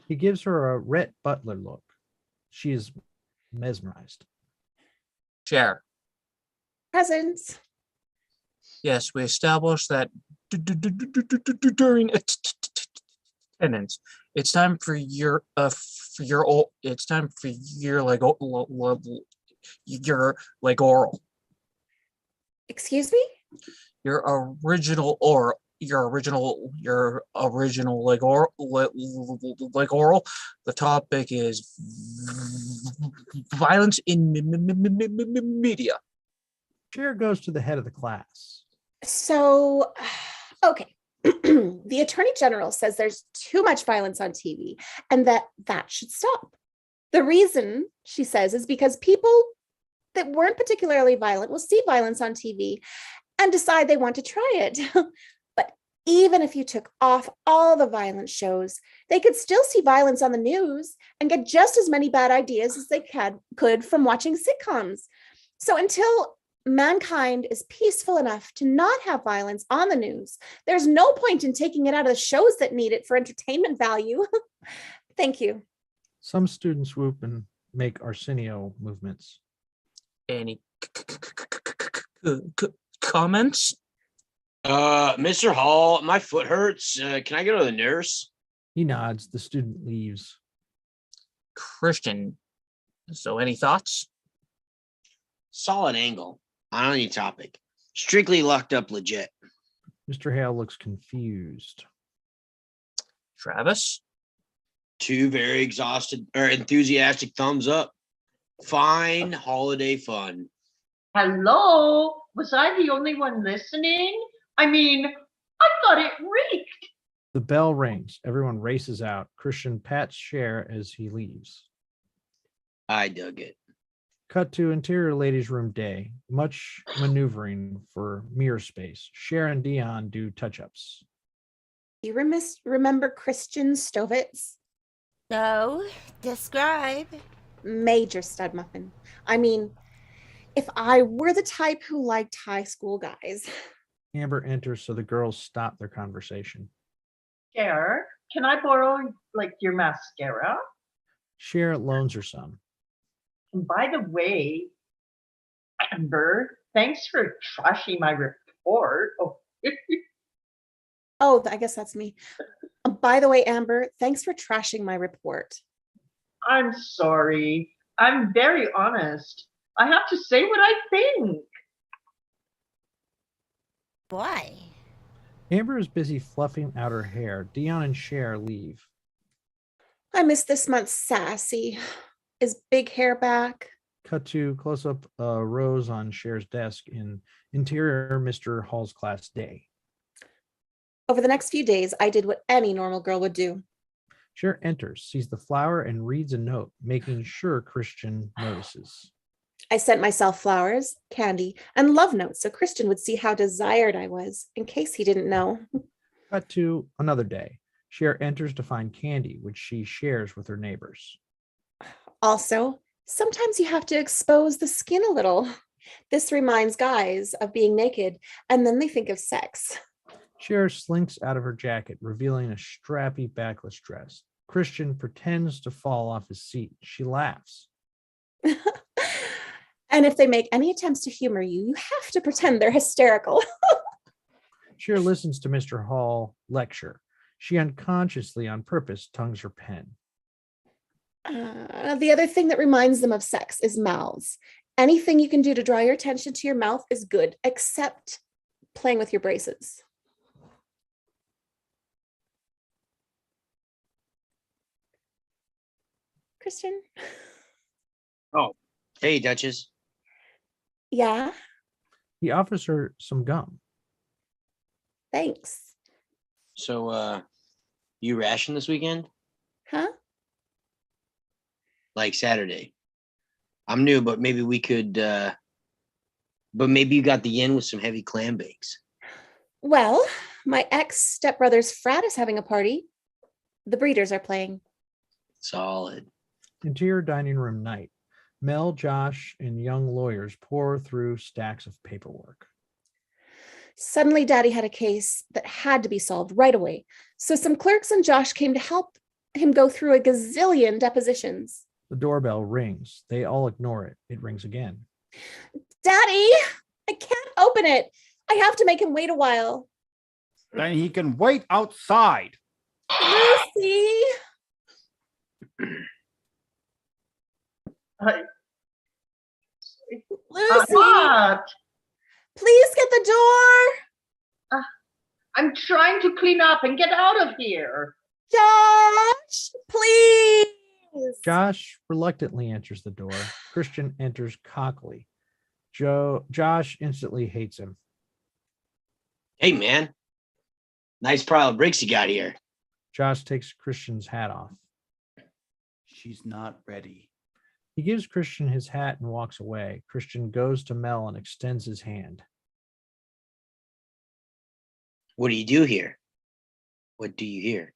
Speaker 3: He gives her a Rhett Butler look. She is mesmerized.
Speaker 5: Cher.
Speaker 1: Presents.
Speaker 5: Yes, we established that during attendance, it's time for your it's time for your oral.
Speaker 1: Excuse me?
Speaker 5: Your original oral. The topic is violence in media.
Speaker 3: Cher goes to the head of the class.
Speaker 1: So, okay. The Attorney General says there's too much violence on TV and that should stop. The reason, she says, is because people that weren't particularly violent will see violence on TV and decide they want to try it. But even if you took off all the violent shows, they could still see violence on the news and get just as many bad ideas as they could from watching sitcoms. So until mankind is peaceful enough to not have violence on the news, there's no point in taking it out of the shows that need it for entertainment value. Thank you.
Speaker 3: Some students whoop and make Arsenio movements.
Speaker 5: Any comments?
Speaker 4: Mr. Hall, my foot hurts. Can I go to the nurse?
Speaker 3: He nods. The student leaves.
Speaker 5: Christian, so any thoughts?
Speaker 4: Solid angle on any topic. Strictly locked up legit.
Speaker 3: Mr. Hale looks confused.
Speaker 5: Travis?
Speaker 4: Two very exhausted or enthusiastic thumbs up. Fine holiday fun.
Speaker 6: Hello? Was I the only one listening? I mean, I thought it reeked.
Speaker 3: The bell rings. Everyone races out. Christian pats Cher as he leaves.
Speaker 4: I dug it.
Speaker 3: Cut to interior ladies' room day. Much maneuvering for mirror space. Cher and Dion do touch-ups.
Speaker 1: You remember Christian Stovitz?
Speaker 7: So, describe.
Speaker 1: Major stud muffin. I mean, if I were the type who liked high school guys.
Speaker 3: Amber enters, so the girls stop their conversation.
Speaker 6: Cher, can I borrow like your mascara?
Speaker 3: Cher loans her some.
Speaker 6: And by the way, Amber, thanks for trashing my report. Oh,
Speaker 1: Oh, I guess that's me. By the way, Amber, thanks for trashing my report.
Speaker 6: I'm sorry. I'm very honest. I have to say what I think.
Speaker 7: Boy.
Speaker 3: Amber is busy fluffing out her hair. Dion and Cher leave.
Speaker 1: I miss this month's sassy. Is big hair back?
Speaker 3: Cut to close-up Rose on Cher's desk in interior Mr. Hall's class day.
Speaker 1: Over the next few days, I did what any normal girl would do.
Speaker 3: Cher enters, sees the flower, and reads a note, making sure Christian notices.
Speaker 1: I sent myself flowers, candy, and love notes so Christian would see how desired I was, in case he didn't know.
Speaker 3: Cut to another day. Cher enters to find candy, which she shares with her neighbors.
Speaker 1: Also, sometimes you have to expose the skin a little. This reminds guys of being naked, and then they think of sex.
Speaker 3: Cher slinks out of her jacket, revealing a strappy backless dress. Christian pretends to fall off his seat. She laughs.
Speaker 1: And if they make any attempts to humor you, you have to pretend they're hysterical.
Speaker 3: Cher listens to Mr. Hall lecture. She unconsciously, on purpose, tongues her pen.
Speaker 1: The other thing that reminds them of sex is mouths. Anything you can do to draw your attention to your mouth is good, except playing with your braces. Christian?
Speaker 4: Oh, hey, Duchess.
Speaker 1: Yeah,
Speaker 3: He offers her some gum.
Speaker 1: thanks.
Speaker 4: So, you ration this weekend?
Speaker 1: Huh?
Speaker 4: Like Saturday? I'm new, but maybe we could, but maybe you got the yen with some heavy clam bakes.
Speaker 1: Well, my ex-stepbrother's frat is having a party. The Breeders are playing.
Speaker 4: Solid.
Speaker 3: Interior dining room night. Mel, Josh, and young lawyers pour through stacks of paperwork.
Speaker 1: Suddenly, Daddy had a case that had to be solved right away. So some clerks and Josh came to help him go through a gazillion depositions.
Speaker 3: The doorbell rings. They all ignore it. It rings again.
Speaker 1: Daddy, I can't open it. I have to make him wait a while.
Speaker 8: Then he can wait outside.
Speaker 1: Lucy, Lucy,
Speaker 6: What?
Speaker 1: please get the door.
Speaker 6: I'm trying to clean up and get out of here.
Speaker 1: Josh, please.
Speaker 3: Josh reluctantly enters the door. Christian enters cockily. Josh instantly hates him.
Speaker 4: Hey, man. Nice pile of bricks you got here.
Speaker 3: Josh takes Christian's hat off.
Speaker 8: She's not ready.
Speaker 3: He gives Christian his hat and walks away. Christian goes to Mel and extends his hand.
Speaker 4: What do you do here? What do you hear?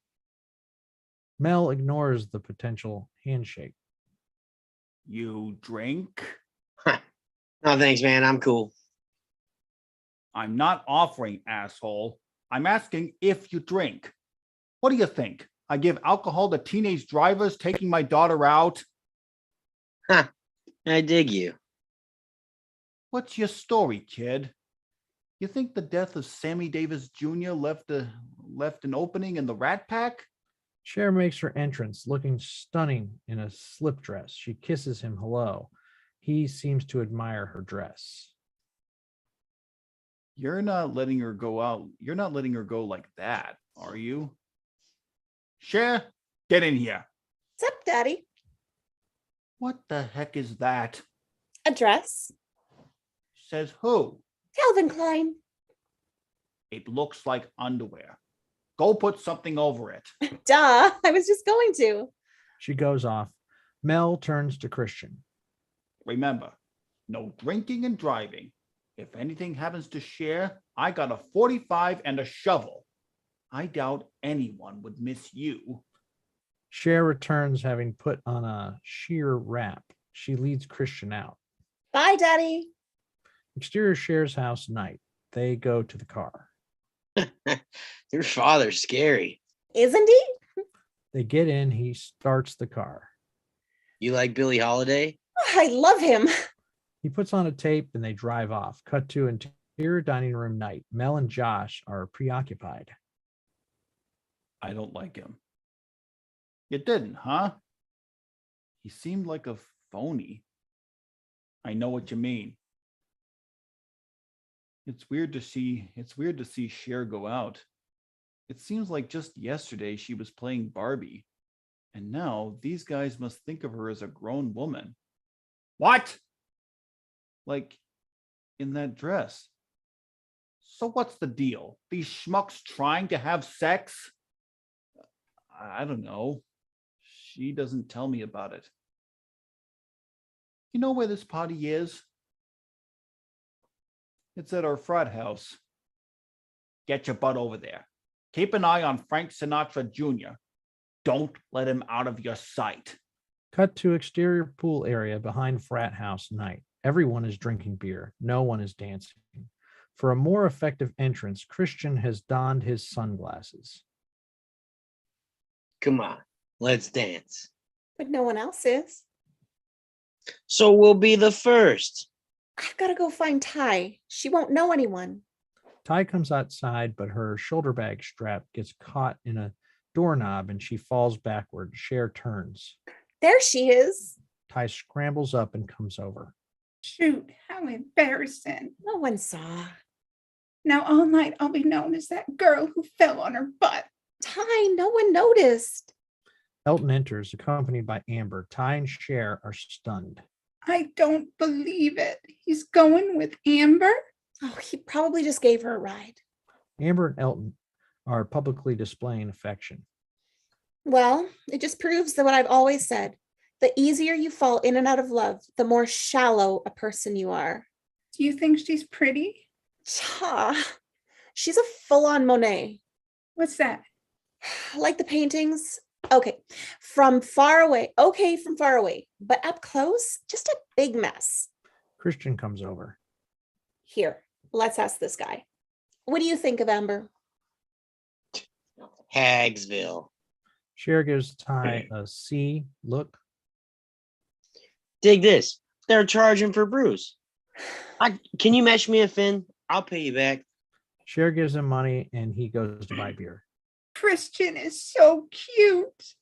Speaker 3: Mel ignores the potential handshake.
Speaker 8: You drink?
Speaker 4: Huh. No, thanks, man. I'm cool.
Speaker 8: I'm not offering, asshole. I'm asking if you drink. What do you think? I give alcohol to teenage drivers taking my daughter out?
Speaker 4: Huh. I dig you.
Speaker 8: What's your story, kid? You think the death of Sammy Davis Jr. left an opening in the Rat Pack?
Speaker 3: Cher makes her entrance, looking stunning in a slip dress. She kisses him hello. He seems to admire her dress.
Speaker 8: You're not letting her go out. You're not letting her go like that, are you? Cher, get in here.
Speaker 1: What's up, Daddy?
Speaker 8: What the heck is that?
Speaker 1: A dress?
Speaker 8: Says who?
Speaker 1: Calvin Klein.
Speaker 8: It looks like underwear. Go put something over it.
Speaker 1: Duh, I was just going to.
Speaker 3: She goes off. Mel turns to Christian.
Speaker 8: Remember, no drinking and driving. If anything happens to Cher, I got a 45 and a shovel. I doubt anyone would miss you.
Speaker 3: Cher returns, having put on a sheer wrap. She leads Christian out.
Speaker 1: Bye, Daddy.
Speaker 3: Exterior Cher's house night. They go to the car.
Speaker 4: Your father's scary.
Speaker 1: Isn't he?
Speaker 3: They get in. He starts the car.
Speaker 4: You like Billie Holiday?
Speaker 1: Oh, I love him.
Speaker 3: He puts on a tape and they drive off. Cut to interior dining room night. Mel and Josh are preoccupied.
Speaker 8: I don't like him. You didn't, huh? He seemed like a phony. I know what you mean. It's weird to see Cher go out. It seems like just yesterday she was playing Barbie. And now these guys must think of her as a grown woman. What? Like in that dress. So what's the deal? These schmucks trying to have sex? I don't know. She doesn't tell me about it. You know where this party is? It's at our frat house. Get your butt over there. Keep an eye on Frank Sinatra Jr. Don't let him out of your sight.
Speaker 3: Cut to exterior pool area behind frat house night. Everyone is drinking beer. No one is dancing. For a more effective entrance, Christian has donned his sunglasses.
Speaker 4: Come on, let's dance.
Speaker 1: But no one else is.
Speaker 4: So we'll be the first.
Speaker 1: I've got to go find Ty. She won't know anyone.
Speaker 3: Ty comes outside, but her shoulder bag strap gets caught in a doorknob and she falls backward. Cher turns.
Speaker 1: There she is.
Speaker 3: Ty scrambles up and comes over.
Speaker 2: Shoot, how embarrassing.
Speaker 1: No one saw.
Speaker 2: Now all night I'll be known as that girl who fell on her butt.
Speaker 1: Ty, no one noticed.
Speaker 3: Elton enters, accompanied by Amber. Ty and Cher are stunned.
Speaker 2: I don't believe it. He's going with Amber?
Speaker 1: Oh, he probably just gave her a ride.
Speaker 3: Amber and Elton are publicly displaying affection.
Speaker 1: Well, it just proves that what I've always said. The easier you fall in and out of love, the more shallow a person you are.
Speaker 2: Do you think she's pretty?
Speaker 1: She's a full-on Monet.
Speaker 2: What's that?
Speaker 1: Like the paintings. Okay, from far away. Okay, from far away. But up close, just a big mess.
Speaker 3: Christian comes over.
Speaker 1: Here, let's ask this guy. What do you think of Amber?
Speaker 4: Hagsville.
Speaker 3: Cher gives Ty a C look.
Speaker 4: Dig this. They're charging for Bruce. Can you match me a fin? I'll pay you back.
Speaker 3: Cher gives him money and he goes to buy beer.
Speaker 2: Christian is so cute.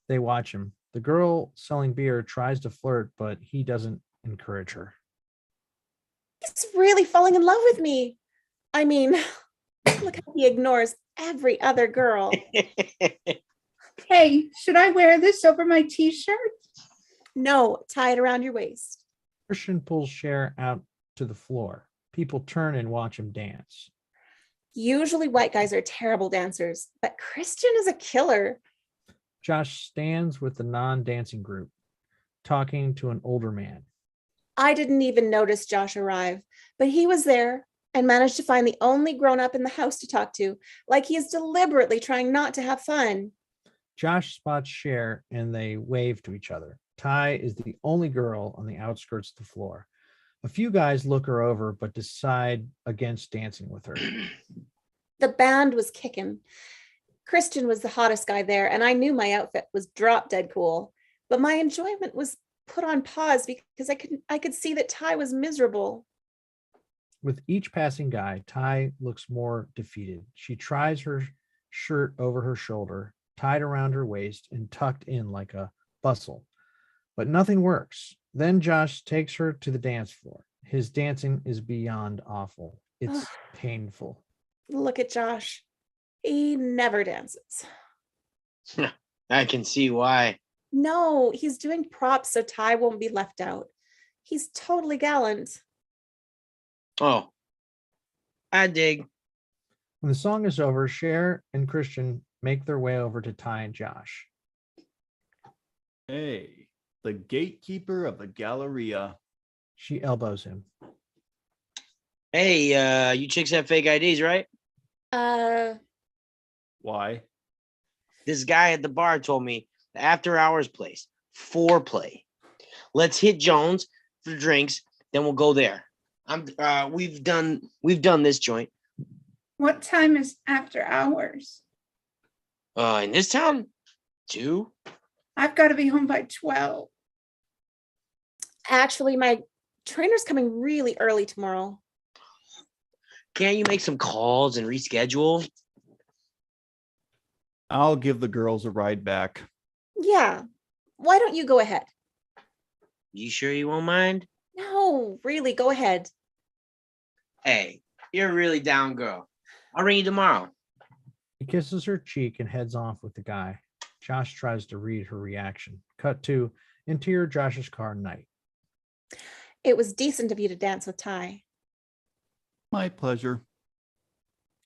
Speaker 3: They watch him. The girl selling beer tries to flirt, but he doesn't encourage her.
Speaker 1: He's really falling in love with me. I mean, look how he ignores every other girl.
Speaker 2: Hey, should I wear this over my t-shirt?
Speaker 1: No, tie it around your waist.
Speaker 3: Christian pulls Cher out to the floor. People turn and watch him dance.
Speaker 1: Usually white guys are terrible dancers, but Christian is a killer.
Speaker 3: Josh stands with the non-dancing group, talking to an older man.
Speaker 1: I didn't even notice Josh arrive, but he was there and managed to find the only grown-up in the house to talk to, like he is deliberately trying not to have fun.
Speaker 3: Josh spots Cher and they wave to each other. Ty is the only girl on the outskirts of the floor. A few guys look her over, but decide against dancing with her.
Speaker 1: The band was kicking. Christian was the hottest guy there, and I knew my outfit was drop dead cool. But my enjoyment was put on pause because I could see that Ty was miserable.
Speaker 3: With each passing guy, Ty looks more defeated. She tries her shirt over her shoulder, tied around her waist, and tucked in like a bustle. But nothing works. Then Josh takes her to the dance floor. His dancing is beyond awful. It's painful.
Speaker 1: Look at Josh. He never dances.
Speaker 4: I can see why.
Speaker 1: No, he's doing props so Ty won't be left out. He's totally gallant.
Speaker 4: Oh, I dig.
Speaker 3: When the song is over, Cher and Christian make their way over to Ty and Josh.
Speaker 8: Hey, the gatekeeper of the Galleria.
Speaker 3: She elbows him.
Speaker 4: Hey, you chicks have fake IDs, right?
Speaker 8: Why?
Speaker 4: This guy at the bar told me the after hours place, foreplay. Let's hit Jones for drinks, then we'll go there. We've done this joint.
Speaker 2: What time is after hours?
Speaker 4: In this town, 2.
Speaker 2: I've got to be home by 12.
Speaker 1: Actually, my trainer's coming really early tomorrow.
Speaker 4: Can't you make some calls and reschedule?
Speaker 8: I'll give the girls a ride back.
Speaker 1: Yeah. Why don't you go ahead?
Speaker 4: You sure you won't mind?
Speaker 1: No, really, go ahead.
Speaker 4: Hey, you're a really down girl. I'll ring you tomorrow.
Speaker 3: He kisses her cheek and heads off with the guy. Josh tries to read her reaction. Cut to interior Josh's car night.
Speaker 1: It was decent of you to dance with Ty.
Speaker 8: My pleasure.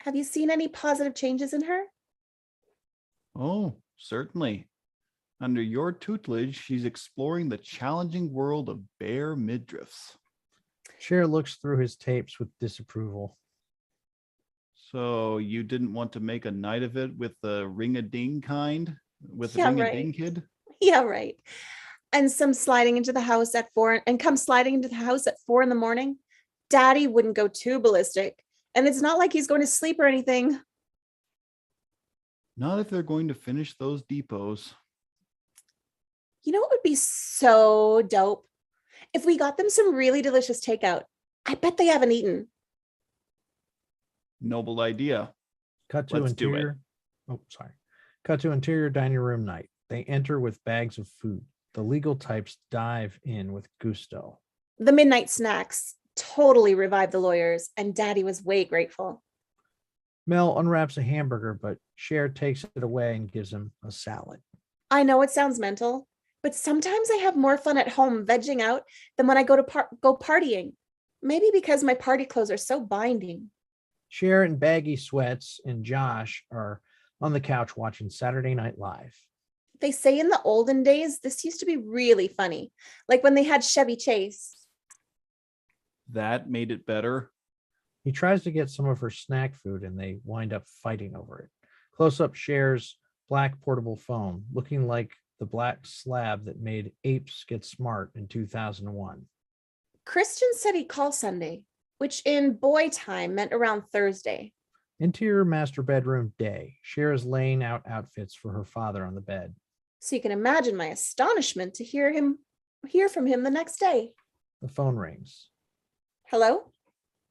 Speaker 1: Have you seen any positive changes in her?
Speaker 8: Oh, certainly. Under your tutelage, she's exploring the challenging world of bare midriffs.
Speaker 3: Cher looks through his tapes with disapproval.
Speaker 8: So you didn't want to make a night of it with the ring-a-ding kind? With the
Speaker 1: Yeah,
Speaker 8: ring-a-ding
Speaker 1: right.
Speaker 8: kid?
Speaker 1: Yeah, right. And some sliding into the house at 4 and come sliding into the house at 4 in the morning. Daddy wouldn't go too ballistic. And it's not like he's going to sleep or anything.
Speaker 8: Not if they're going to finish those depots.
Speaker 1: You know what would be so dope? If we got them some really delicious takeout. I bet they haven't eaten.
Speaker 8: Noble idea.
Speaker 3: Cut to
Speaker 8: Let's do it.
Speaker 3: interior. Oh, sorry. Cut to interior dining room night. They enter with bags of food. The legal types dive in with gusto.
Speaker 1: The midnight snacks totally revived the lawyers, and Daddy was way grateful.
Speaker 3: Mel unwraps a hamburger, but Cher takes it away and gives him a salad.
Speaker 1: I know it sounds mental, but sometimes I have more fun at home vegging out than when I go partying. Maybe because my party clothes are so binding.
Speaker 3: Cher in baggy sweats and Josh are on the couch watching Saturday Night Live.
Speaker 1: They say in the olden days, this used to be really funny, like when they had Chevy Chase.
Speaker 8: That made it better.
Speaker 3: He tries to get some of her snack food and they wind up fighting over it. Close up Cher's black portable phone, looking like the black slab that made apes get smart in 2001.
Speaker 1: Christian said he'd call Sunday, which in boy time meant around Thursday.
Speaker 3: Interior master bedroom day. Cher is laying out outfits for her father on the bed.
Speaker 1: So you can imagine my astonishment to hear from him the next day.
Speaker 3: The phone rings.
Speaker 1: Hello?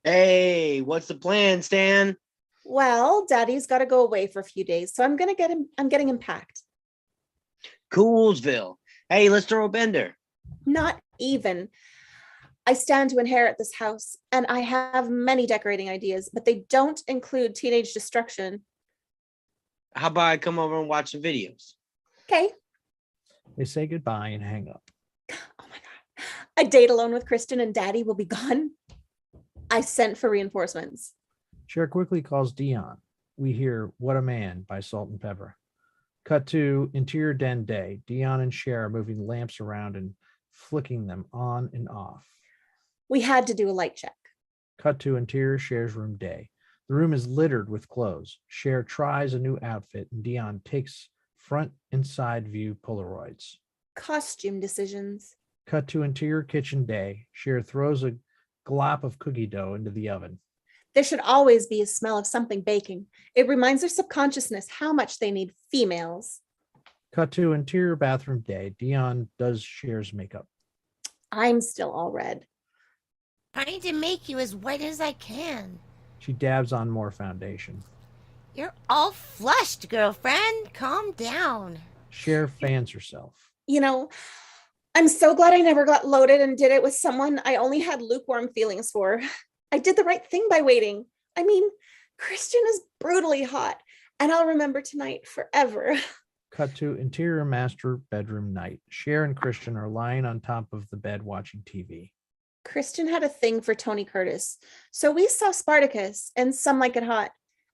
Speaker 4: Hey, what's the plan, Stan?
Speaker 1: Well, Daddy's got to go away for a few days, so I'm getting him packed.
Speaker 4: Coolsville. Hey, let's throw a bender.
Speaker 1: Not even. I stand to inherit this house, and I have many decorating ideas, but they don't include teenage destruction.
Speaker 4: How about I come over and watch some videos?
Speaker 1: Okay.
Speaker 3: They say goodbye and hang up.
Speaker 1: Oh my God. A date alone with Kristen and Daddy will be gone. I sent for reinforcements.
Speaker 3: Cher quickly calls Dion. We hear What a Man by Salt and Pepper. Cut to interior den day. Dion and Cher are moving lamps around and flicking them on and off.
Speaker 1: We had to do a light check.
Speaker 3: Cut to interior Cher's room day. The room is littered with clothes. Cher tries a new outfit and Dion takes front and side view Polaroids.
Speaker 1: Costume decisions.
Speaker 3: Cut to interior kitchen day. Cher throws a glop of cookie dough into the oven.
Speaker 1: There should always be a smell of something baking. It reminds their subconsciousness how much they need females.
Speaker 3: Cut to interior bathroom day. Dion does Cher's makeup.
Speaker 1: I'm still all red.
Speaker 7: Trying to make you as white as I can.
Speaker 3: She dabs on more foundation.
Speaker 7: You're all flushed, girlfriend. Calm down.
Speaker 3: Cher fans herself.
Speaker 1: You know, I'm so glad I never got loaded and did it with someone I only had lukewarm feelings for. I did the right thing by waiting. I mean, Christian is brutally hot, and I'll remember tonight forever.
Speaker 3: Cut to interior master bedroom night. Cher and Christian are lying on top of the bed watching TV.
Speaker 1: Christian had a thing for Tony Curtis, so we saw Spartacus and Some Like It Hot.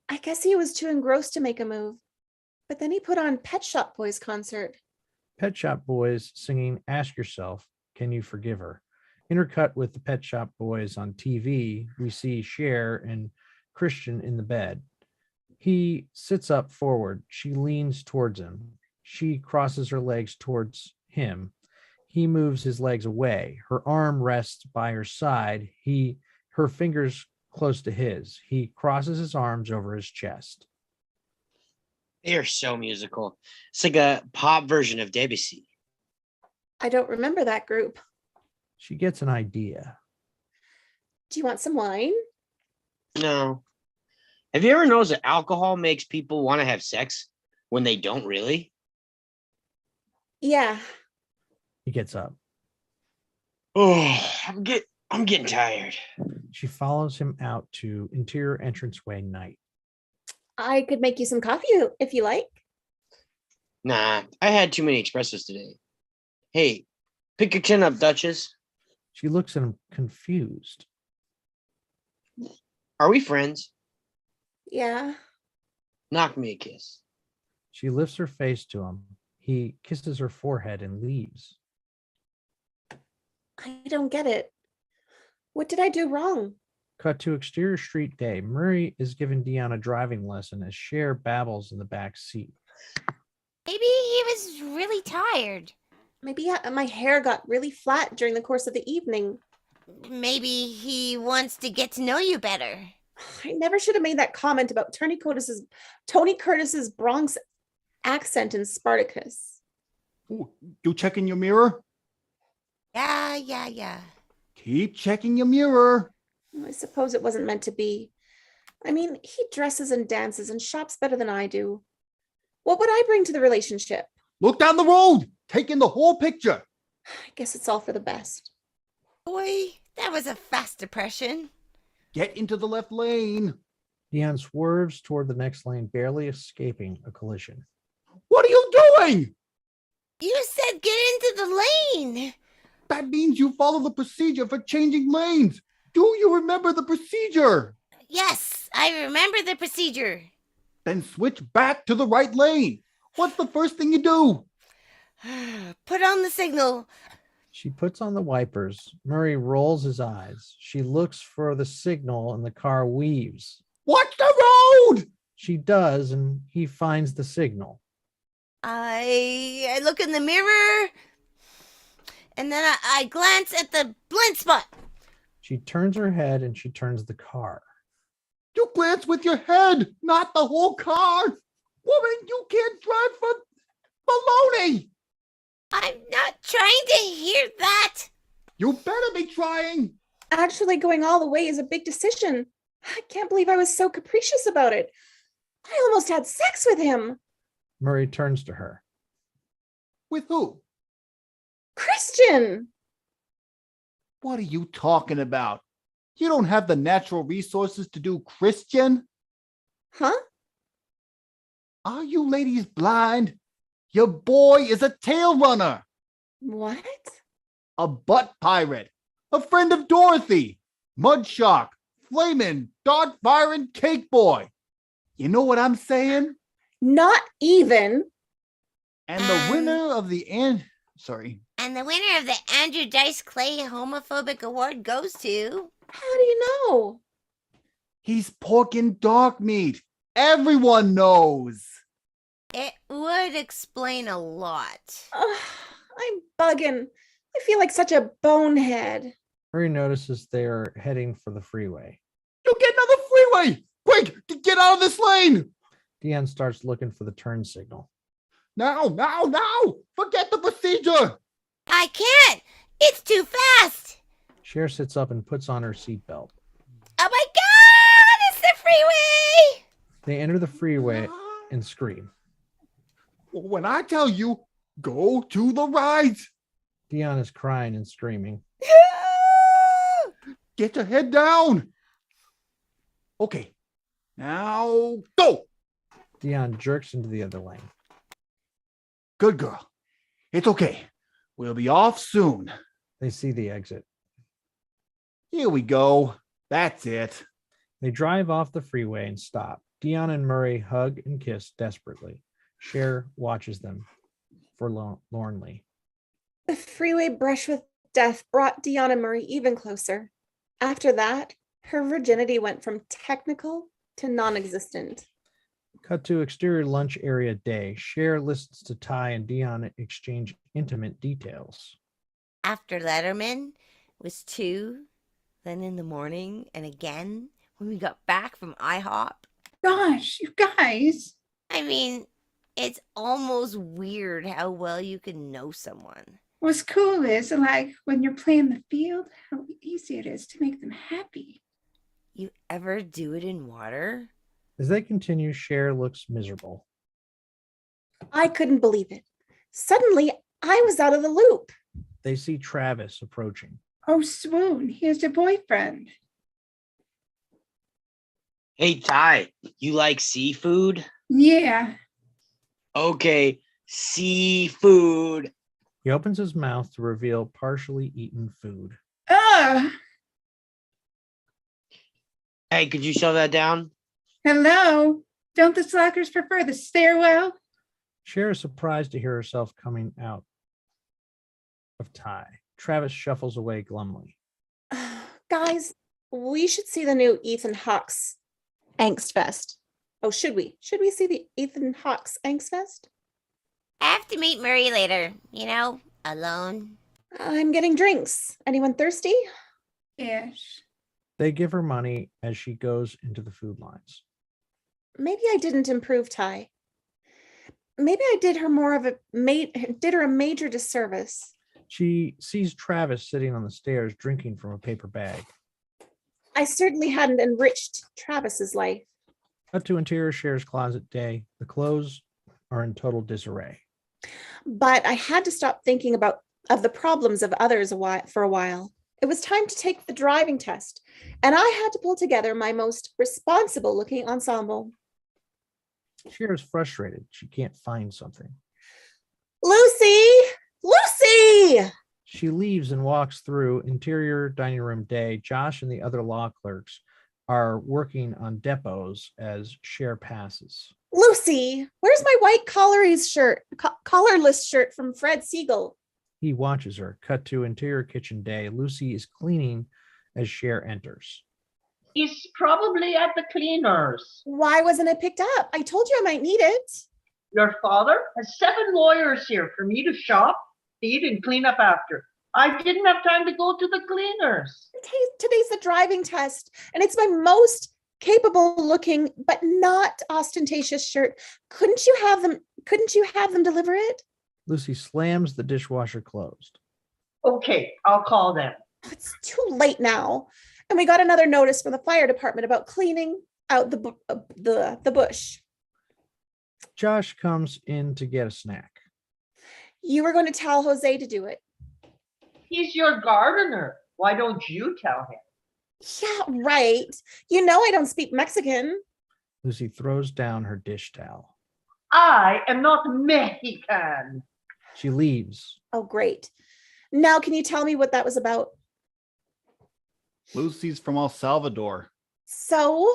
Speaker 1: I guess he was too engrossed to make a move. But then he put on Pet Shop Boys concert.
Speaker 3: Pet Shop Boys singing Ask Yourself, Can You Forgive Her? Intercut with the Pet Shop Boys on TV, we see Cher and Christian in the bed. He sits up forward. She leans towards him. She crosses her legs towards him. He moves his legs away. Her arm rests by her side. Her fingers close to his. He crosses his arms over his chest.
Speaker 4: They are so musical. It's like a pop version of Debussy.
Speaker 1: I don't remember that group.
Speaker 3: She gets an idea.
Speaker 1: Do you want some wine?
Speaker 4: No. Have you ever noticed that alcohol makes people want to have sex when they don't really?
Speaker 1: Yeah.
Speaker 3: He gets up.
Speaker 4: Oh, I'm getting tired.
Speaker 3: She follows him out to interior entranceway night.
Speaker 1: I could make you some coffee if you like.
Speaker 4: Nah, I had too many espressos today. Hey, pick your chin up, Duchess.
Speaker 3: She looks at him confused.
Speaker 4: Are we friends?
Speaker 1: Yeah.
Speaker 4: Knock me a kiss.
Speaker 3: She lifts her face to him. He kisses her forehead and leaves.
Speaker 1: I don't get it. What did I do wrong?
Speaker 3: Cut to exterior street day. Murray is giving Dion a driving lesson as Cher babbles in the back seat.
Speaker 7: Maybe he was really tired.
Speaker 1: Maybe my hair got really flat during the course of the evening.
Speaker 7: Maybe he wants to get to know you better.
Speaker 1: I never should have made that comment about Tony Curtis's Bronx accent in Spartacus.
Speaker 8: Ooh, you checking your mirror?
Speaker 7: Yeah.
Speaker 8: Keep checking your mirror.
Speaker 1: I suppose it wasn't meant to be. I mean, he dresses and dances and shops better than I do. What would I bring to the relationship?
Speaker 8: Look down the road. Take in the whole picture.
Speaker 1: I guess it's all for the best.
Speaker 7: Boy, that was a fast depression.
Speaker 8: Get into the left lane.
Speaker 3: Dion swerves toward the next lane, barely escaping a collision.
Speaker 8: What are you doing?
Speaker 7: You said get into the lane.
Speaker 8: That means you follow the procedure for changing lanes. Do you remember the procedure?
Speaker 7: Yes, I remember the procedure.
Speaker 8: Then switch back to the right lane. What's the first thing you do?
Speaker 7: Put on the signal.
Speaker 3: She puts on the wipers. Murray rolls his eyes. She looks for the signal and the car weaves.
Speaker 8: Watch the road!
Speaker 3: She does, and he finds the signal.
Speaker 7: I look in the mirror, and then I glance at the blind spot.
Speaker 3: She turns her head and she turns the car.
Speaker 8: You glance with your head, not the whole car. Woman, you can't drive for baloney.
Speaker 7: I'm not trying to hear that.
Speaker 8: You better be trying.
Speaker 1: Actually, going all the way is a big decision. I can't believe I was so capricious about it. I almost had sex with him.
Speaker 3: Murray turns to her.
Speaker 8: With who?
Speaker 1: Christian.
Speaker 8: What are you talking about? You don't have the natural resources to do Christian?
Speaker 1: Huh?
Speaker 8: Are you ladies blind? Your boy is a tail runner,
Speaker 1: What?
Speaker 8: a butt pirate, a friend of Dorothy, mud shark, flamin', dart firing cake boy. You know what I'm saying?
Speaker 1: Not even.
Speaker 8: And the winner of the
Speaker 7: And the winner of the Andrew Dice Clay Homophobic Award goes to...
Speaker 1: How do you know?
Speaker 8: he's pork and dog meat. Everyone knows.
Speaker 7: It would explain a lot.
Speaker 1: Ugh, I'm bugging. I feel like such a bonehead.
Speaker 3: Murray notices they are heading for the freeway.
Speaker 8: You'll get another freeway. Quick, get out of this lane.
Speaker 3: Dion starts looking for the turn signal.
Speaker 8: Now. Forget the procedure.
Speaker 7: I can't. It's too fast.
Speaker 3: Cher sits up and puts on her seatbelt.
Speaker 7: Oh my God, it's the freeway.
Speaker 3: They enter the freeway and scream.
Speaker 8: When I tell you, go to the right.
Speaker 3: Dion is crying and screaming.
Speaker 8: Get your head down. Okay, now go.
Speaker 3: Dion jerks into the other lane.
Speaker 8: Good girl. It's okay. We'll be off soon.
Speaker 3: They see the exit.
Speaker 8: Here we go. That's it.
Speaker 3: They drive off the freeway and stop. Dion and Murray hug and kiss desperately. Cher watches them forlornly.
Speaker 1: The freeway brush with death brought Dion and Murray even closer. After that, her virginity went from technical to non-existent.
Speaker 3: Cut to exterior lunch area day. Cher listens to Ty and Dion exchange intimate details.
Speaker 7: After Letterman was 2, then in the morning, and again when we got back from IHOP.
Speaker 2: Gosh, you guys.
Speaker 7: I mean, it's almost weird how well you can know someone.
Speaker 2: What's cool is like when you're playing the field, how easy it is to make them happy.
Speaker 7: You ever do it in water?
Speaker 3: As they continue, Cher looks miserable.
Speaker 1: I couldn't believe it. Suddenly, I was out of the loop.
Speaker 3: They see Travis approaching.
Speaker 2: Oh, swoon, here's your boyfriend.
Speaker 4: Hey, Ty, you like seafood?
Speaker 2: Yeah.
Speaker 4: Okay, seafood.
Speaker 3: He opens his mouth to reveal partially eaten food.
Speaker 4: Hey, could you shove that down?
Speaker 2: Hello. Don't the slackers prefer the stairwell?
Speaker 3: Cher is surprised to hear herself coming out of Ty. Travis shuffles away glumly.
Speaker 1: Guys, we should see the new Ethan Hawke's Angst Fest. Oh, should we? Should we see the Ethan Hawke's Angst Fest?
Speaker 7: I have to meet Murray later, alone.
Speaker 1: I'm getting drinks. Anyone thirsty?
Speaker 2: Ish.
Speaker 3: They give her money as she goes into the food lines.
Speaker 1: Maybe I didn't improve Ty. Maybe I did her a major disservice.
Speaker 3: She sees Travis sitting on the stairs drinking from a paper bag.
Speaker 1: I certainly hadn't enriched Travis's life.
Speaker 3: Cut to interior Cher's closet day. The clothes are in total disarray.
Speaker 1: But I had to stop thinking of the problems of others for a while. It was time to take the driving test, and I had to pull together my most responsible looking ensemble.
Speaker 3: Cher is frustrated. She can't find something.
Speaker 1: Lucy! Lucy!
Speaker 3: She leaves and walks through interior dining room day. Josh and the other law clerks are working on depots as Cher passes.
Speaker 1: Lucy, where's my white collarless shirt from Fred Siegel?
Speaker 3: He watches her. Cut to interior kitchen day. Lucy is cleaning as Cher enters.
Speaker 6: He's probably at the cleaners.
Speaker 1: Why wasn't it picked up? I told you I might need it.
Speaker 6: Your father has 7 lawyers here for me to shop, feed, and clean up after. I didn't have time to go to the cleaners.
Speaker 1: Today's the driving test, and it's my most capable looking but not ostentatious shirt. Couldn't you have them deliver it?
Speaker 3: Lucy slams the dishwasher closed.
Speaker 6: Okay, I'll call them.
Speaker 1: It's too late now. And we got another notice from the fire department about cleaning out the bush.
Speaker 3: Josh comes in to get a snack.
Speaker 1: You were going to tell Jose to do it.
Speaker 6: He's your gardener. Why don't you tell him?
Speaker 1: Yeah, right. You know I don't speak Mexican.
Speaker 3: Lucy throws down her dish towel.
Speaker 6: I am not Mexican.
Speaker 3: She leaves.
Speaker 1: Oh, great. Now, can you tell me what that was about?
Speaker 8: Lucy's from El Salvador.
Speaker 1: So?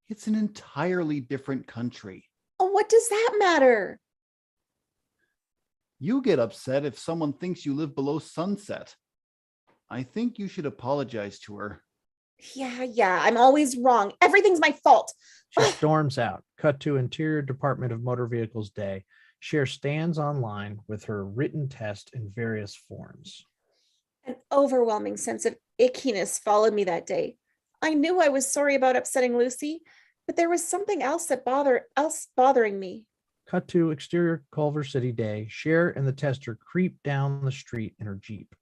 Speaker 8: It's an entirely different country.
Speaker 1: Oh, what does that matter?
Speaker 8: You get upset if someone thinks you live below sunset. I think you should apologize to her.
Speaker 1: Yeah, I'm always wrong. Everything's my fault.
Speaker 3: She storms out. Cut to interior Department of Motor Vehicles day. Cher stands online with her written test in various forms.
Speaker 1: And overwhelming sense of ickiness followed me that day. I knew I was sorry about upsetting Lucy, but there was something else bothering me.
Speaker 3: Cut to exterior Culver City day. Cher and the tester creep down the street in her Jeep.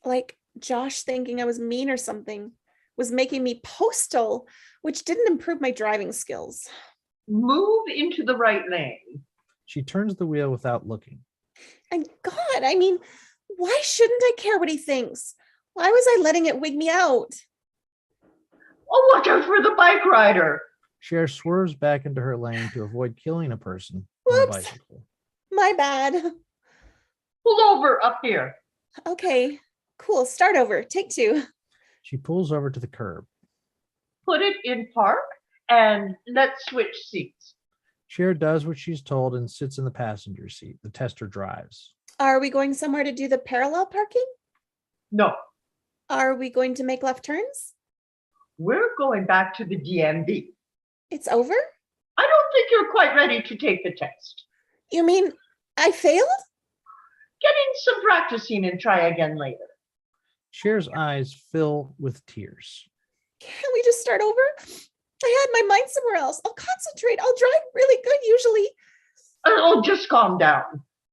Speaker 1: Like Josh thinking I was mean or something was making me postal, which didn't improve my driving skills.
Speaker 6: Move into the right lane.
Speaker 3: She turns the wheel without looking.
Speaker 1: And God, I mean, why shouldn't I care what he thinks? Why was I letting it wig me out?
Speaker 6: Oh, watch out for the bike rider.
Speaker 3: Cher swerves back into her lane to avoid killing a person on a
Speaker 1: Whoops.
Speaker 3: bicycle.
Speaker 1: My bad.
Speaker 6: Pull over up here.
Speaker 1: Okay, cool. Start over. Take 2.
Speaker 3: She pulls over to the curb.
Speaker 6: Put it in park and let's switch seats.
Speaker 3: Cher does what she's told and sits in the passenger seat. The tester drives.
Speaker 1: Are we going somewhere to do the parallel parking?
Speaker 6: No,
Speaker 1: Are we going to make left turns?
Speaker 6: we're going back to the DMV.
Speaker 1: It's over?
Speaker 6: I don't think you're quite ready to take the test.
Speaker 1: You mean I failed?
Speaker 6: Get in some practicing and try again later.
Speaker 3: Cher's eyes fill with tears.
Speaker 1: Can't we just start over? I had my mind somewhere else. I'll concentrate. I'll drive really good usually.
Speaker 6: Oh, just calm down.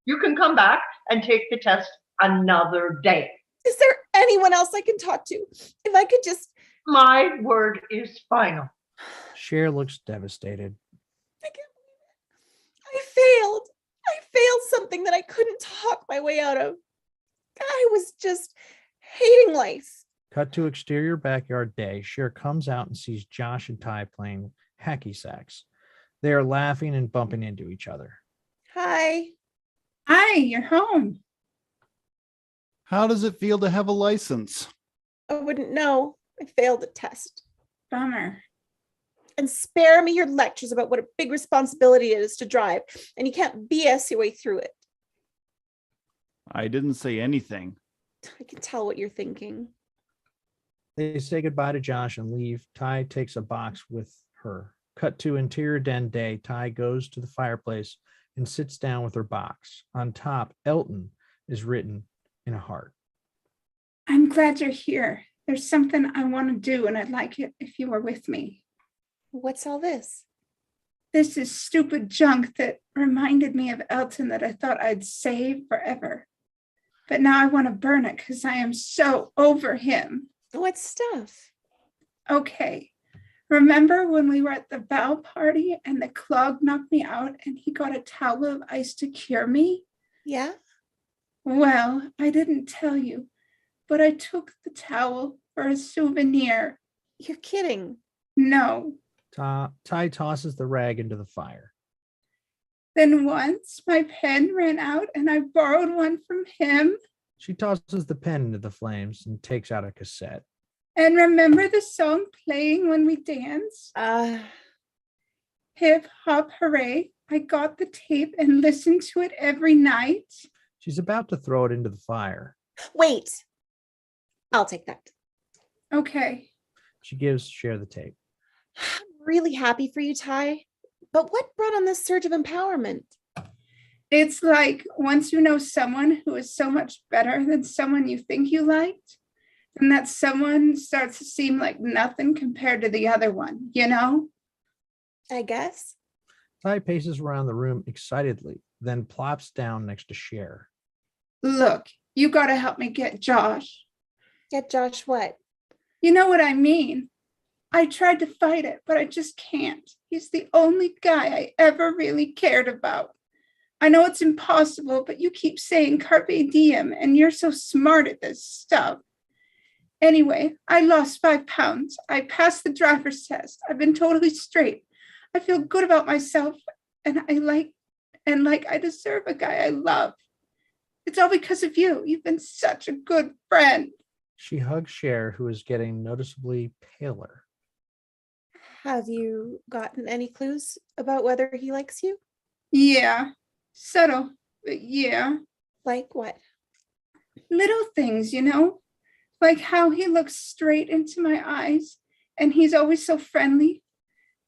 Speaker 6: You can come back and take the test another day.
Speaker 1: Is there anyone else I can talk to? If I could just...
Speaker 6: My word is final.
Speaker 3: Cher looks devastated.
Speaker 1: I can't believe it. I failed. I failed something that I couldn't talk my way out of. I was just hating life.
Speaker 3: Cut to exterior backyard day. Cher comes out and sees Josh and Ty playing hacky sacks. They are laughing and bumping into each other.
Speaker 1: Hi.
Speaker 2: Hi, you're home.
Speaker 8: How does it feel to have a license?
Speaker 1: I wouldn't know. I failed the test.
Speaker 2: Bummer.
Speaker 1: And spare me your lectures about what a big responsibility it is to drive, and you can't BS your way through it.
Speaker 8: I didn't say anything.
Speaker 1: I can tell what you're thinking.
Speaker 3: They say goodbye to Josh and leave. Ty takes a box with her. Cut to interior den day. Ty goes to the fireplace and sits down with her box. On top, Elton is written in a heart.
Speaker 2: I'm glad you're here. There's something I want to do, and I'd like it if you were with me.
Speaker 1: What's all this?
Speaker 2: This is stupid junk that reminded me of Elton that I thought I'd save forever. But now I want to burn it because I am so over him.
Speaker 1: What stuff?
Speaker 2: Okay. Remember when we were at the bow party and the clog knocked me out and he got a towel of ice to cure me?
Speaker 1: Yeah?
Speaker 2: Well, I didn't tell you, but I took the towel for a souvenir.
Speaker 1: You're kidding.
Speaker 2: No.
Speaker 3: Ty tosses the rag into the fire.
Speaker 2: Then once my pen ran out and I borrowed one from him.
Speaker 3: She tosses the pen into the flames and takes out a cassette.
Speaker 2: And remember the song playing when we danced? Hip hop hooray. I got the tape and listened to it every night.
Speaker 3: She's about to throw it into the fire.
Speaker 1: Wait. I'll take that.
Speaker 2: Okay.
Speaker 3: She gives Cher the tape.
Speaker 1: I'm really happy for you, Ty. But what brought on this surge of empowerment?
Speaker 2: It's like once you know someone who is so much better than someone you think you liked, then that someone starts to seem like nothing compared to the other one, you know?
Speaker 1: I guess.
Speaker 3: Ty paces around the room excitedly, then plops down next to Cher.
Speaker 2: Look, you got to help me get Josh.
Speaker 1: Get Josh what?
Speaker 2: You know what I mean? I tried to fight it, but I just can't. He's the only guy I ever really cared about. I know it's impossible, but you keep saying carpe diem, and you're so smart at this stuff. Anyway, I lost 5 pounds. I passed the driver's test. I've been totally straight. I feel good about myself, and I deserve a guy I love. It's all because of you. You've been such a good friend.
Speaker 3: She hugs Cher, who is getting noticeably paler.
Speaker 1: Have you gotten any clues about whether he likes you?
Speaker 2: Yeah, subtle, but yeah.
Speaker 1: Like what?
Speaker 2: Little things, you know? Like how he looks straight into my eyes, and he's always so friendly.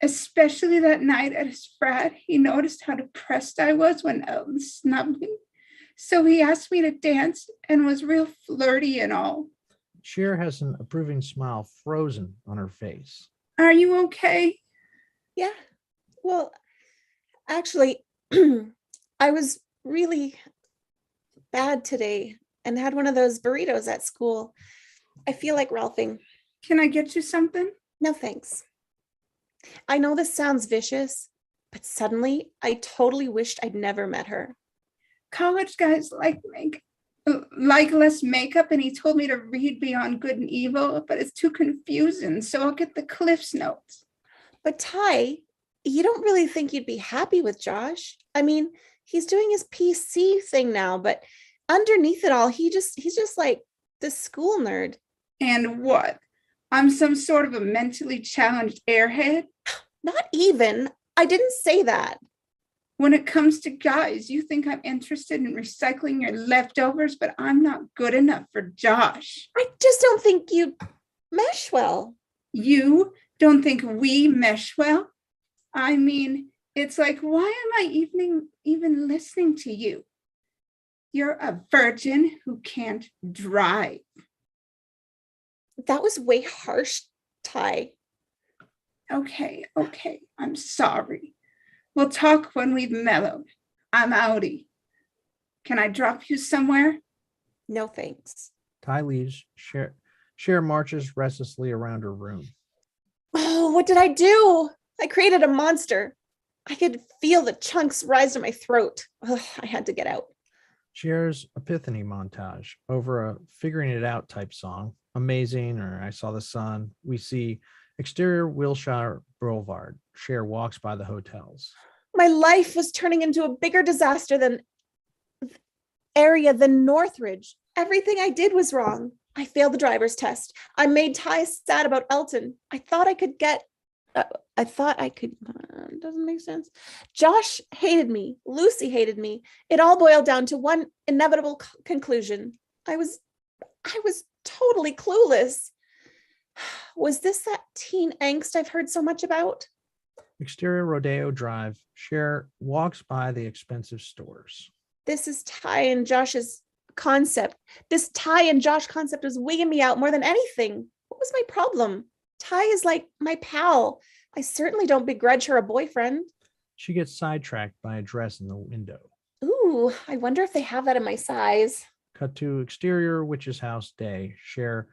Speaker 2: Especially that night at his frat, he noticed how depressed I was when Elton snubbed me. So he asked me to dance and was real flirty and all.
Speaker 3: Cher has an approving smile frozen on her face.
Speaker 2: Are you okay?
Speaker 1: Yeah. Well, actually, I was really bad today and had one of those burritos at school. I feel like Ralphing.
Speaker 2: Can I get you something?
Speaker 1: No, thanks. I know this sounds vicious, but suddenly I totally wished I'd never met her.
Speaker 2: College guys like less makeup, and he told me to read Beyond Good and Evil, but it's too confusing, so I'll get the Cliff's Notes.
Speaker 1: But Ty, you don't really think you'd be happy with Josh? I mean, he's doing his PC thing now, but underneath it all, he's just like this school nerd.
Speaker 2: And what? I'm some sort of a mentally challenged airhead?
Speaker 1: Not even. I didn't say that.
Speaker 2: When it comes to guys, you think I'm interested in recycling your leftovers, but I'm not good enough for Josh.
Speaker 1: I just don't think you mesh well.
Speaker 2: You don't think we mesh well? I mean, it's like, why am I even listening to you? You're a virgin who can't drive.
Speaker 1: That was way harsh, Ty.
Speaker 2: Okay, I'm sorry. We'll talk when we've mellowed. I'm outie. Can I drop you somewhere?
Speaker 1: No thanks.
Speaker 3: Ty leaves. Cher marches restlessly around her room.
Speaker 1: Oh, what did I do? I created a monster. I could feel the chunks rise to my throat. Ugh, I had to get out.
Speaker 3: Cher's epiphany montage over a figuring it out type song. Amazing, or I Saw the Sun. We see exterior Wilshire Boulevard. Cher walks by the hotels.
Speaker 1: My life was turning into a bigger disaster than Northridge. Everything I did was wrong. I failed the driver's test. I made Ty sad about Elton. I thought I could. Doesn't make sense. Josh hated me. Lucy hated me. It all boiled down to one inevitable conclusion. I was totally clueless. Was this that teen angst I've heard so much about?
Speaker 3: Exterior Rodeo Drive. Cher walks by the expensive stores.
Speaker 1: This is Ty and Josh's concept. This Ty and Josh concept was wigging me out more than anything. What was my problem? Ty is like my pal. I certainly don't begrudge her a boyfriend.
Speaker 3: She gets sidetracked by a dress in the window.
Speaker 1: Ooh, I wonder if they have that in my size.
Speaker 3: Cut to exterior Witch's House day. Cher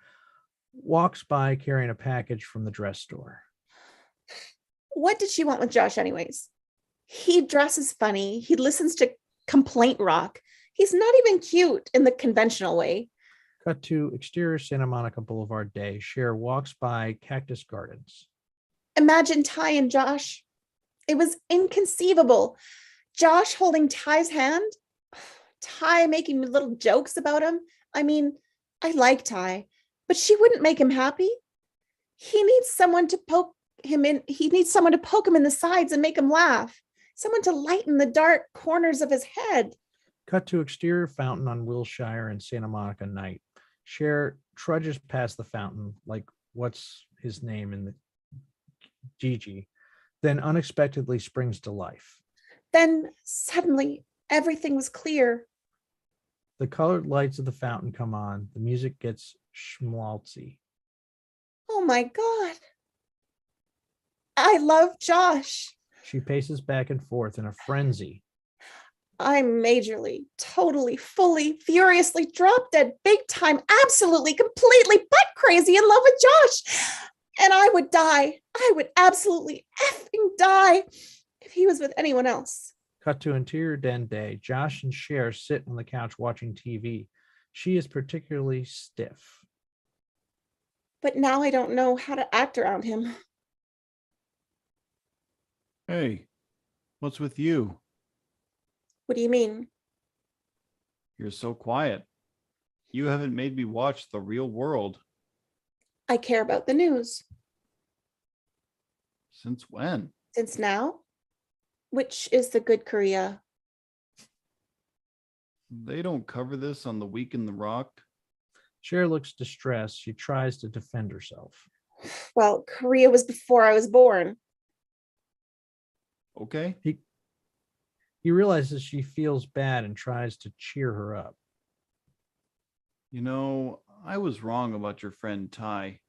Speaker 3: walks by carrying a package from the dress store.
Speaker 1: What did she want with Josh anyways? He dresses funny. He listens to complaint rock. He's not even cute in the conventional way.
Speaker 3: Cut to exterior Santa Monica Boulevard day. Cher walks by Cactus Gardens.
Speaker 1: Imagine Ty and Josh. It was inconceivable. Josh holding Ty's hand. Ty making little jokes about him. I mean, I like Ty, but she wouldn't make him happy. He needs someone to poke him in. He needs someone to poke him in the sides and make him laugh. Someone to lighten the dark corners of his head.
Speaker 3: Cut to exterior fountain on Wilshire and Santa Monica night. Cher trudges past the fountain like what's his name in the Gigi, then unexpectedly springs to life.
Speaker 1: Then suddenly everything was clear.
Speaker 3: The colored lights of the fountain come on. The music gets schmaltzy.
Speaker 1: Oh my God. I love Josh.
Speaker 3: She paces back and forth in a frenzy.
Speaker 1: I'm majorly, totally, fully, furiously, drop dead, big time, absolutely, completely butt crazy in love with Josh. And I would die. I would absolutely effing die if he was with anyone else.
Speaker 3: Cut to interior den day. Josh and Cher sit on the couch watching TV. She is particularly stiff.
Speaker 1: But now I don't know how to act around him.
Speaker 8: Hey, what's with you?
Speaker 1: What do you mean?
Speaker 8: You're so quiet. You haven't made me watch The Real World.
Speaker 1: I care about the news.
Speaker 8: Since when?
Speaker 1: Since now? Which is the good Korea?
Speaker 8: They don't cover this on The Week in the Rock.
Speaker 3: Cher looks distressed. She tries to defend herself.
Speaker 1: Well, Korea was before I was born.
Speaker 8: Okay.
Speaker 3: He realizes she feels bad and tries to cheer her up.
Speaker 8: You know, I was wrong about your friend Ty.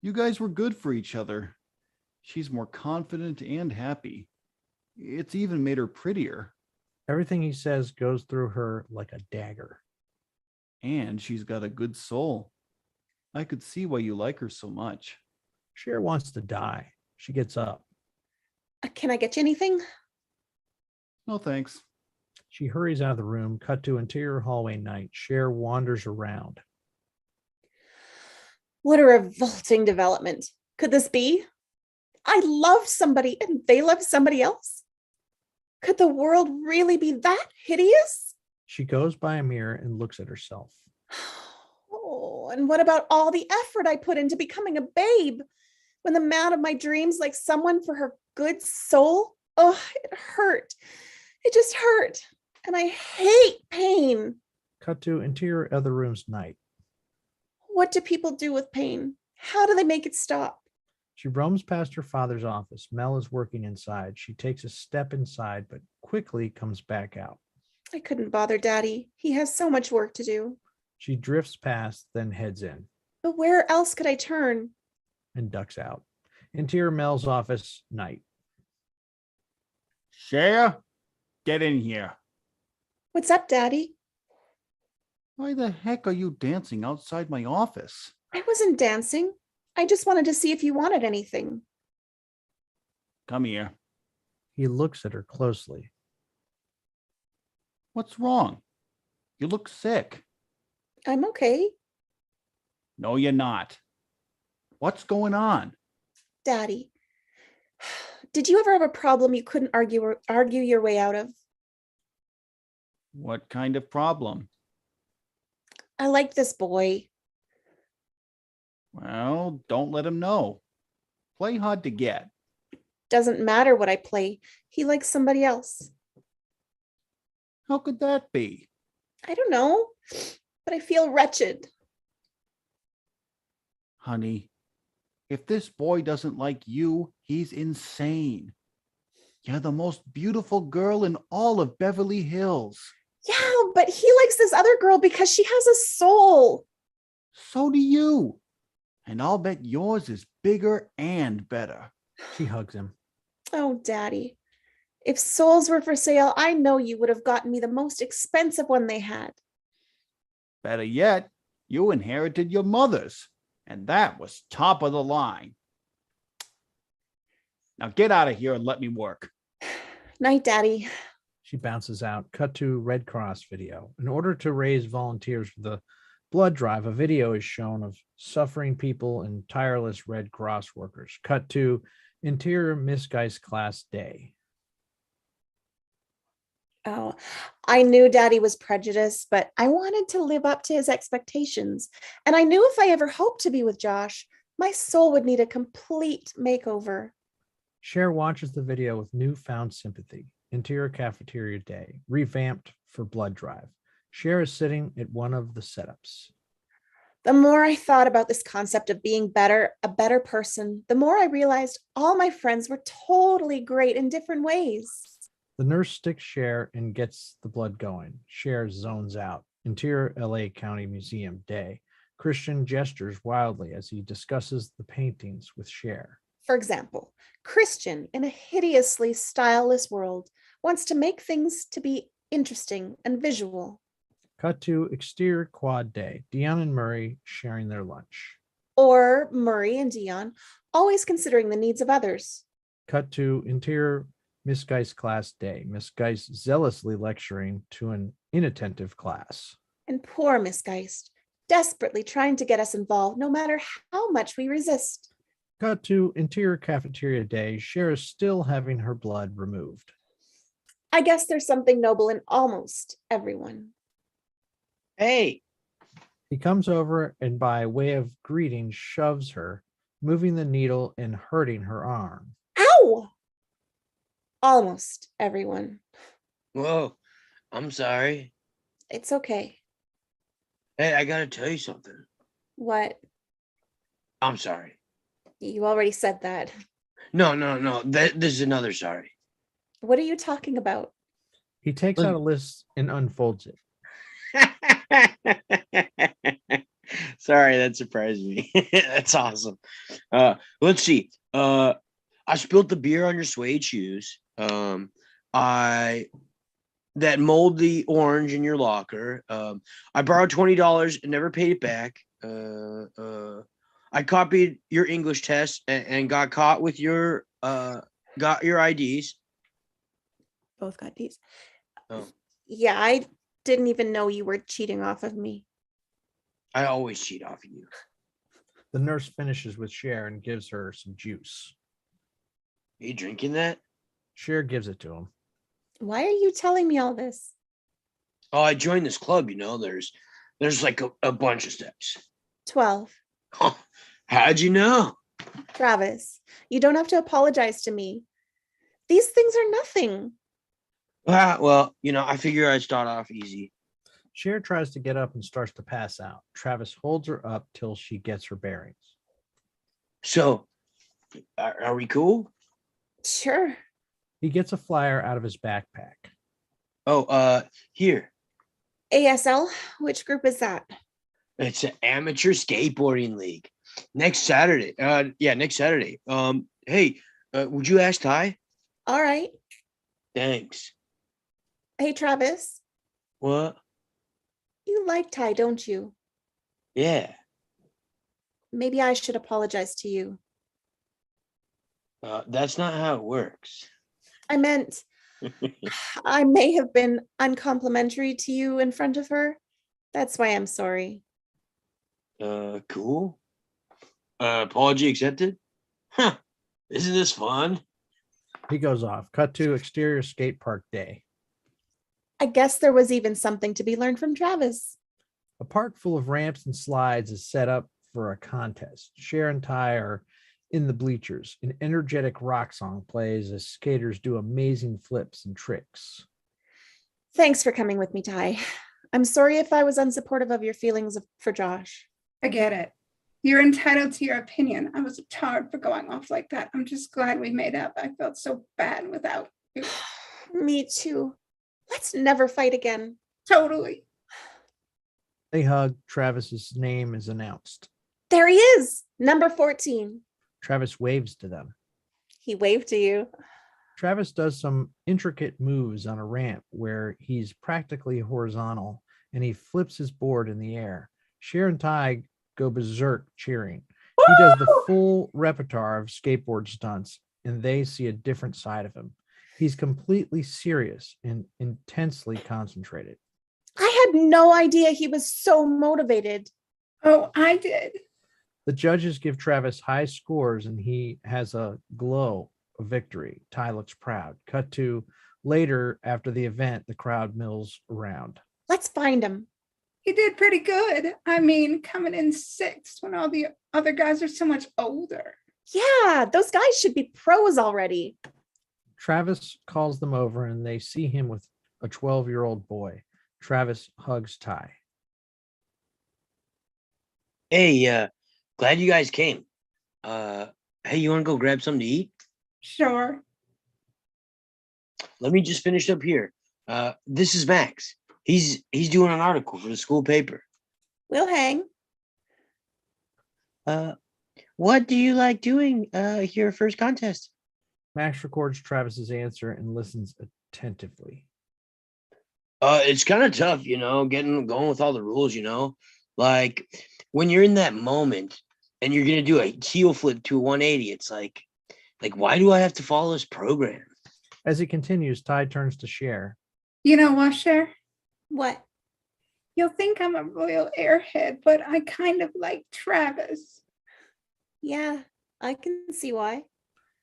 Speaker 8: You guys were good for each other. She's more confident and happy. It's even made her prettier.
Speaker 3: Everything he says goes through her like a dagger.
Speaker 8: And she's got a good soul. I could see why you like her so much.
Speaker 3: Cher wants to die. She gets up.
Speaker 1: Can I get you anything?
Speaker 8: No thanks.
Speaker 3: She hurries out of the room. Cut to interior hallway night. Cher wanders around.
Speaker 1: What a revolting development. Could this be? I love somebody and they love somebody else. Could the world really be that hideous?
Speaker 3: She goes by a mirror and looks at herself.
Speaker 1: Oh, and what about all the effort I put into becoming a babe? When the man of my dreams likes someone for her good soul? Oh, it hurt. It just hurt. And I hate pain.
Speaker 3: Cut to interior other room's night.
Speaker 1: What do people do with pain? How do they make it stop?
Speaker 3: She roams past her father's office. Mel is working inside. She takes a step inside, but quickly comes back out.
Speaker 1: I couldn't bother Daddy. He has so much work to do.
Speaker 3: She drifts past, then heads in
Speaker 1: But where else could I turn?
Speaker 3: and ducks out. Interior Mel's office, night.
Speaker 8: Cher, get in here.
Speaker 1: What's up, Daddy?
Speaker 8: Why the heck are you dancing outside my office?
Speaker 1: I wasn't dancing. I just wanted to see if you wanted anything.
Speaker 8: Come here.
Speaker 3: He looks at her closely.
Speaker 8: What's wrong? You look sick.
Speaker 1: I'm okay.
Speaker 8: No, you're not. What's going on?
Speaker 1: Daddy, did you ever have a problem you couldn't argue your way out of?
Speaker 8: What kind of problem?
Speaker 1: I like this boy.
Speaker 8: Well, don't let him know. Play hard to get.
Speaker 1: Doesn't matter what I play. He likes somebody else.
Speaker 8: How could that be?
Speaker 1: I don't know, but I feel wretched.
Speaker 8: Honey, if this boy doesn't like you, he's insane. You're the most beautiful girl in all of Beverly Hills.
Speaker 1: Yeah, but he likes this other girl because she has a soul.
Speaker 8: So do you. And I'll bet yours is bigger and better.
Speaker 3: She hugs him.
Speaker 1: Oh, Daddy, if souls were for sale, I know you would have gotten me the most expensive one they had.
Speaker 8: Better yet, you inherited your mother's, and that was top of the line. Now get out of here and let me work.
Speaker 1: Night, Daddy.
Speaker 3: She bounces out. Cut to Red Cross video. In order to raise volunteers for the blood drive, a video is shown of suffering people and tireless Red Cross workers. Cut to interior Miss Geist class day.
Speaker 1: Oh, I knew Daddy was prejudiced, but I wanted to live up to his expectations. And I knew if I ever hoped to be with Josh, my soul would need a complete makeover.
Speaker 3: Cher watches the video with newfound sympathy. Interior cafeteria day, revamped for blood drive. Cher is sitting at one of the setups.
Speaker 1: The more I thought about this concept of being better, a better person, the more I realized all my friends were totally great in different ways.
Speaker 3: The nurse sticks Cher and gets the blood going. Cher zones out. Interior LA County Museum day. Christian gestures wildly as he discusses the paintings with Cher.
Speaker 1: For example, Christian, in a hideously styleless world, wants to make things to be interesting and visual.
Speaker 3: Cut to exterior quad day. Dion and Murray sharing their lunch.
Speaker 1: Or Murray and Dion, always considering the needs of others.
Speaker 3: Cut to interior Miss Geist class day. Miss Geist zealously lecturing to an inattentive class.
Speaker 1: And poor Miss Geist, desperately trying to get us involved no matter how much we resist.
Speaker 3: Cut to interior cafeteria day. Cher is still having her blood removed.
Speaker 1: I guess there's something noble in almost everyone.
Speaker 4: Hey,
Speaker 3: He comes over and by way of greeting shoves her, moving the needle and hurting her arm.
Speaker 1: Ow! Almost everyone.
Speaker 4: whoa, I'm sorry.
Speaker 1: It's okay.
Speaker 4: Hey, I gotta tell you something.
Speaker 1: What?
Speaker 4: I'm sorry.
Speaker 1: You already said that.
Speaker 4: No. This is another sorry.
Speaker 1: What are you talking about?
Speaker 3: He takes out a list and unfolds it.
Speaker 4: Sorry, that surprised me. That's awesome. Let's see. I spilled the beer on your suede shoes. I that moldy orange in your locker. I borrowed $20 and never paid it back. I copied your English test and got caught with your IDs.
Speaker 1: Both got D's.
Speaker 4: Oh,
Speaker 1: Yeah, I didn't even know you were cheating off of me.
Speaker 4: I always cheat off of you.
Speaker 3: The nurse finishes with Cher and gives her some juice.
Speaker 4: Are you drinking that?
Speaker 3: Cher gives it to him.
Speaker 1: Why are you telling me all this?
Speaker 4: Oh, I joined this club. There's like a bunch of steps.
Speaker 1: 12.
Speaker 4: How'd you know?
Speaker 1: Travis, you don't have to apologize to me. These things are nothing.
Speaker 4: Well, I figure I'd start off easy.
Speaker 3: Cher tries to get up and starts to pass out. Travis holds her up till she gets her bearings.
Speaker 4: So, are we cool?
Speaker 1: Sure.
Speaker 3: He gets a flyer out of his backpack.
Speaker 4: Oh, here.
Speaker 1: ASL, which group is that?
Speaker 4: It's an amateur skateboarding league. Next Saturday. Next Saturday. Hey, would you ask Ty?
Speaker 1: All right.
Speaker 4: Thanks.
Speaker 1: Hey, Travis.
Speaker 4: What?
Speaker 1: You like Ty, don't you?
Speaker 4: Yeah.
Speaker 1: Maybe I should apologize to you.
Speaker 4: That's not how it works.
Speaker 1: I meant I may have been uncomplimentary to you in front of her. That's why I'm sorry.
Speaker 4: Cool. Apology accepted? Huh. Isn't this fun?
Speaker 3: He goes off. Cut to exterior skate park day.
Speaker 1: I guess there was even something to be learned from Travis.
Speaker 3: A park full of ramps and slides is set up for a contest. Cher and Ty are in the bleachers. An energetic rock song plays as skaters do amazing flips and tricks.
Speaker 1: Thanks for coming with me, Ty. I'm sorry if I was unsupportive of your feelings for Josh.
Speaker 2: I get it. You're entitled to your opinion. I was tired for going off like that. I'm just glad we made up. I felt so bad without you.
Speaker 1: Me too. Let's never fight again.
Speaker 2: Totally.
Speaker 3: They hug. Travis's name is announced.
Speaker 1: There he is, number 14.
Speaker 3: Travis waves to them.
Speaker 1: He waved to you.
Speaker 3: Travis does some intricate moves on a ramp where he's practically horizontal and he flips his board in the air. Cher and Ty go berserk cheering. He does the full repertoire of skateboard stunts and they see a different side of him. He's completely serious and intensely concentrated.
Speaker 1: I had no idea he was so motivated.
Speaker 2: Oh, I did.
Speaker 3: The judges give Travis high scores and he has a glow of victory. Ty looks proud. Cut to later after the event, the crowd mills around.
Speaker 1: Let's find him.
Speaker 2: He did pretty good. I mean, coming in 6th when all the other guys are so much older.
Speaker 1: Yeah, those guys should be pros already.
Speaker 3: Travis calls them over and they see him with a 12-year-old boy. Travis hugs Ty.
Speaker 4: Hey, glad you guys came. Hey, you want to go grab something to eat?
Speaker 2: Sure.
Speaker 4: Let me just finish up here. This is Max. He's doing an article for the school paper.
Speaker 1: We'll hang.
Speaker 4: What do you like doing your first contest?
Speaker 3: Max records Travis's answer and listens attentively.
Speaker 4: It's kind of tough, going with all the rules, like when you're in that moment and you're gonna do a heel flip to a 180, it's like why do I have to follow this program?
Speaker 3: As he continues, Ty turns to Cher.
Speaker 2: You know what, Cher?
Speaker 1: What?
Speaker 2: You'll think I'm a royal airhead, but I kind of like Travis.
Speaker 1: Yeah, I can see why.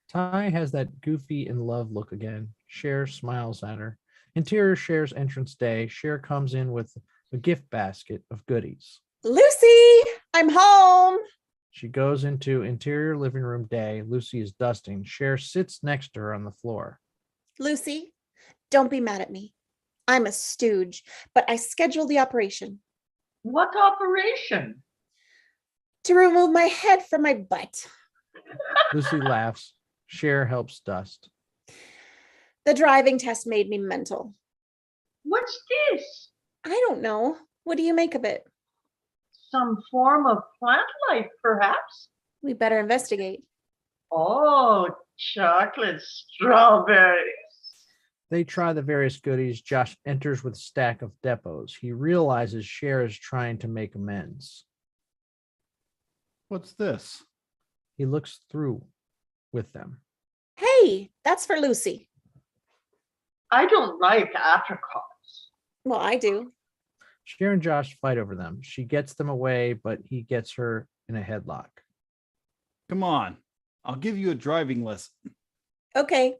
Speaker 3: Ty has that goofy in love look again. Cher smiles at her. Interior Cher's entrance day. Cher comes in with a gift basket of goodies.
Speaker 1: Lucy, I'm home.
Speaker 3: She goes into interior living room day. Lucy is dusting. Cher sits next to her on the floor.
Speaker 1: Lucy, don't be mad at me. I'm a stooge, but I scheduled the operation.
Speaker 6: What operation?
Speaker 1: To remove my head from my butt.
Speaker 3: Lucy laughs. Cher helps dust.
Speaker 1: The driving test made me mental.
Speaker 6: What's this?
Speaker 1: I don't know. What do you make of it?
Speaker 6: Some form of plant life, perhaps?
Speaker 1: We better investigate.
Speaker 6: Oh, chocolate strawberries.
Speaker 3: They try the various goodies. Josh enters with a stack of depots. He realizes Cher is trying to make amends.
Speaker 8: What's this?
Speaker 3: He looks through with them.
Speaker 1: Hey, that's for Lucy.
Speaker 6: I don't like apricots.
Speaker 1: Well, I do.
Speaker 3: Cher and Josh fight over them. She gets them away, but he gets her in a headlock.
Speaker 8: Come on. I'll give you a driving lesson.
Speaker 1: Okay.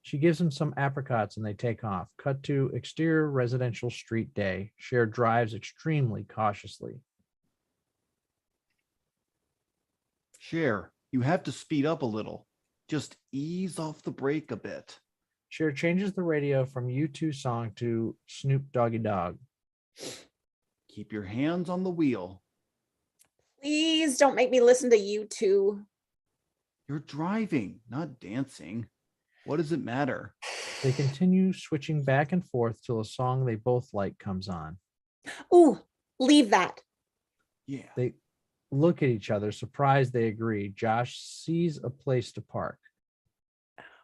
Speaker 3: She gives him some apricots and they take off. Cut to exterior residential street day. Cher drives extremely cautiously.
Speaker 8: Cher, you have to speed up a little. Just ease off the brake a bit.
Speaker 3: Cher changes the radio from U2 song to Snoop Doggy Dogg.
Speaker 8: Keep your hands on the wheel.
Speaker 1: Please don't make me listen to you two.
Speaker 8: You're driving, not dancing. What does it matter?
Speaker 3: They continue switching back and forth till a song they both like comes on.
Speaker 1: Ooh, leave that.
Speaker 8: Yeah.
Speaker 3: They look at each other, surprised they agree. Josh sees a place to park.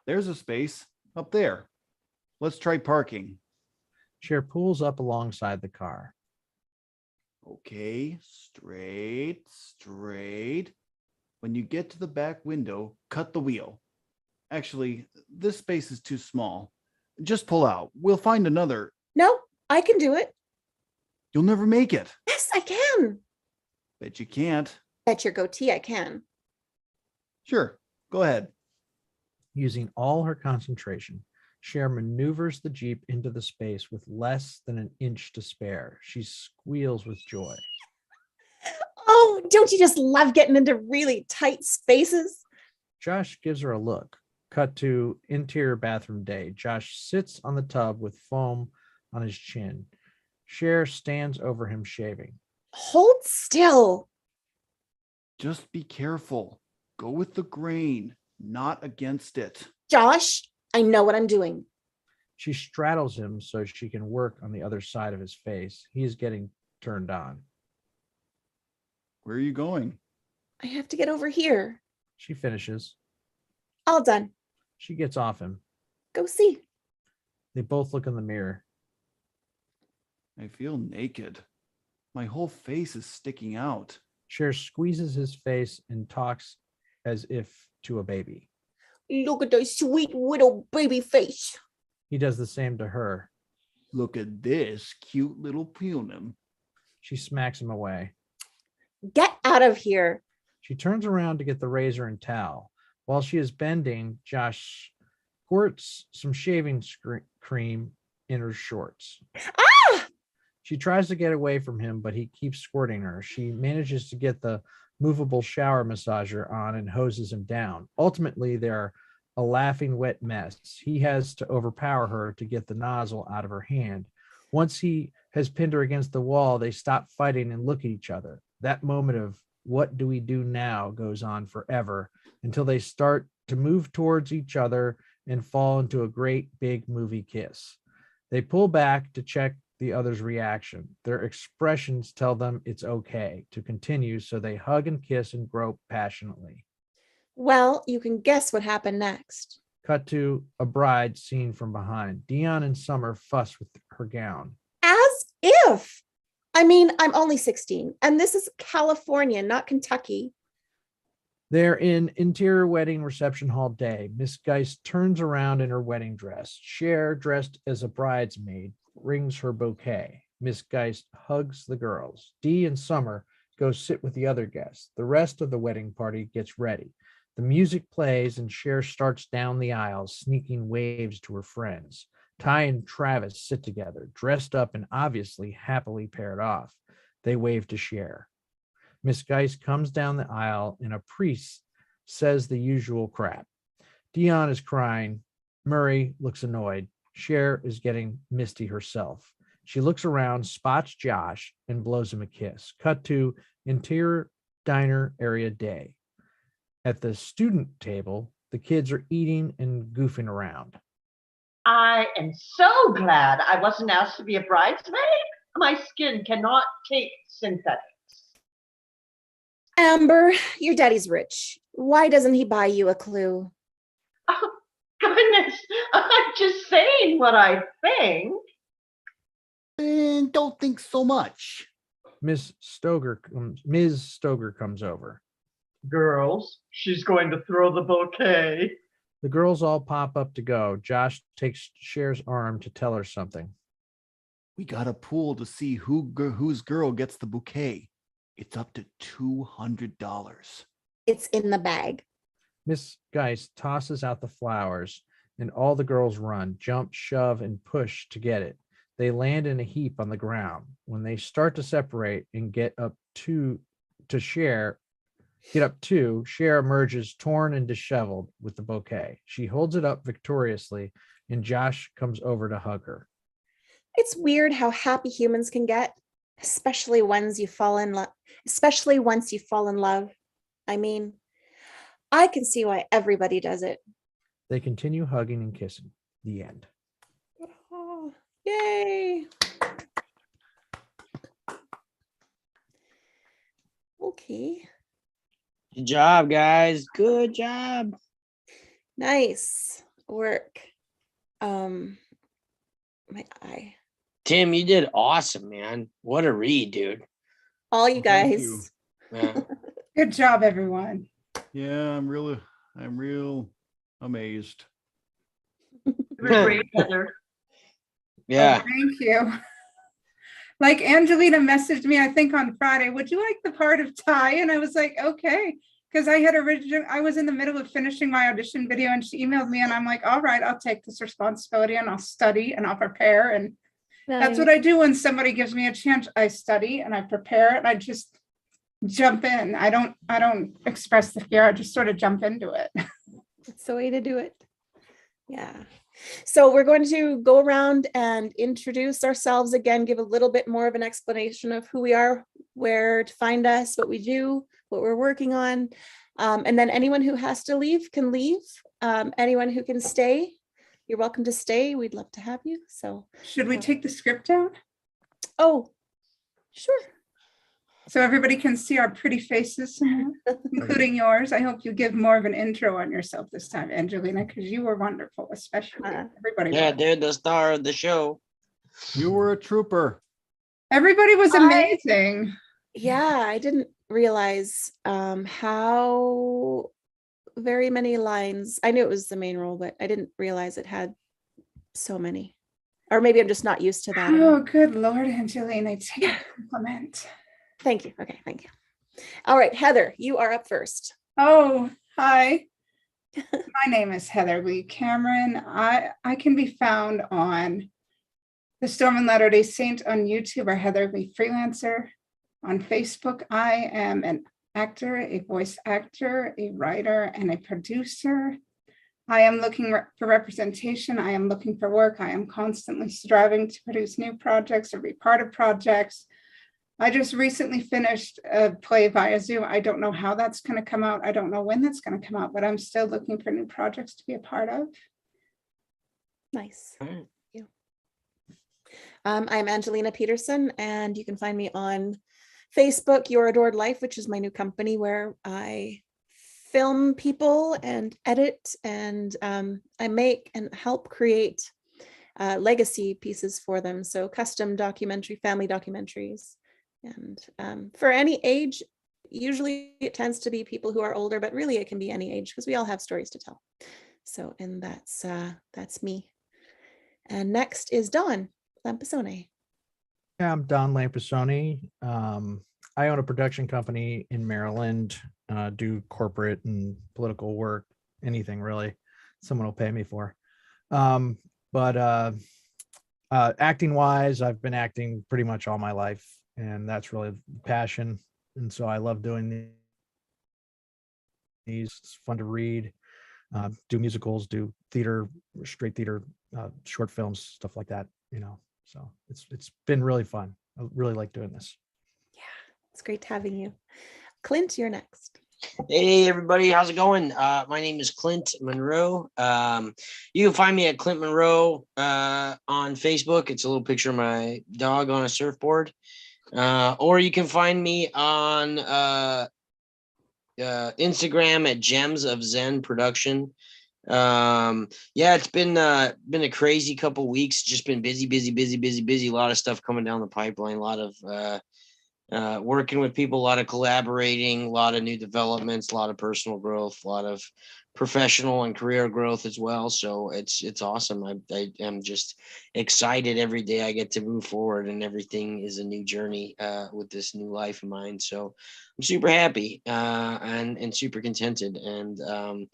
Speaker 8: There's a space up there. Let's try parking.
Speaker 3: Cher pulls up alongside the car.
Speaker 8: Okay, straight. When you get to the back window, cut the wheel. Actually, this space is too small. Just pull out. We'll find another.
Speaker 1: No, I can do it.
Speaker 8: You'll never make it.
Speaker 1: Yes, I can.
Speaker 8: Bet you can't.
Speaker 1: Bet your goatee I can.
Speaker 8: Sure, go ahead.
Speaker 3: Using all her concentration, Cher maneuvers the Jeep into the space with less than an inch to spare. She squeals with joy.
Speaker 1: Oh, don't you just love getting into really tight spaces?
Speaker 3: Josh gives her a look. Cut to interior bathroom day. Josh sits on the tub with foam on his chin. Cher stands over him shaving.
Speaker 1: Hold still.
Speaker 8: Just be careful. Go with the grain, not against it.
Speaker 1: Josh, I know what I'm doing.
Speaker 3: She straddles him so she can work on the other side of his face. He is getting turned on.
Speaker 8: Where are you going?
Speaker 1: I have to get over here.
Speaker 3: She finishes.
Speaker 1: All done.
Speaker 3: She gets off him.
Speaker 1: Go see.
Speaker 3: They both look in the mirror.
Speaker 8: I feel naked. My whole face is sticking out.
Speaker 3: Cher squeezes his face and talks as if to a baby.
Speaker 1: Look at that sweet little baby face.
Speaker 3: He does the same to her.
Speaker 8: Look at this cute little punim.
Speaker 3: She smacks him away.
Speaker 1: Get out of here.
Speaker 3: She turns around to get the razor and towel. While she is bending, Josh squirts some shaving cream in her shorts.
Speaker 1: Ah!
Speaker 3: She tries to get away from him, but he keeps squirting her. She manages to get the movable shower massager on and hoses him down. Ultimately, they're a laughing wet mess. He has to overpower her to get the nozzle out of her hand. Once he has pinned her against the wall, they stop fighting and look at each other. That moment of what do we do now goes on forever until they start to move towards each other and fall into a great big movie kiss. They pull back to check the other's reaction. Their expressions tell them it's okay to continue, so they hug and kiss and grope passionately.
Speaker 1: Well, you can guess what happened next.
Speaker 3: Cut to a bride seen from behind. Dion and Summer fuss with her gown.
Speaker 1: As if. I mean, I'm only 16, and this is California, not Kentucky.
Speaker 3: They're in interior wedding reception hall day. Miss Geist turns around in her wedding dress. Cher, dressed as a bridesmaid, brings her bouquet. Miss Geist hugs the girls. Dee and Summer go sit with the other guests. The rest of the wedding party gets ready. The music plays and Cher starts down the aisle, sneaking waves to her friends. Ty and Travis sit together, dressed up and obviously happily paired off. They wave to Cher. Miss Geist comes down the aisle and a priest says the usual crap. Dion is crying. Murray looks annoyed. Cher is getting misty herself. She looks around, spots Josh, and blows him a kiss. Cut to interior diner area day. At the student table, the kids are eating and goofing around.
Speaker 6: I am so glad I wasn't asked to be a bridesmaid. My skin cannot take synthetics.
Speaker 1: Amber, your daddy's rich. Why doesn't he buy you a clue?
Speaker 6: Oh, goodness, I'm just saying what I think.
Speaker 8: And don't think so much.
Speaker 3: Ms. Stoger comes over.
Speaker 6: Girls, she's going to throw the bouquet.
Speaker 3: The girls all pop up to go. Josh takes Cher's arm to tell her something.
Speaker 8: We got a pool to see whose girl gets the bouquet. It's up to $200.
Speaker 1: It's in the bag.
Speaker 3: Miss Geist tosses out the flowers, and all the girls run, jump, shove, and push to get it. They land in a heap on the ground. When they start to separate and get up to Cher emerges torn and disheveled with the bouquet. She holds it up victoriously, and Josh comes over to hug her.
Speaker 1: It's weird how happy humans can get, especially once you fall in love. I mean, I can see why everybody does it.
Speaker 3: They continue hugging and kissing. The end.
Speaker 1: Oh, yay. Okay.
Speaker 4: Good job, guys. Good job.
Speaker 1: Nice work. My eye.
Speaker 4: Tim, you did awesome, man. What a read, dude.
Speaker 1: All you
Speaker 8: Well, thank
Speaker 1: guys.
Speaker 8: you.
Speaker 4: Yeah.
Speaker 2: Good job, everyone.
Speaker 8: Yeah, I'm real amazed.
Speaker 6: You were great, Heather.
Speaker 4: Yeah.
Speaker 2: Oh, thank you. Like Angelina messaged me, I think on Friday, would you like the part of Ty? And I was like, okay. Because I was in the middle of finishing my audition video and she emailed me and I'm like, all right, I'll take this responsibility and I'll study and I'll prepare. And that's what I do when somebody gives me a chance. I study and I prepare and I just jump in. I don't express the fear. I just sort of jump into it.
Speaker 1: It's the way to do it. Yeah. So we're going to go around and introduce ourselves again, give a little bit more of an explanation of who we are, where to find us, what we do, what we're working on. And then anyone who has to leave can leave. Anyone who can stay, you're welcome to stay. We'd love to have you. So
Speaker 2: Should we take the script down?
Speaker 1: oh, sure.
Speaker 2: So everybody can see our pretty faces, including yours. I hope you give more of an intro on yourself this time, Angelina, because you were wonderful, especially everybody.
Speaker 4: Yeah,
Speaker 2: was.
Speaker 4: they're the star of the show.
Speaker 8: You were a trooper.
Speaker 2: Everybody was amazing.
Speaker 1: Yeah, I didn't realize how very many lines. I knew it was the main role, but I didn't realize it had so many. Or maybe I'm just not used to that.
Speaker 2: Oh, good Lord, Angelina, take a compliment.
Speaker 1: Thank you. Okay, thank you. All right, Heather, you are up first.
Speaker 2: Oh, hi. My name is Heather Lee Cameron. I can be found on The Storm and Latter-day Saint on YouTube or Heather Lee Freelancer. On Facebook, I am an actor, a voice actor, a writer, and a producer. I am looking for representation. I am looking for work. I am constantly striving to produce new projects or be part of projects. I just recently finished a play via Zoom. I don't know how that's going to come out. I don't know when that's going to come out, but I'm still looking for new projects to be a part of.
Speaker 1: Nice. Thank you. I'm Angelina Peterson, and you can find me on Facebook, Your Adored Life, which is my new company where I film people and edit, and I make and help create legacy pieces for them. So custom family documentaries. And for any age, usually it tends to be people who are older, but really it can be any age because we all have stories to tell. So, and that's me. And next is Dawn Lampesoni.
Speaker 3: Yeah, I'm Don Lampesoni. I own a production company in Maryland, do corporate and political work, anything really someone will pay me for. But acting wise, I've been acting pretty much all my life, and that's really passion. And so I love doing these. It's fun to read, do musicals, do theater, straight theater, short films, stuff like that, so it's been really fun. I really like doing this.
Speaker 1: Yeah, it's great having you. Clint, you're next.
Speaker 4: Hey everybody, how's it going? My name is Clint Monroe. You can find me at Clint Monroe on Facebook. It's a little picture of my dog on a surfboard. Or you can find me on Instagram at Gems of Zen Production. Yeah, it's been a crazy couple weeks. Just been busy. A lot of stuff coming down the pipeline. A lot of working with people, a lot of collaborating, a lot of new developments, a lot of personal growth, a lot of professional and career growth as well. So it's awesome. I am just excited every day I get to move forward, and everything is a new journey with this new life of mine. So I'm super happy and super contented. And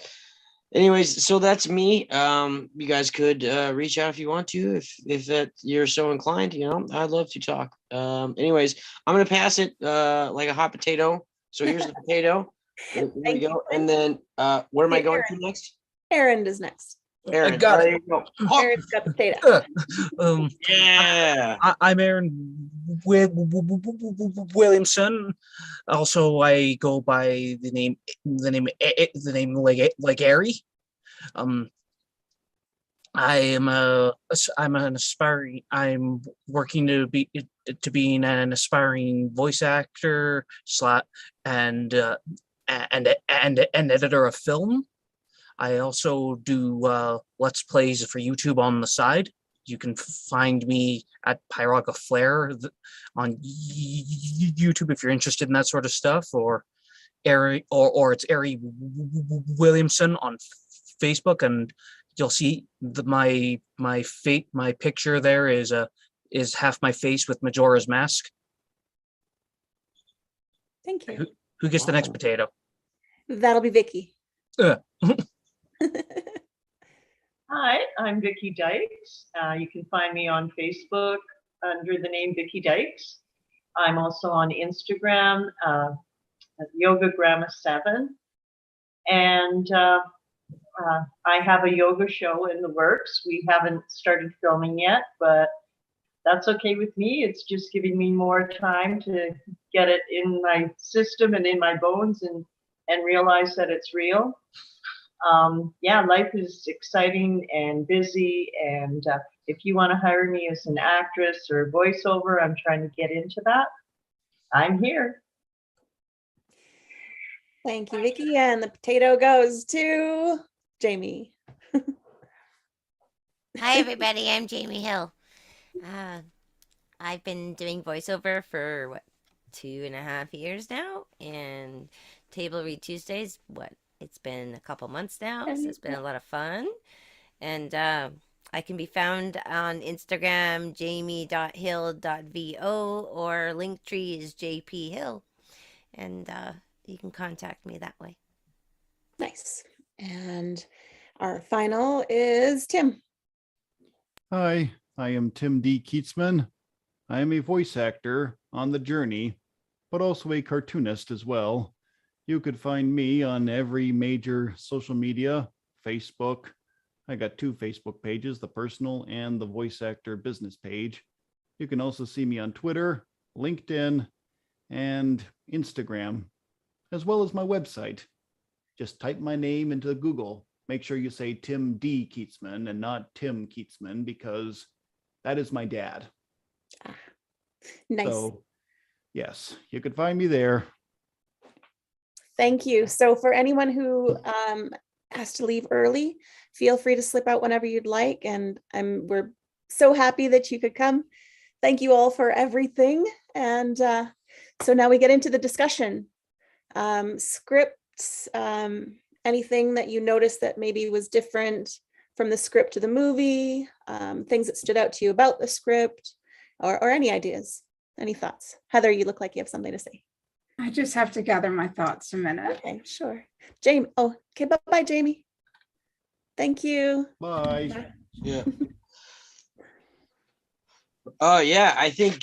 Speaker 4: anyways, so that's me. You guys could reach out if you want to, if that you're so inclined. I'd love to talk. Anyways, I'm gonna pass it like a hot potato. So here's the potato. Here we
Speaker 1: Thank
Speaker 4: go.
Speaker 1: you.
Speaker 4: And then where am I
Speaker 1: Okay,
Speaker 4: going to next?
Speaker 1: Aaron is next.
Speaker 4: Aaron,
Speaker 5: got
Speaker 4: there
Speaker 5: it.
Speaker 4: you go. Oh,
Speaker 1: Aaron's got the potato.
Speaker 4: yeah.
Speaker 5: I'm Aaron Williamson. Also, I go by the name like Gary. Um, I'm working to being an aspiring voice actor and an editor of film. I also do let's plays for YouTube on the side. You can find me at Pyroga Flare on YouTube if you're interested in that sort of stuff, or it's Ari Williamson on Facebook, and you'll see my picture there is half my face with Majora's Mask.
Speaker 1: Thank you.
Speaker 5: Who gets the next
Speaker 4: Awesome.
Speaker 5: potato?
Speaker 1: That'll be Vicki.
Speaker 6: Hi, I'm Vicki Dykes. You can find me on Facebook under the name Vicki Dykes. I'm also on Instagram at YogaGramma7. And I have a yoga show in the works. We haven't started filming yet, but that's okay with me. It's just giving me more time to get it in my system and in my bones and realize that it's real. Yeah, life is exciting and busy. And if you want to hire me as an actress or voiceover, I'm trying to get into that. I'm here.
Speaker 1: Thank you, Vicki. And the potato goes to Jamie.
Speaker 7: Hi, everybody. I'm Jamie Hill. I've been doing voiceover for 2.5 years now, and Table Read Tuesdays. It's been a couple months now, so it's been a lot of fun. And I can be found on Instagram, jamie.hill.vo, or Linktree is jphill, and you can contact me that way.
Speaker 1: Nice. And our final is Tim.
Speaker 8: Hi, I am Tim D. Keatsman. I am a voice actor on the journey, but also a cartoonist as well. You could find me on every major social media, Facebook. I got 2 Facebook pages, the personal and the voice actor business page. You can also see me on Twitter, LinkedIn, and Instagram, as well as my website. Just type my name into Google. Make sure you say Tim D. Keatsman and not Tim Keatsman, because that is my dad.
Speaker 1: Nice.
Speaker 8: So, yes, you could find me there.
Speaker 1: Thank you. So for anyone who has to leave early, feel free to slip out whenever you'd like. And we're so happy that you could come. Thank you all for everything. And so now we get into the discussion. Scripts, anything that you noticed that maybe was different from the script to the movie, things that stood out to you about the script, or any ideas, any thoughts? Heather, you look like you have something to say.
Speaker 2: I just have to gather my thoughts a minute.
Speaker 1: Okay, sure. Jamie, okay, bye-bye, Jamie. Thank you.
Speaker 8: Bye.
Speaker 4: Yeah. Oh yeah, I think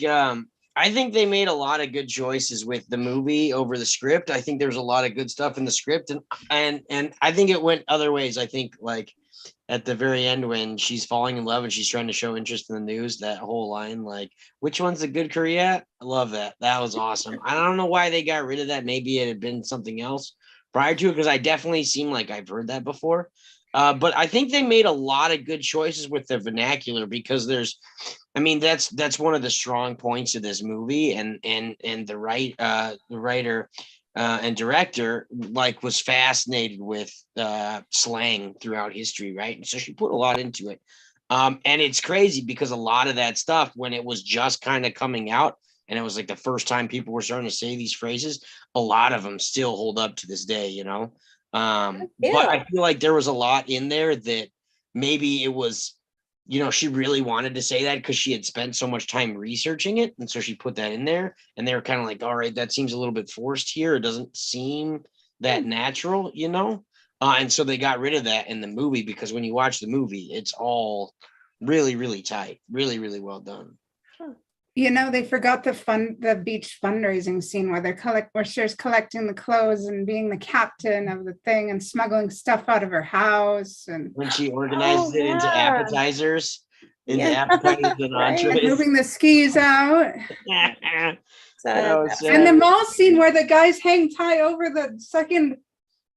Speaker 4: they made a lot of good choices with the movie over the script. I think there's a lot of good stuff in the script, and I think it went other ways. I think like at the very end when she's falling in love and she's trying to show interest in the news, that whole line, like, which one's a good career at? I love that. That was awesome. I don't know why they got rid of that. Maybe it had been something else, prior to it, because I definitely seem like I've heard that before. But I think they made a lot of good choices with the vernacular, because that's one of the strong points of this movie, and the writer and director was fascinated with slang throughout history, right? And so she put a lot into it. And it's crazy because a lot of that stuff, when it was just kind of coming out, and it was like the first time people were starting to say these phrases, a lot of them still hold up to this day, but I feel like there was a lot in there that maybe it was, she really wanted to say that because she had spent so much time researching it. And so she put that in there, and they were kind of like, all right, that seems a little bit forced here. It doesn't seem that natural, and so they got rid of that in the movie, because when you watch the movie, it's all really, really tight, really, really well done.
Speaker 2: They forgot the beach fundraising scene where Cher's collecting the clothes and being the captain of the thing and smuggling stuff out of her house, and
Speaker 4: when she organizes it into appetizers, and
Speaker 2: right,
Speaker 4: entrees.
Speaker 2: moving the skis out.
Speaker 4: And
Speaker 2: the mall scene where the guys hang Ty over the second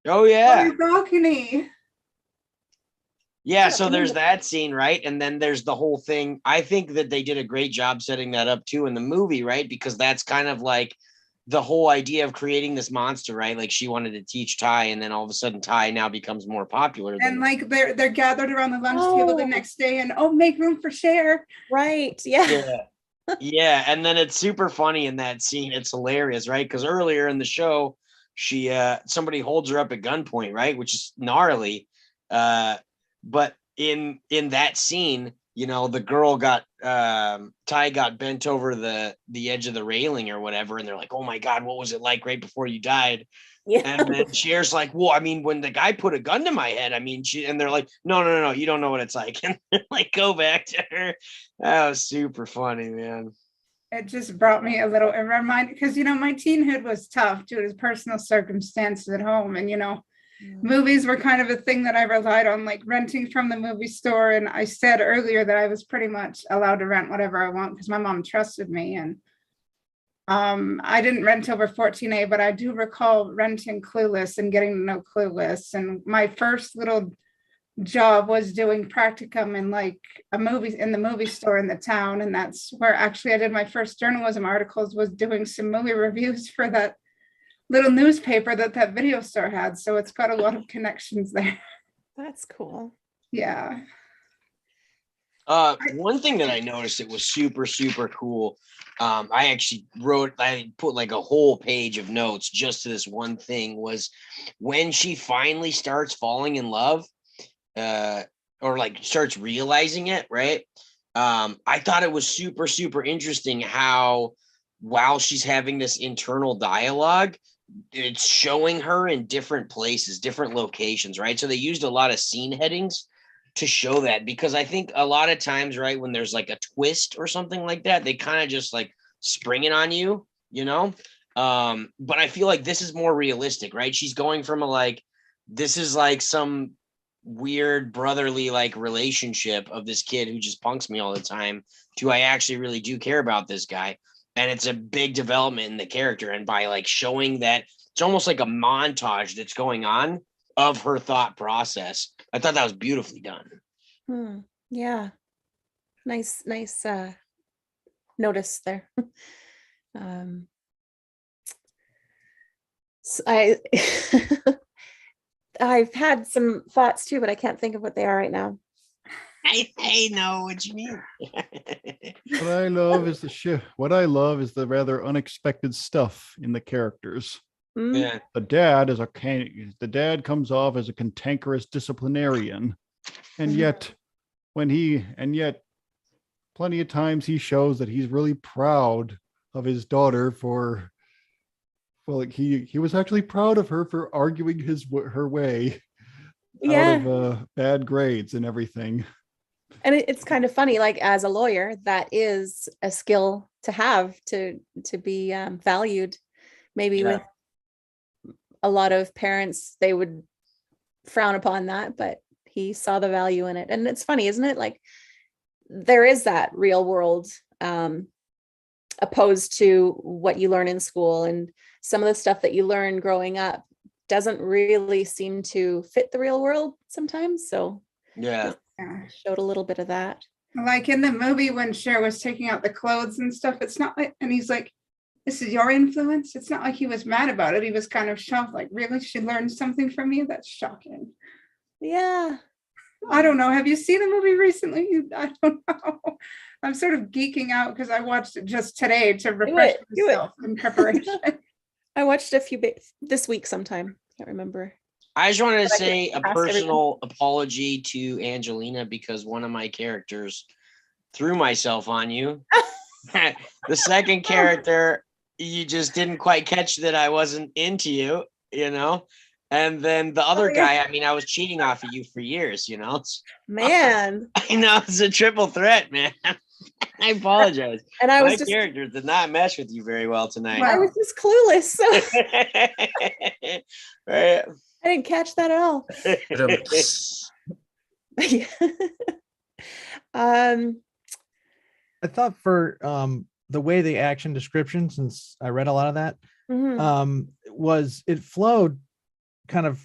Speaker 2: balcony.
Speaker 4: Yeah, so there's that scene, right? And then there's the whole thing. I think that they did a great job setting that up too in the movie, right? Because that's kind of like the whole idea of creating this monster, right? Like she wanted to teach Ty, and then all of a sudden Ty now becomes more popular.
Speaker 2: And they're gathered around the lunch table the next day, and make room for Cher.
Speaker 1: Right. Yeah.
Speaker 4: Yeah. And then it's super funny in that scene. It's hilarious, right? Because earlier in the show, she somebody holds her up at gunpoint, right? Which is gnarly. But in that scene, the girl Ty got bent over the edge of the railing or whatever. And they're like, oh my God, what was it like right before you died? Yeah. And then Cher's like, well, I mean, when the guy put a gun to my head, and they're like, no, you don't know what it's like. And they're like, go back to her. That was super funny, man.
Speaker 2: It just brought me a little, because, my teenhood was tough due to personal circumstances at home. And, movies were kind of a thing that I relied on, like renting from the movie store. And I said earlier that I was pretty much allowed to rent whatever I want because my mom trusted me. And I didn't rent over 14A, but I do recall renting Clueless and getting to know Clueless. And my first little job was doing practicum in the movie store in the town. And that's where actually I did my first journalism articles, was doing some movie reviews for that little newspaper that video store had. So it's got a lot of connections there.
Speaker 1: That's cool.
Speaker 2: Yeah.
Speaker 4: One thing that I noticed that was super, super cool. I put like a whole page of notes just to this one thing, was when she finally starts falling in love, or starts realizing it, right? I thought it was super, super interesting how, while she's having this internal dialogue, it's showing her in different places, different locations, right? So they used a lot of scene headings to show that, because I think a lot of times, right, when there's like a twist or something like that, they kind of just spring it on you, but I feel like this is more realistic, right? She's going from this is some weird brotherly relationship of this kid who just punks me all the time, to I actually really do care about this guy. And it's a big development in the character. And by showing that, it's almost like a montage that's going on of her thought process. I thought that was beautifully done.
Speaker 1: Yeah. Nice notice there. So I've had some thoughts too, but I can't think of what they are right now.
Speaker 4: I know what you mean.
Speaker 8: What I love is the rather unexpected stuff in the characters.
Speaker 4: Yeah.
Speaker 8: The dad comes off as a cantankerous disciplinarian, and yet plenty of times he shows that he's really proud of his daughter he was actually proud of her for arguing her way out of bad grades and everything.
Speaker 1: And it's kind of funny, as a lawyer, that is a skill to have, to be valued. Maybe with a lot of parents, they would frown upon that, but he saw the value in it. And it's funny, isn't it? There is that real world opposed to what you learn in school, and some of the stuff that you learn growing up doesn't really seem to fit the real world sometimes. So
Speaker 4: Yeah.
Speaker 2: Yeah.
Speaker 1: showed a little bit of that.
Speaker 2: Like in the movie when Cher was taking out the clothes and stuff, it's not like, and he's like, this is your influence. It's not like he was mad about it. He was kind of shocked, like, really? She learned something from me? That's shocking.
Speaker 1: Yeah.
Speaker 2: I don't know. Have you seen the movie recently? I don't know. I'm sort of geeking out because I watched it just today to refresh
Speaker 1: Do it.
Speaker 2: myself in preparation.
Speaker 1: I watched a few this week sometime. Can't remember.
Speaker 4: I just wanted to
Speaker 1: But I
Speaker 4: say a
Speaker 1: ask
Speaker 4: personal apology to Angelina because one of my characters threw myself on you. The second character, you just didn't quite catch that I wasn't into you, you know? And then the other guy, I mean, I was cheating off of you for years, you know?
Speaker 1: Man.
Speaker 4: I know, it's a triple threat, man. I apologize.
Speaker 1: And I was
Speaker 4: My
Speaker 1: just
Speaker 4: characters did not mesh with you very well tonight.
Speaker 1: I was just clueless. So
Speaker 4: Right.
Speaker 1: I didn't catch that at all.
Speaker 3: I thought for the way the action description, since I read a lot of that,
Speaker 1: Mhm.
Speaker 3: was it flowed kind of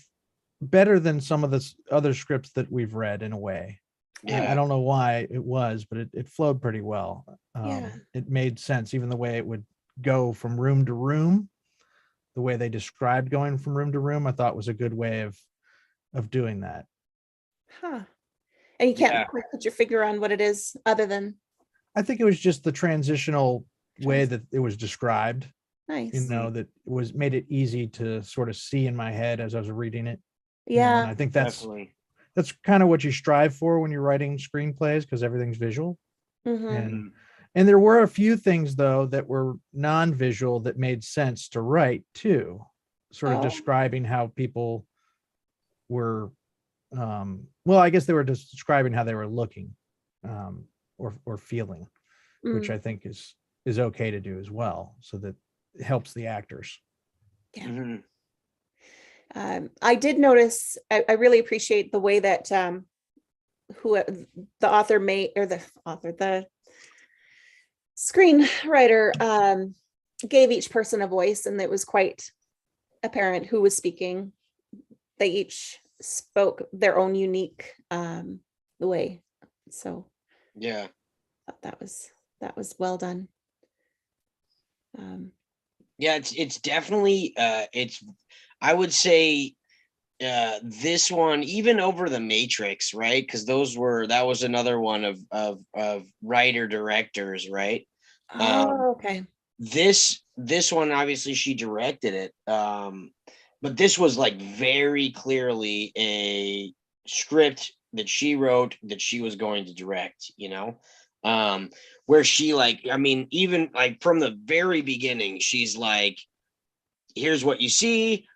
Speaker 3: better than some of the other scripts that we've read in a way. I don't know why it was, but it flowed pretty well.
Speaker 1: Yeah.
Speaker 3: It made sense, even the way it would go from room to room. The way they described going from room to room, I thought was a good way of doing that.
Speaker 1: Huh. And you can't
Speaker 4: Yeah.
Speaker 1: quite put your finger on what it is other than
Speaker 3: I think it was just the transitional way that it was described,
Speaker 1: nice.
Speaker 3: you know, that was made it easy to sort of see in my head as I was reading it. You know, and
Speaker 1: Yeah.
Speaker 3: I think that's
Speaker 4: Definitely.
Speaker 3: kind of what you strive for when you're writing screenplays, because everything's visual.
Speaker 1: Mhm.
Speaker 3: And there were a few things though that were non-visual that made sense to write too, sort of
Speaker 1: Oh.
Speaker 3: describing how people were well, I guess they were just describing how they were looking or feeling, which
Speaker 1: Mm.
Speaker 3: I think is okay to do as well, so that it helps the actors.
Speaker 1: Yeah.
Speaker 4: Mhm.
Speaker 1: I did notice, I really appreciate the way that the author made, or the screenwriter gave each person a voice, and it was quite apparent who was speaking. They each spoke their own unique way. So
Speaker 4: Yeah.
Speaker 1: that was well done.
Speaker 4: Yeah, it's definitely it's I would say this one even over the Matrix, right? Because that was another one of writer directors, right?
Speaker 1: Oh, okay.
Speaker 4: This one obviously she directed it, but this was like very clearly a script that she wrote that she was going to direct, you know. Where she, like, I mean, even like from the very beginning, she's like, here's what you see.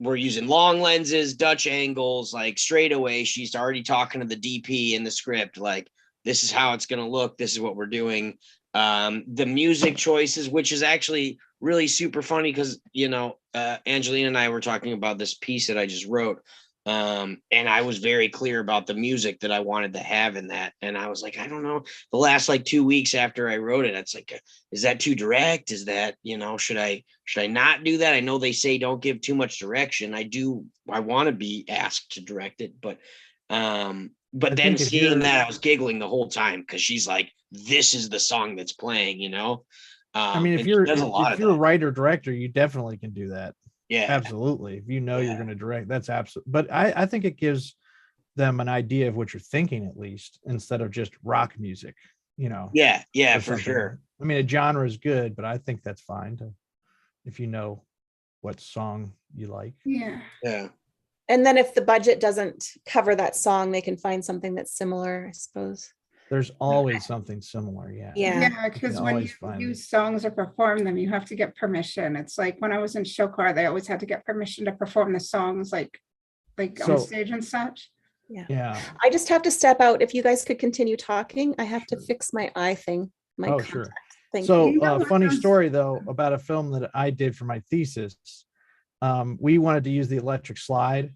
Speaker 4: We're using long lenses, Dutch angles, like straight away. She's already talking to the DP in the script, like, this is how it's going to look. This is what we're doing. The music choices, which is actually really super funny because, you know, Angelina and I were talking about this piece that I just wrote. And I was very clear about the music that I wanted to have in that. And I was like, I don't know, the last like 2 weeks after I wrote it, it's like, is that too direct? Is that, you know, should I not do that? I know they say don't give too much direction. I want to be asked to direct it, but
Speaker 3: I
Speaker 4: then
Speaker 3: think if
Speaker 4: seeing
Speaker 3: you're-
Speaker 4: that, I was giggling the whole time because she's like, this is the song that's playing, you know.
Speaker 3: I mean, if
Speaker 4: and she
Speaker 3: you're
Speaker 4: does a lot of
Speaker 3: a
Speaker 4: that.
Speaker 3: writer director, you definitely can do that.
Speaker 4: Yeah,
Speaker 3: Absolutely. If you know you're
Speaker 4: Yeah.
Speaker 3: going to direct, that's absolutely. But I think it gives them an idea of what you're thinking, at least, instead of just rock music, you know.
Speaker 4: yeah,
Speaker 3: or
Speaker 4: for
Speaker 3: something.
Speaker 4: sure.
Speaker 3: I mean, a genre is good, but I think that's fine if you know what song you like.
Speaker 2: Yeah.
Speaker 4: Yeah.
Speaker 1: And then if the budget doesn't cover that song, they can find something that's similar, I suppose.
Speaker 3: There's always something similar. Yeah.
Speaker 1: Yeah.
Speaker 2: Yeah, because
Speaker 3: can
Speaker 2: when
Speaker 3: always
Speaker 2: you
Speaker 3: find
Speaker 2: use songs or perform them, you have to get permission. It's like when I was in show choir, they always had to get permission to perform the songs like
Speaker 3: So-
Speaker 2: on stage and such.
Speaker 3: Yeah.
Speaker 1: I just have to step out. If you guys could continue talking, I have to fix my eye thing. My
Speaker 3: Oh,
Speaker 1: contact
Speaker 3: sure.
Speaker 1: thing.
Speaker 3: So
Speaker 2: No, that
Speaker 3: funny
Speaker 2: sounds-
Speaker 3: story though about a film that I did for my thesis. We wanted to use the electric slide.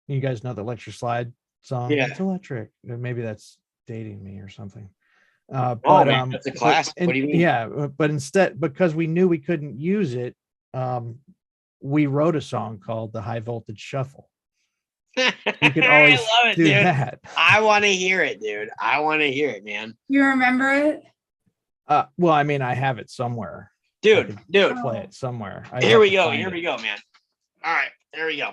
Speaker 3: You guys know the electric slide song?
Speaker 4: Yeah.
Speaker 3: It's electric. Maybe that's dating me or something.
Speaker 4: Oh,
Speaker 3: But
Speaker 4: man, that's a classic. What do you mean?
Speaker 3: Yeah, but instead, because we knew we couldn't use it, we wrote a song called the High Voltage Shuffle. You could
Speaker 4: I
Speaker 3: always
Speaker 4: love it,
Speaker 3: do
Speaker 4: dude.
Speaker 3: that.
Speaker 4: I want to hear it, dude. I want to hear it, man.
Speaker 2: You remember it?
Speaker 3: Well, I mean, I have it somewhere. I
Speaker 4: Dude,
Speaker 3: could
Speaker 4: dude.
Speaker 3: play it somewhere.
Speaker 4: Here we go. Here we go, man. All right, there we go.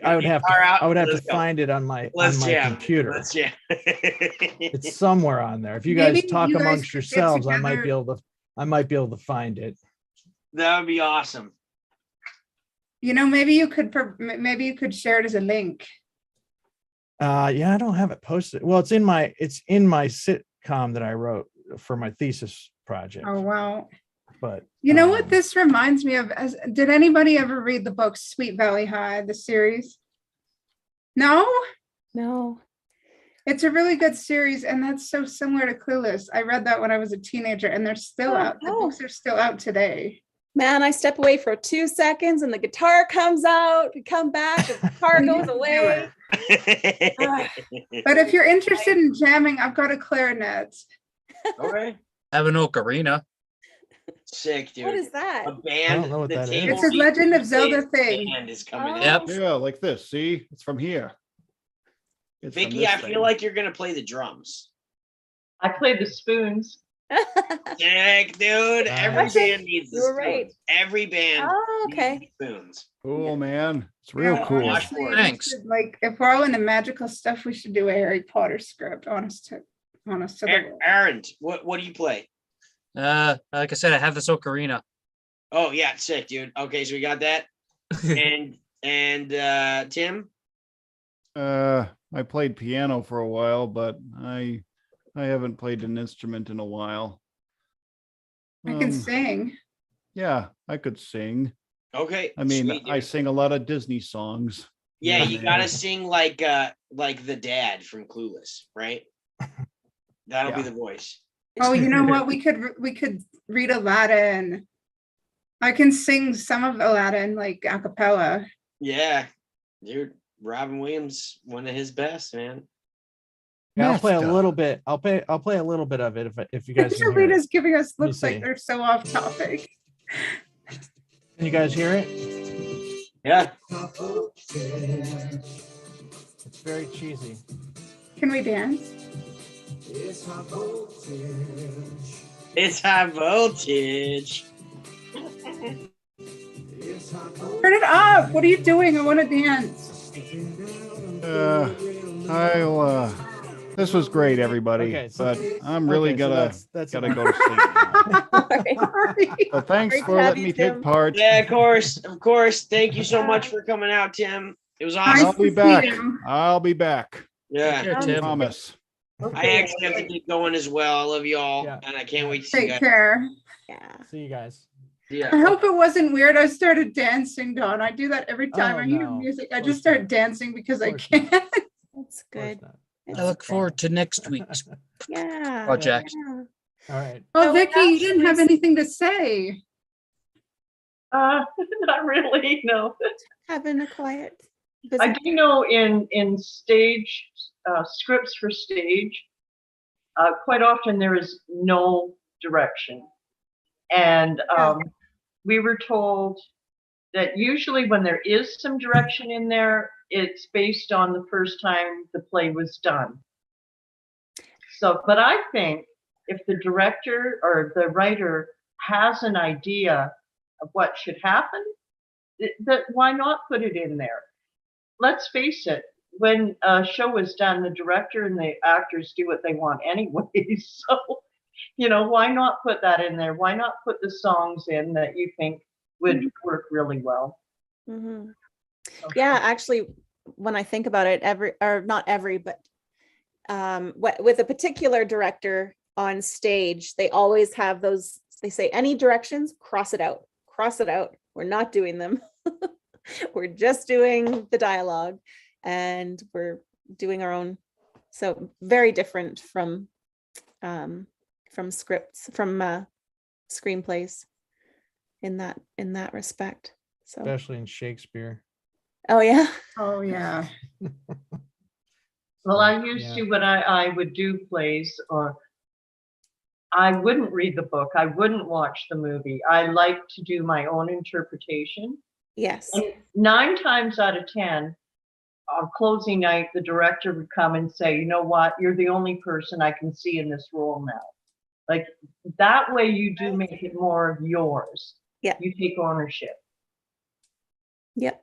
Speaker 3: I would have to.
Speaker 4: Out.
Speaker 3: I would have to
Speaker 4: Let's go.
Speaker 3: find it on my
Speaker 4: Let's jam.
Speaker 3: computer.
Speaker 4: Let's jam.
Speaker 3: It's somewhere on there. If you
Speaker 2: Maybe
Speaker 3: guys talk
Speaker 2: you guys
Speaker 3: amongst
Speaker 2: could get
Speaker 3: yourselves, I might
Speaker 2: together.
Speaker 3: be able to find it.
Speaker 4: That would be awesome.
Speaker 2: You know, maybe you could share it as a link.
Speaker 3: Yeah, I don't have it posted. Well, it's in my sitcom that I wrote for my thesis project.
Speaker 2: Oh wow.
Speaker 3: But
Speaker 2: You know what this reminds me of? Did anybody ever read the book Sweet Valley High, the series? No?
Speaker 1: No.
Speaker 2: It's a really good series, and that's so similar to Clueless. I read that when I was a teenager, and they're still out. The books are still out today.
Speaker 1: Man, I step away for 2 seconds and the guitar comes out. We come back, the guitar goes away.
Speaker 2: But if you're interested in jamming, I've got a clarinet.
Speaker 4: Okay.
Speaker 5: Have an ocarina.
Speaker 4: Sick, dude.
Speaker 1: What is that?
Speaker 4: A band.
Speaker 3: I don't know what that is.
Speaker 2: It's a Legend of Zelda thing.
Speaker 4: Band is coming in.
Speaker 5: Yep.
Speaker 8: Yeah, like this. See, it's from here. It's from
Speaker 4: Vicky,
Speaker 8: this
Speaker 4: I
Speaker 8: thing.
Speaker 4: feel like you're gonna play the drums.
Speaker 6: I played the spoons.
Speaker 4: Sick, dude. Every
Speaker 3: Nice.
Speaker 4: band needs the
Speaker 1: You were
Speaker 4: spoons.
Speaker 1: right.
Speaker 4: Every band
Speaker 1: Oh, okay.
Speaker 4: needs spoons.
Speaker 8: Cool, man. It's real
Speaker 2: Yeah,
Speaker 8: cool.
Speaker 2: honestly, we
Speaker 5: Thanks.
Speaker 2: should, like, if we're all into magical stuff, we should do a Harry Potter script. Honest to the world.
Speaker 4: Aaron, what do you play?
Speaker 5: Like I said, I have this ocarina.
Speaker 4: Oh yeah, sick, dude. Okay, so we got that. and Tim?
Speaker 8: I played piano for a while, but I haven't played an instrument in a while.
Speaker 2: I can sing.
Speaker 8: Yeah, I could sing.
Speaker 4: Okay.
Speaker 8: I mean,
Speaker 4: sweet,
Speaker 8: I
Speaker 4: dude.
Speaker 8: sing a lot of Disney songs.
Speaker 4: Yeah, you
Speaker 8: man.
Speaker 4: gotta sing like the dad from Clueless, right? That'll be
Speaker 8: Yeah.
Speaker 4: the voice.
Speaker 2: Oh, you know what? We could read Aladdin. I can sing some of Aladdin like a cappella.
Speaker 4: Yeah, dude. Robin Williams, one of his best, man.
Speaker 3: Yeah, I'll play a
Speaker 8: Master.
Speaker 3: little bit. I'll play a little bit of it if you guys can hear it.
Speaker 2: Angelina's giving us
Speaker 3: Let me
Speaker 2: looks like
Speaker 3: see.
Speaker 2: they're so off topic.
Speaker 3: Can you guys hear it?
Speaker 4: Yeah.
Speaker 3: It's very cheesy.
Speaker 2: Can we dance?
Speaker 4: It's high voltage.
Speaker 2: Turn it up. What are you doing? I want to dance.
Speaker 8: This was great, everybody.
Speaker 3: Okay, so-
Speaker 8: but I'm really
Speaker 3: Okay, so
Speaker 8: gotta
Speaker 3: that's
Speaker 8: gotta
Speaker 3: enough.
Speaker 8: go to sleep now.
Speaker 1: All right.
Speaker 2: Sorry.
Speaker 8: But thanks
Speaker 1: Great
Speaker 8: for
Speaker 1: to have
Speaker 8: letting
Speaker 1: you,
Speaker 8: me
Speaker 1: Tim.
Speaker 8: take part.
Speaker 4: Yeah, of course. Thank you so much for coming out, Tim. It was
Speaker 2: Nice
Speaker 4: awesome.
Speaker 8: I'll be
Speaker 2: to see
Speaker 8: back.
Speaker 2: you.
Speaker 8: I'll be back.
Speaker 4: Yeah.
Speaker 5: Here,
Speaker 8: I
Speaker 5: Tim.
Speaker 8: promise.
Speaker 4: I actually have to get going as well. I love you all,
Speaker 3: Yeah.
Speaker 4: and I can't wait to see you
Speaker 2: Take
Speaker 4: guys.
Speaker 2: care.
Speaker 1: Yeah.
Speaker 3: See you guys.
Speaker 4: Yeah.
Speaker 2: I hope it wasn't weird. I started dancing, Dawn. I do that every time
Speaker 3: Oh,
Speaker 2: I hear
Speaker 3: no.
Speaker 2: music. I
Speaker 3: Of
Speaker 2: just
Speaker 3: course
Speaker 2: start dancing because I
Speaker 3: course
Speaker 2: can't.
Speaker 3: not.
Speaker 1: That's
Speaker 3: Of course
Speaker 1: good.
Speaker 3: not.
Speaker 1: It's
Speaker 5: I look
Speaker 1: good.
Speaker 5: forward to next week's
Speaker 1: Yeah.
Speaker 5: project.
Speaker 1: Yeah.
Speaker 3: All right.
Speaker 2: Oh,
Speaker 1: So
Speaker 2: Vicky, you didn't have
Speaker 1: actually-
Speaker 2: anything to say.
Speaker 6: Not really, no.
Speaker 1: Having a quiet.
Speaker 6: I
Speaker 1: business.
Speaker 6: do know in stage scripts for stage, quite often there is no direction. And we were told that usually when there is some direction in there, it's based on the first time the play was done. So, but I think if the director or the writer has an idea of what should happen, that why not put it in there? Let's face it, when a show is done, the director and the actors do what they want anyway. So, why not put that in there? Why not put the songs in that you think would work really well?
Speaker 1: Mhm.
Speaker 6: So-
Speaker 1: Yeah, actually, when I think about it, but with a particular director on stage, they always have those. They say any directions, cross it out. Cross it out. We're not doing them. We're just doing the dialogue, and we're doing our own. So very different from scripts, from screenplays in that respect. So
Speaker 3: Especially in Shakespeare.
Speaker 1: oh yeah.
Speaker 2: Oh, yeah.
Speaker 6: Well, I used
Speaker 3: Yeah.
Speaker 6: to, when I would do plays, or I wouldn't read the book, I wouldn't watch the movie. I like to do my own interpretation.
Speaker 1: Yes.
Speaker 6: And 9 times out of 10, on closing night, the director would come and say, you know what, you're the only person I can see in this role now. Like that way you do make it more of yours.
Speaker 1: Yeah.
Speaker 6: You take ownership.
Speaker 1: Yep.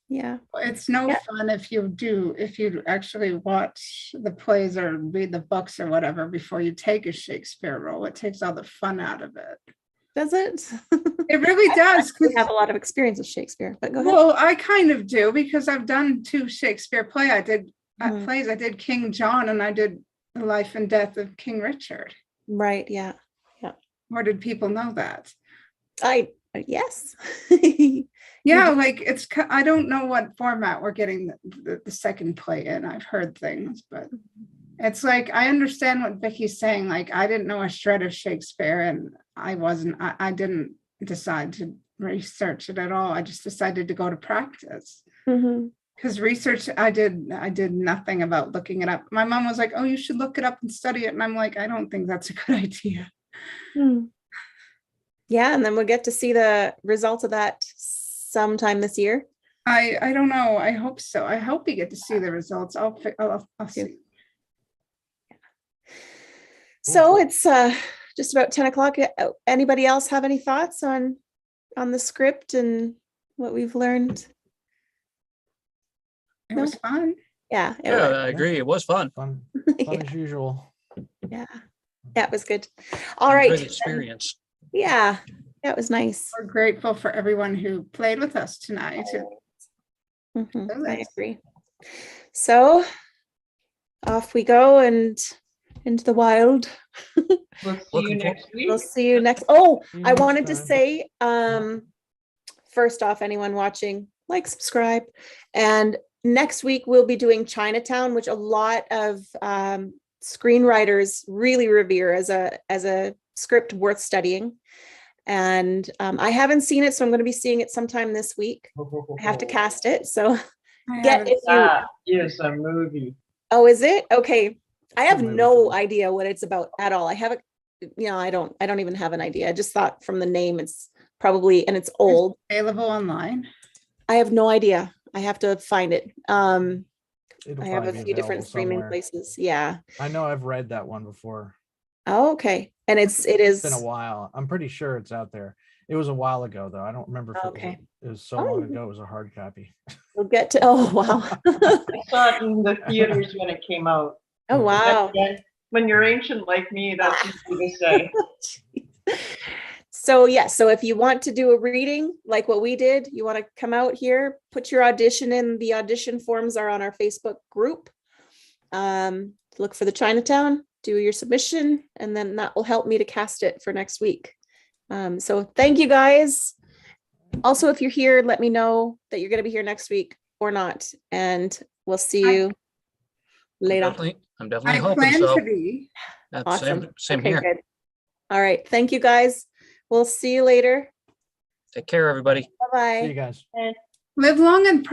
Speaker 1: Yeah.
Speaker 2: It's no
Speaker 1: Yeah.
Speaker 2: fun if you actually watch the plays or read the books or whatever before you take a Shakespeare role. It takes all the fun out of it.
Speaker 1: Does it?
Speaker 2: It really does.
Speaker 1: We have a lot of experience with Shakespeare, but go ahead.
Speaker 2: Well, I kind of do because I've done 2 Shakespeare plays.
Speaker 1: Mhm.
Speaker 2: Plays. I did King John and I did The Life and Death of King Richard.
Speaker 1: Right. Yeah.
Speaker 2: Or did people know that?
Speaker 1: Yes.
Speaker 2: Yeah, like I don't know what format we're getting the second play in. I've heard things, but it's like I understand what Vicki's saying. Like I didn't know a shred of Shakespeare, and I didn't decide to research it at all. I just decided to go to practice.
Speaker 1: Mhm.
Speaker 2: Because research, I did nothing about looking it up. My mom was like, "Oh, you should look it up and study it," and I'm like, I don't think that's a good idea.
Speaker 1: Hmm. Yeah, and then we'll get to see the results of that sometime this year.
Speaker 2: I don't know. I hope so. I hope we get to see the results. I'll see.
Speaker 1: So it's just about 10 o'clock. Anybody else have any thoughts on the script and what we've learned?
Speaker 2: It was fun.
Speaker 1: Yeah, it
Speaker 5: Yeah,
Speaker 1: was.
Speaker 5: I agree. It was fun.
Speaker 3: Fun
Speaker 1: Yeah.
Speaker 3: as usual.
Speaker 1: Yeah, it was good. All right.
Speaker 5: Enjoy the experience.
Speaker 1: Yeah, that was nice.
Speaker 2: We're grateful for everyone who played with us tonight.
Speaker 1: Mhm, I agree. So off we go and into the wild.
Speaker 6: We'll see
Speaker 5: Looking
Speaker 6: you next week.
Speaker 1: We'll see you next. Oh,
Speaker 3: See you
Speaker 1: I
Speaker 3: next
Speaker 1: wanted to
Speaker 3: time.
Speaker 1: say, first off, anyone watching, like, subscribe. And next week we'll be doing Chinatown, which a lot of screenwriters really revere as a script worth studying. And I haven't seen it, so I'm going to be seeing it sometime this week. I have to cast it, so
Speaker 2: I
Speaker 6: That is a movie.
Speaker 1: Oh, is it? Okay. I have
Speaker 3: movie
Speaker 1: no
Speaker 3: too.
Speaker 1: idea what it's about at all. I haven't, I don't even have an idea. I just thought from the name it's probably, and it's old.
Speaker 2: available online.
Speaker 1: I have no idea. I have to find it.
Speaker 3: It'll
Speaker 1: I have a
Speaker 3: probably be
Speaker 1: few different
Speaker 3: available
Speaker 1: streaming
Speaker 3: somewhere.
Speaker 1: places. Yeah.
Speaker 3: I know I've read that one before.
Speaker 1: Oh, okay. And it
Speaker 3: It's
Speaker 1: is.
Speaker 3: been a while. I'm pretty sure it's out there. It was a while ago though. I don't remember if
Speaker 1: Okay.
Speaker 3: it was so
Speaker 1: Oh.
Speaker 3: long ago. It was a hard copy.
Speaker 1: We'll get to, oh, wow.
Speaker 6: I saw it in the theaters when it came out.
Speaker 1: Oh, wow.
Speaker 6: And when you're ancient like me, that's easy to say.
Speaker 1: So yeah, so if you want to do a reading like what we did, you want to come out here, put your audition in. The audition forms are on our Facebook group. Look for the Chinatown, do your submission, and then that will help me to cast it for next week. So thank you guys. Also, if you're here, let me know that you're going to be here next week or not, and we'll see you later.
Speaker 5: I'm definitely
Speaker 2: I
Speaker 5: hoping
Speaker 2: plan
Speaker 5: so.
Speaker 2: to be.
Speaker 5: Yeah,
Speaker 1: Awesome.
Speaker 5: Same
Speaker 1: Okay,
Speaker 5: here.
Speaker 1: good. All right. Thank you guys. We'll see you later.
Speaker 5: Take care, everybody.
Speaker 3: See you
Speaker 1: Bye-bye.
Speaker 3: guys.
Speaker 2: Live long and prosper.